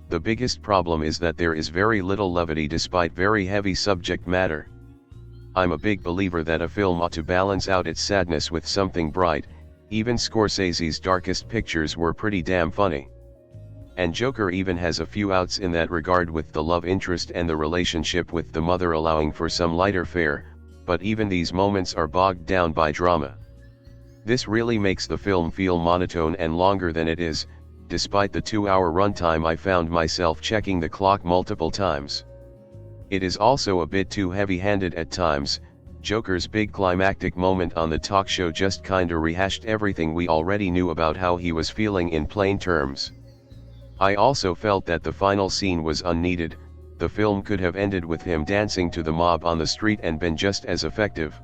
The biggest problem is that there is very little levity despite very heavy subject matter. I'm a big believer that a film ought to balance out its sadness with something bright. Even Scorsese's darkest pictures were pretty damn funny. And Joker even has a few outs in that regard, with the love interest and the relationship with the mother allowing for some lighter fare, but even these moments are bogged down by drama. This really makes the film feel monotone and longer than it is. Despite the 2-hour runtime, I found myself checking the clock multiple times. It is also a bit too heavy-handed at times. Joker's big climactic moment on the talk show just kinda rehashed everything we already knew about how he was feeling in plain terms. I also felt that the final scene was unneeded. The film could have ended with him dancing to the mob on the street and been just as effective.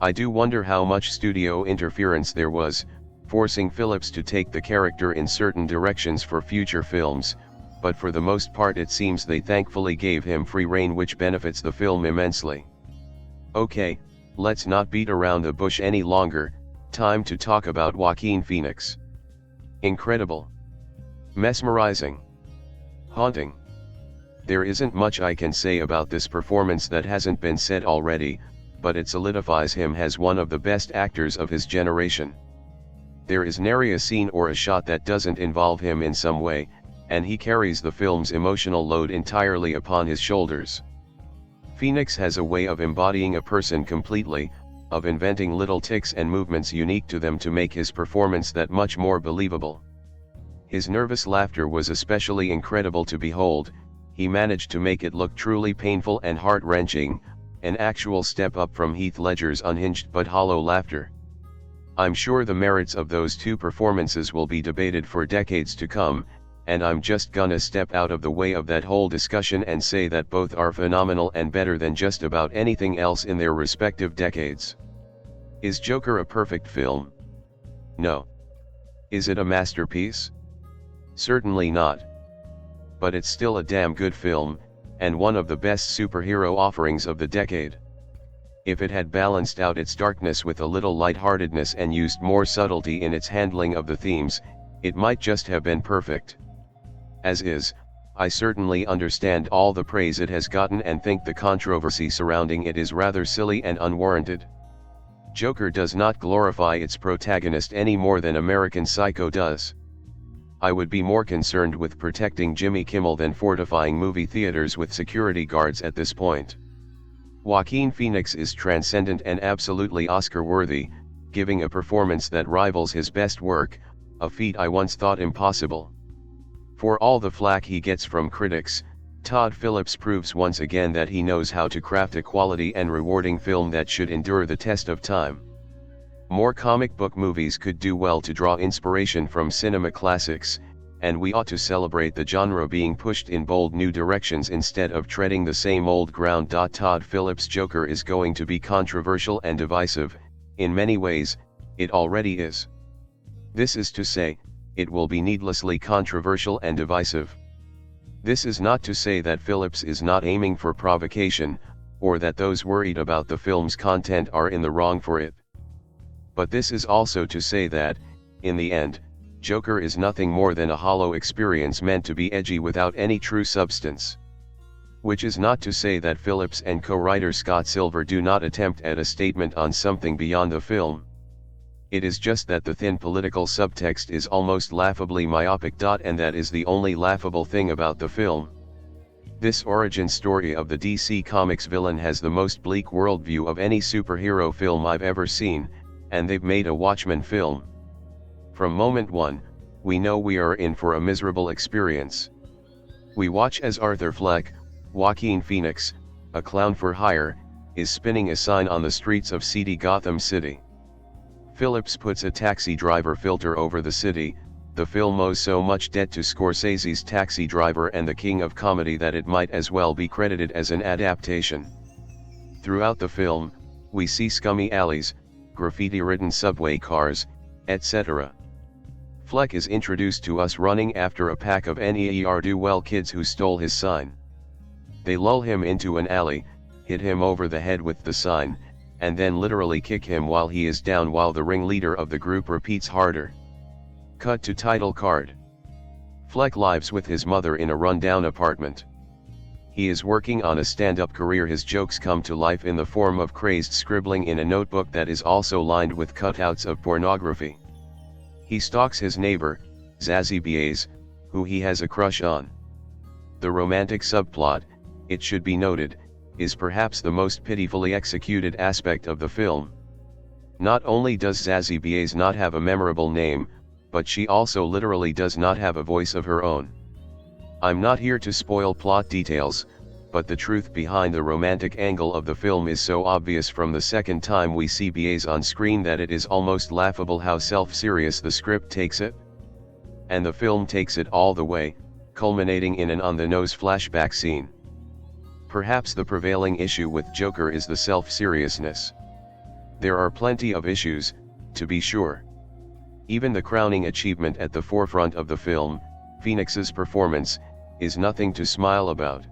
I do wonder how much studio interference there was, forcing Phillips to take the character in certain directions for future films, but for the most part it seems they thankfully gave him free rein, which benefits the film immensely. Okay, let's not beat around the bush any longer, time to talk about Joaquin Phoenix. Incredible. Mesmerizing. Haunting. There isn't much I can say about this performance that hasn't been said already, but it solidifies him as one of the best actors of his generation. There is nary a scene or a shot that doesn't involve him in some way, and he carries the film's emotional load entirely upon his shoulders. Phoenix has a way of embodying a person completely, of inventing little tics and movements unique to them to make his performance that much more believable. His nervous laughter was especially incredible to behold. He managed to make it look truly painful and heart-wrenching, an actual step up from Heath Ledger's unhinged but hollow laughter. I'm sure the merits of those two performances will be debated for decades to come, and I'm just gonna step out of the way of that whole discussion and say that both are phenomenal and better than just about anything else in their respective decades. Is Joker a perfect film? No. Is it a masterpiece? Certainly not. But it's still a damn good film, and one of the best superhero offerings of the decade. If it had balanced out its darkness with a little lightheartedness and used more subtlety in its handling of the themes, it might just have been perfect. As is, I certainly understand all the praise it has gotten and think the controversy surrounding it is rather silly and unwarranted. Joker does not glorify its protagonist any more than American Psycho does. I would be more concerned with protecting Jimmy Kimmel than fortifying movie theaters with security guards at this point. Joaquin Phoenix is transcendent and absolutely Oscar-worthy, giving a performance that rivals his best work, a feat I once thought impossible. For all the flack he gets from critics, Todd Phillips proves once again that he knows how to craft a quality and rewarding film that should endure the test of time. More comic book movies could do well to draw inspiration from cinema classics, and we ought to celebrate the genre being pushed in bold new directions instead of treading the same old ground. Todd Phillips' Joker is going to be controversial and divisive. In many ways, it already is. This is to say, it will be needlessly controversial and divisive. This is not to say that Phillips is not aiming for provocation, or that those worried about the film's content are in the wrong for it. But this is also to say that, in the end, Joker is nothing more than a hollow experience meant to be edgy without any true substance. Which is not to say that Phillips and co-writer Scott Silver do not attempt at a statement on something beyond the film. It is just that the thin political subtext is almost laughably myopic. And that is the only laughable thing about the film. This origin story of the DC Comics villain has the most bleak worldview of any superhero film I've ever seen, and they've made a Watchmen film. From moment one, we know we are in for a miserable experience. We watch as Arthur Fleck, Joaquin Phoenix, a clown for hire, is spinning a sign on the streets of seedy Gotham City. Phillips puts a taxi driver filter over the city. The film owes so much debt to Scorsese's Taxi Driver and the King of Comedy that it might as well be credited as an adaptation. Throughout the film, we see scummy alleys, graffiti-ridden subway cars, etc. Fleck is introduced to us running after a pack of ne'er-do-well kids who stole his sign. They lull him into an alley, hit him over the head with the sign, and then literally kick him while he is down while the ringleader of the group repeats harder. Cut to title card. Fleck lives with his mother in a run-down apartment. He is working on a stand-up career. His jokes come to life in the form of crazed scribbling in a notebook that is also lined with cutouts of pornography. He stalks his neighbor, Zazie Beetz, who he has a crush on. The romantic subplot, it should be noted, is perhaps the most pitifully executed aspect of the film. Not only does Zazie Beetz not have a memorable name, but she also literally does not have a voice of her own. I'm not here to spoil plot details, but the truth behind the romantic angle of the film is so obvious from the second time we see Beetz on screen that it is almost laughable how self-serious the script takes it. And the film takes it all the way, culminating in an on-the-nose flashback scene. Perhaps the prevailing issue with Joker is the self-seriousness. There are plenty of issues, to be sure. Even the crowning achievement at the forefront of the film, Phoenix's performance, is nothing to smile about.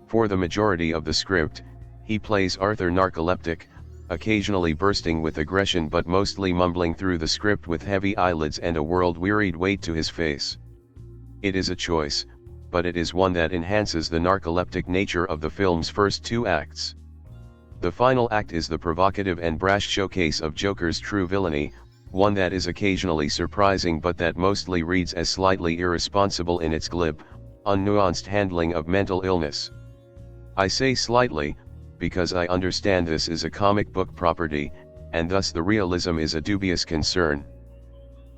For the majority of the script, he plays Arthur narcoleptic, occasionally bursting with aggression but mostly mumbling through the script with heavy eyelids and a world-wearied weight to his face. It is a choice, but it is one that enhances the narcoleptic nature of the film's first two acts. The final act is the provocative and brash showcase of Joker's true villainy, one that is occasionally surprising but that mostly reads as slightly irresponsible in its glib, unnuanced handling of mental illness. I say slightly, because I understand this is a comic book property, and thus the realism is a dubious concern.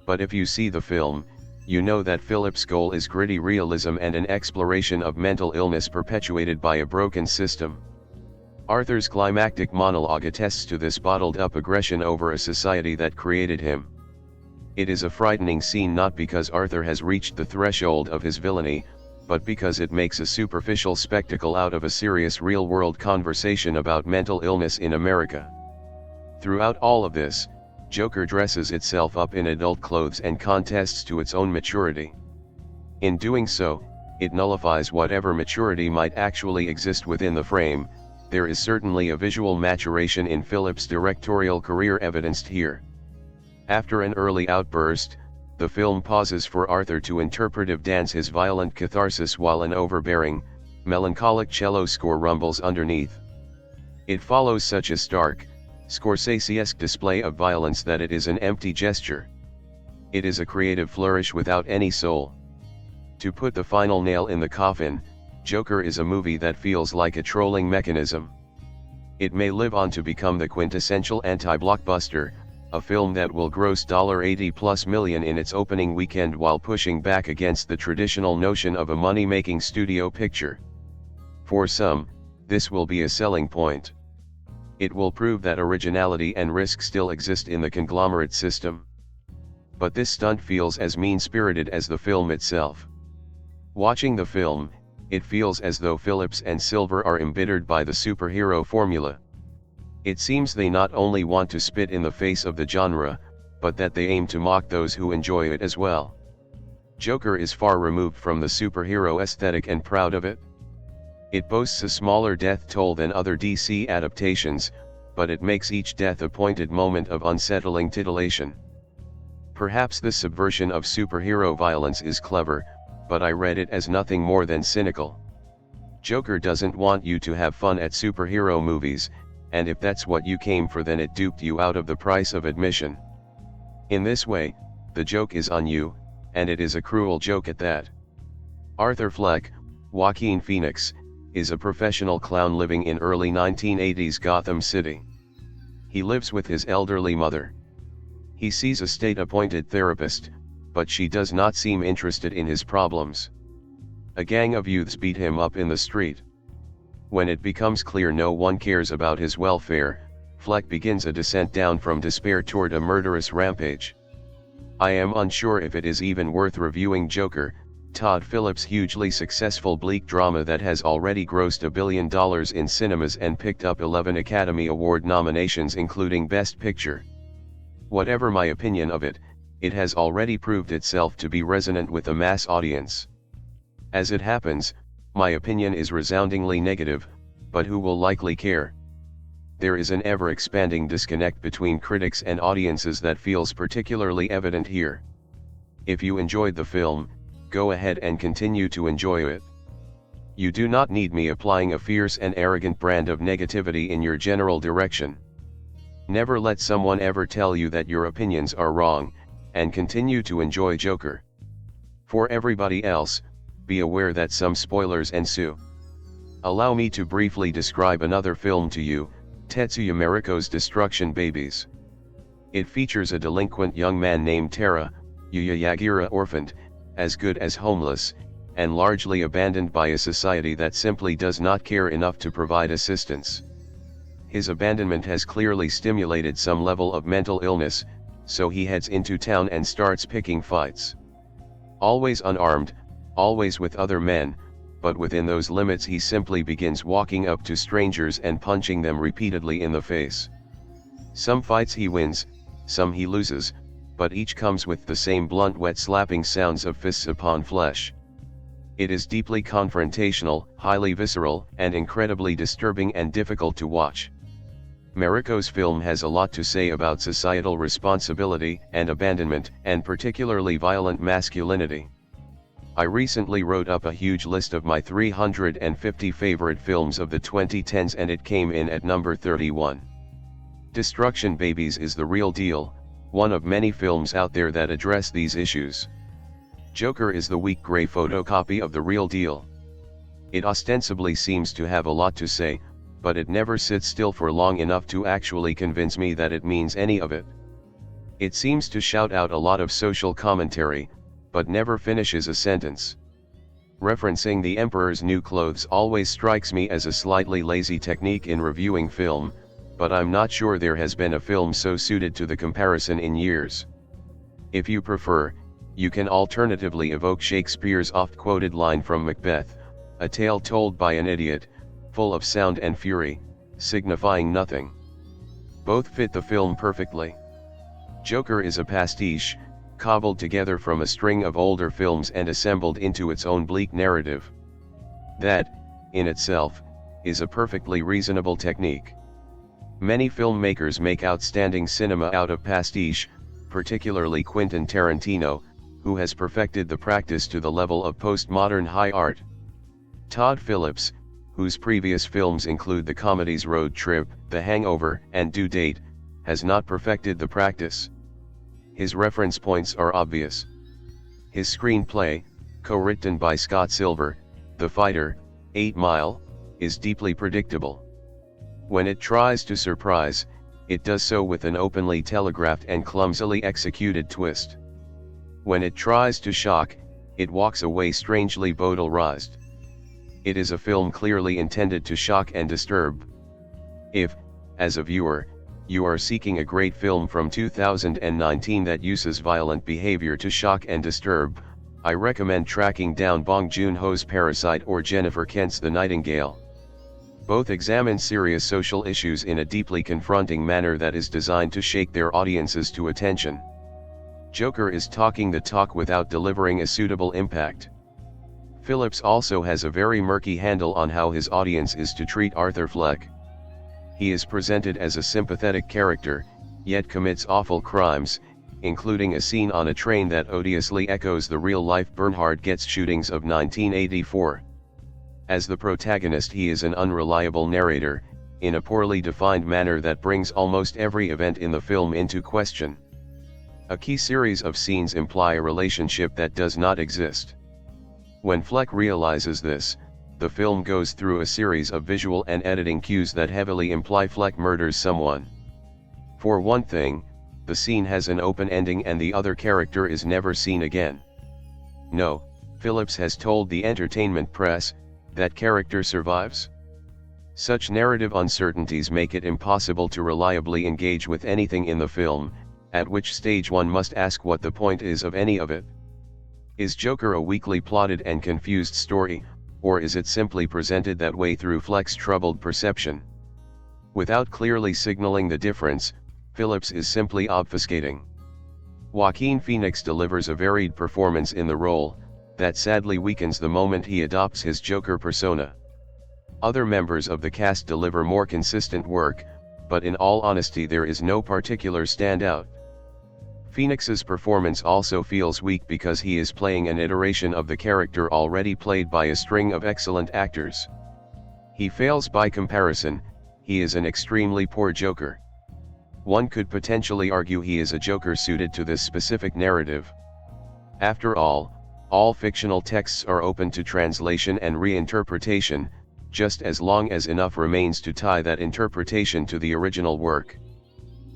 But if you see the film, you know that Phillips' goal is gritty realism and an exploration of mental illness perpetuated by a broken system. Arthur's climactic monologue attests to this bottled-up aggression over a society that created him. It is a frightening scene not because Arthur has reached the threshold of his villainy, but because it makes a superficial spectacle out of a serious real-world conversation about mental illness in America. Throughout all of this, Joker dresses itself up in adult clothes and contests to its own maturity. In doing so, it nullifies whatever maturity might actually exist within the frame. There is certainly a visual maturation in Phillips' directorial career evidenced here. After an early outburst, the film pauses for Arthur to interpretive dance his violent catharsis while an overbearing, melancholic cello score rumbles underneath. It follows such a stark, Scorsese-esque display of violence that it is an empty gesture. It is a creative flourish without any soul. To put the final nail in the coffin, Joker is a movie that feels like a trolling mechanism. It may live on to become the quintessential anti-blockbuster, a film that will gross $80+ million in its opening weekend while pushing back against the traditional notion of a money-making studio picture. For some, this will be a selling point. It will prove that originality and risk still exist in the conglomerate system. But this stunt feels as mean-spirited as the film itself. Watching the film, it feels as though Phillips and Silver are embittered by the superhero formula. It seems they not only want to spit in the face of the genre, but that they aim to mock those who enjoy it as well. Joker is far removed from the superhero aesthetic and proud of it. It boasts a smaller death toll than other DC adaptations, but it makes each death a pointed moment of unsettling titillation. Perhaps this subversion of superhero violence is clever, but I read it as nothing more than cynical. Joker doesn't want you to have fun at superhero movies, and if that's what you came for, then it duped you out of the price of admission. In this way, the joke is on you, and it is a cruel joke at that. Arthur Fleck, Joaquin Phoenix, is a professional clown living in early 1980s Gotham City. He lives with his elderly mother. He sees a state-appointed therapist, but she does not seem interested in his problems. A gang of youths beat him up in the street. When it becomes clear no one cares about his welfare, Fleck begins a descent down from despair toward a murderous rampage. I am unsure if it is even worth reviewing Joker, Todd Phillips' hugely successful bleak drama that has already grossed $1 billion in cinemas and picked up 11 Academy Award nominations including Best Picture. Whatever my opinion of it, it has already proved itself to be resonant with a mass audience. As it happens, my opinion is resoundingly negative, but who will likely care? There is an ever-expanding disconnect between critics and audiences that feels particularly evident here. If you enjoyed the film, go ahead and continue to enjoy it. You do not need me applying a fierce and arrogant brand of negativity in your general direction. Never let someone ever tell you that your opinions are wrong, and continue to enjoy Joker. For everybody else, be aware that some spoilers ensue. Allow me to briefly describe another film to you, Tetsuya Mariko's Destruction Babies. It features a delinquent young man named Tara, Yuya Yagira orphaned, as good as homeless, and largely abandoned by a society that simply does not care enough to provide assistance. His abandonment has clearly stimulated some level of mental illness, so he heads into town and starts picking fights. Always unarmed, always with other men, but within those limits he simply begins walking up to strangers and punching them repeatedly in the face. Some fights he wins, some he loses, but each comes with the same blunt wet slapping sounds of fists upon flesh. It is deeply confrontational, highly visceral, and incredibly disturbing and difficult to watch. Mariko's film has a lot to say about societal responsibility and abandonment, and particularly violent masculinity. I recently wrote up a huge list of my 350 favorite films of the 2010s and it came in at number 31. Destruction Babies is the real deal, one of many films out there that address these issues. Joker is the weak gray photocopy of the real deal. It ostensibly seems to have a lot to say, but it never sits still for long enough to actually convince me that it means any of it. It seems to shout out a lot of social commentary, but never finishes a sentence. Referencing the Emperor's New Clothes always strikes me as a slightly lazy technique in reviewing film, but I'm not sure there has been a film so suited to the comparison in years. If you prefer, you can alternatively evoke Shakespeare's oft-quoted line from Macbeth, a tale told by an idiot, full of sound and fury, signifying nothing. Both fit the film perfectly. Joker is a pastiche, cobbled together from a string of older films and assembled into its own bleak narrative. That, in itself, is a perfectly reasonable technique. Many filmmakers make outstanding cinema out of pastiche, particularly Quentin Tarantino, who has perfected the practice to the level of postmodern high art. Todd Phillips, whose previous films include the comedies Road Trip, The Hangover, and Due Date, has not perfected the practice. His reference points are obvious. His screenplay, co-written by Scott Silver, The Fighter, 8 Mile, is deeply predictable. When it tries to surprise, it does so with an openly telegraphed and clumsily executed twist. When it tries to shock, it walks away strangely bowdlerized. It is a film clearly intended to shock and disturb. If, as a viewer, you are seeking a great film from 2019 that uses violent behavior to shock and disturb, I recommend tracking down Bong Joon-ho's Parasite or Jennifer Kent's The Nightingale. Both examine serious social issues in a deeply confronting manner that is designed to shake their audiences to attention. Joker is talking the talk without delivering a suitable impact. Phillips also has a very murky handle on how his audience is to treat Arthur Fleck. He is presented as a sympathetic character, yet commits awful crimes, including a scene on a train that odiously echoes the real-life Bernhard Goetz shootings of 1984. As the protagonist, he is an unreliable narrator, in a poorly defined manner that brings almost every event in the film into question. A key series of scenes imply a relationship that does not exist. When Fleck realizes this, the film goes through a series of visual and editing cues that heavily imply Fleck murders someone. For one thing, the scene has an open ending and the other character is never seen again. No, Phillips has told the entertainment press, that character survives. Such narrative uncertainties make it impossible to reliably engage with anything in the film, at which stage one must ask what the point is of any of it. Is Joker a weakly plotted and confused story, or is it simply presented that way through Fleck's troubled perception? Without clearly signaling the difference, Phillips is simply obfuscating. Joaquin Phoenix delivers a varied performance in the role, that sadly weakens the moment he adopts his Joker persona. Other members of the cast deliver more consistent work, but in all honesty there is no particular standout. Phoenix's performance also feels weak because he is playing an iteration of the character already played by a string of excellent actors. He fails by comparison, he is an extremely poor Joker. One could potentially argue he is a Joker suited to this specific narrative. After all fictional texts are open to translation and reinterpretation, just as long as enough remains to tie that interpretation to the original work.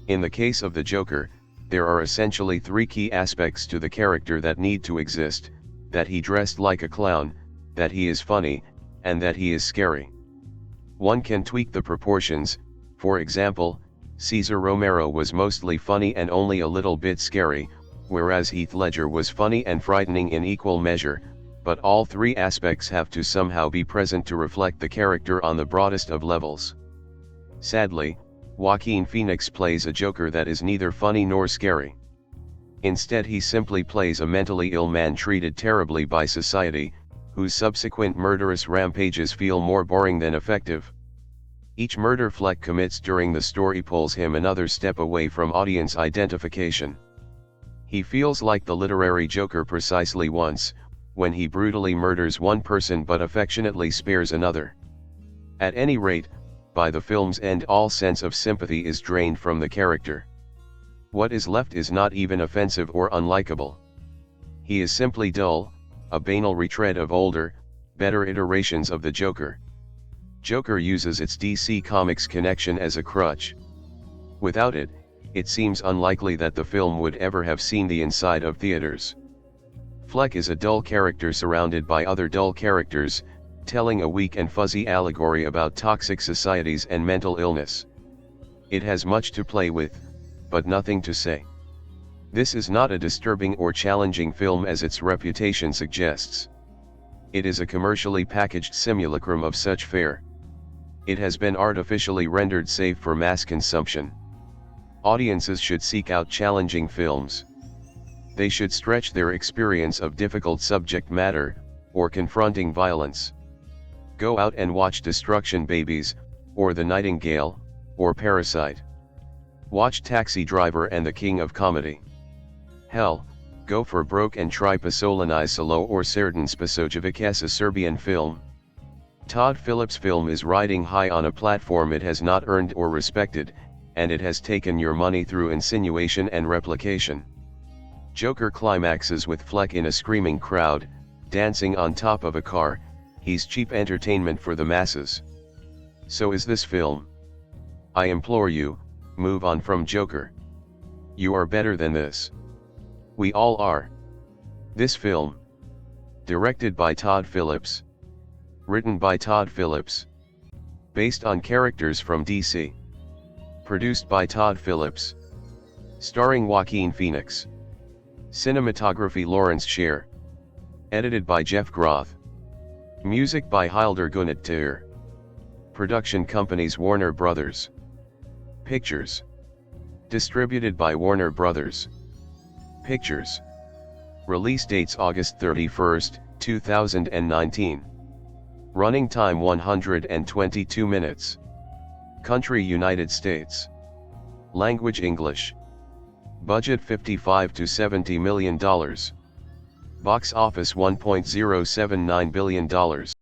In the case of the Joker, there are essentially three key aspects to the character that need to exist: that he dressed like a clown, that he is funny, and that he is scary. One can tweak the proportions. For example, Cesar Romero was mostly funny and only a little bit scary, whereas Heath Ledger was funny and frightening in equal measure, but all three aspects have to somehow be present to reflect the character on the broadest of levels. Sadly, Joaquin Phoenix plays a Joker that is neither funny nor scary. Instead, he simply plays a mentally ill man treated terribly by society, whose subsequent murderous rampages feel more boring than effective. Each murder Fleck commits during the story pulls him another step away from audience identification. He feels like the literary Joker precisely once, when he brutally murders one person but affectionately spares another. At any rate, by the film's end all sense of sympathy is drained from the character. What is left is not even offensive or unlikable. He is simply dull, a banal retread of older, better iterations of the Joker. Joker uses its DC Comics connection as a crutch. Without it, it seems unlikely that the film would ever have seen the inside of theaters. Fleck is a dull character surrounded by other dull characters, telling a weak and fuzzy allegory about toxic societies and mental illness. It has much to play with, but nothing to say. This is not a disturbing or challenging film as its reputation suggests. It is a commercially packaged simulacrum of such fare. It has been artificially rendered safe for mass consumption. Audiences should seek out challenging films. They should stretch their experience of difficult subject matter, or confronting violence. Go out and watch Destruction Babies, or The Nightingale, or Parasite. Watch Taxi Driver and The King of Comedy. Hell, go for broke and try Pasolini Solo or Certain Sposojevic as a Serbian film. Todd Phillips' film is riding high on a platform it has not earned or respected, and it has taken your money through insinuation and replication. Joker climaxes with Fleck in a screaming crowd, dancing on top of a car. He's cheap entertainment for the masses. So is this film. I implore you, move on from Joker. You are better than this. We all are. This film. Directed by Todd Phillips. Written by Todd Phillips. Based on characters from DC. Produced by Todd Phillips. Starring Joaquin Phoenix. Cinematography Lawrence Sher. Edited by Jeff Groth. Music by Hildur Gunnadóttir. Production companies Warner Brothers. Pictures. Distributed by Warner Brothers. Pictures. Release dates August 31, 2019. Running time 122 minutes. Country United States. Language English. Budget $55 to $70 million. Box office $1.079 billion.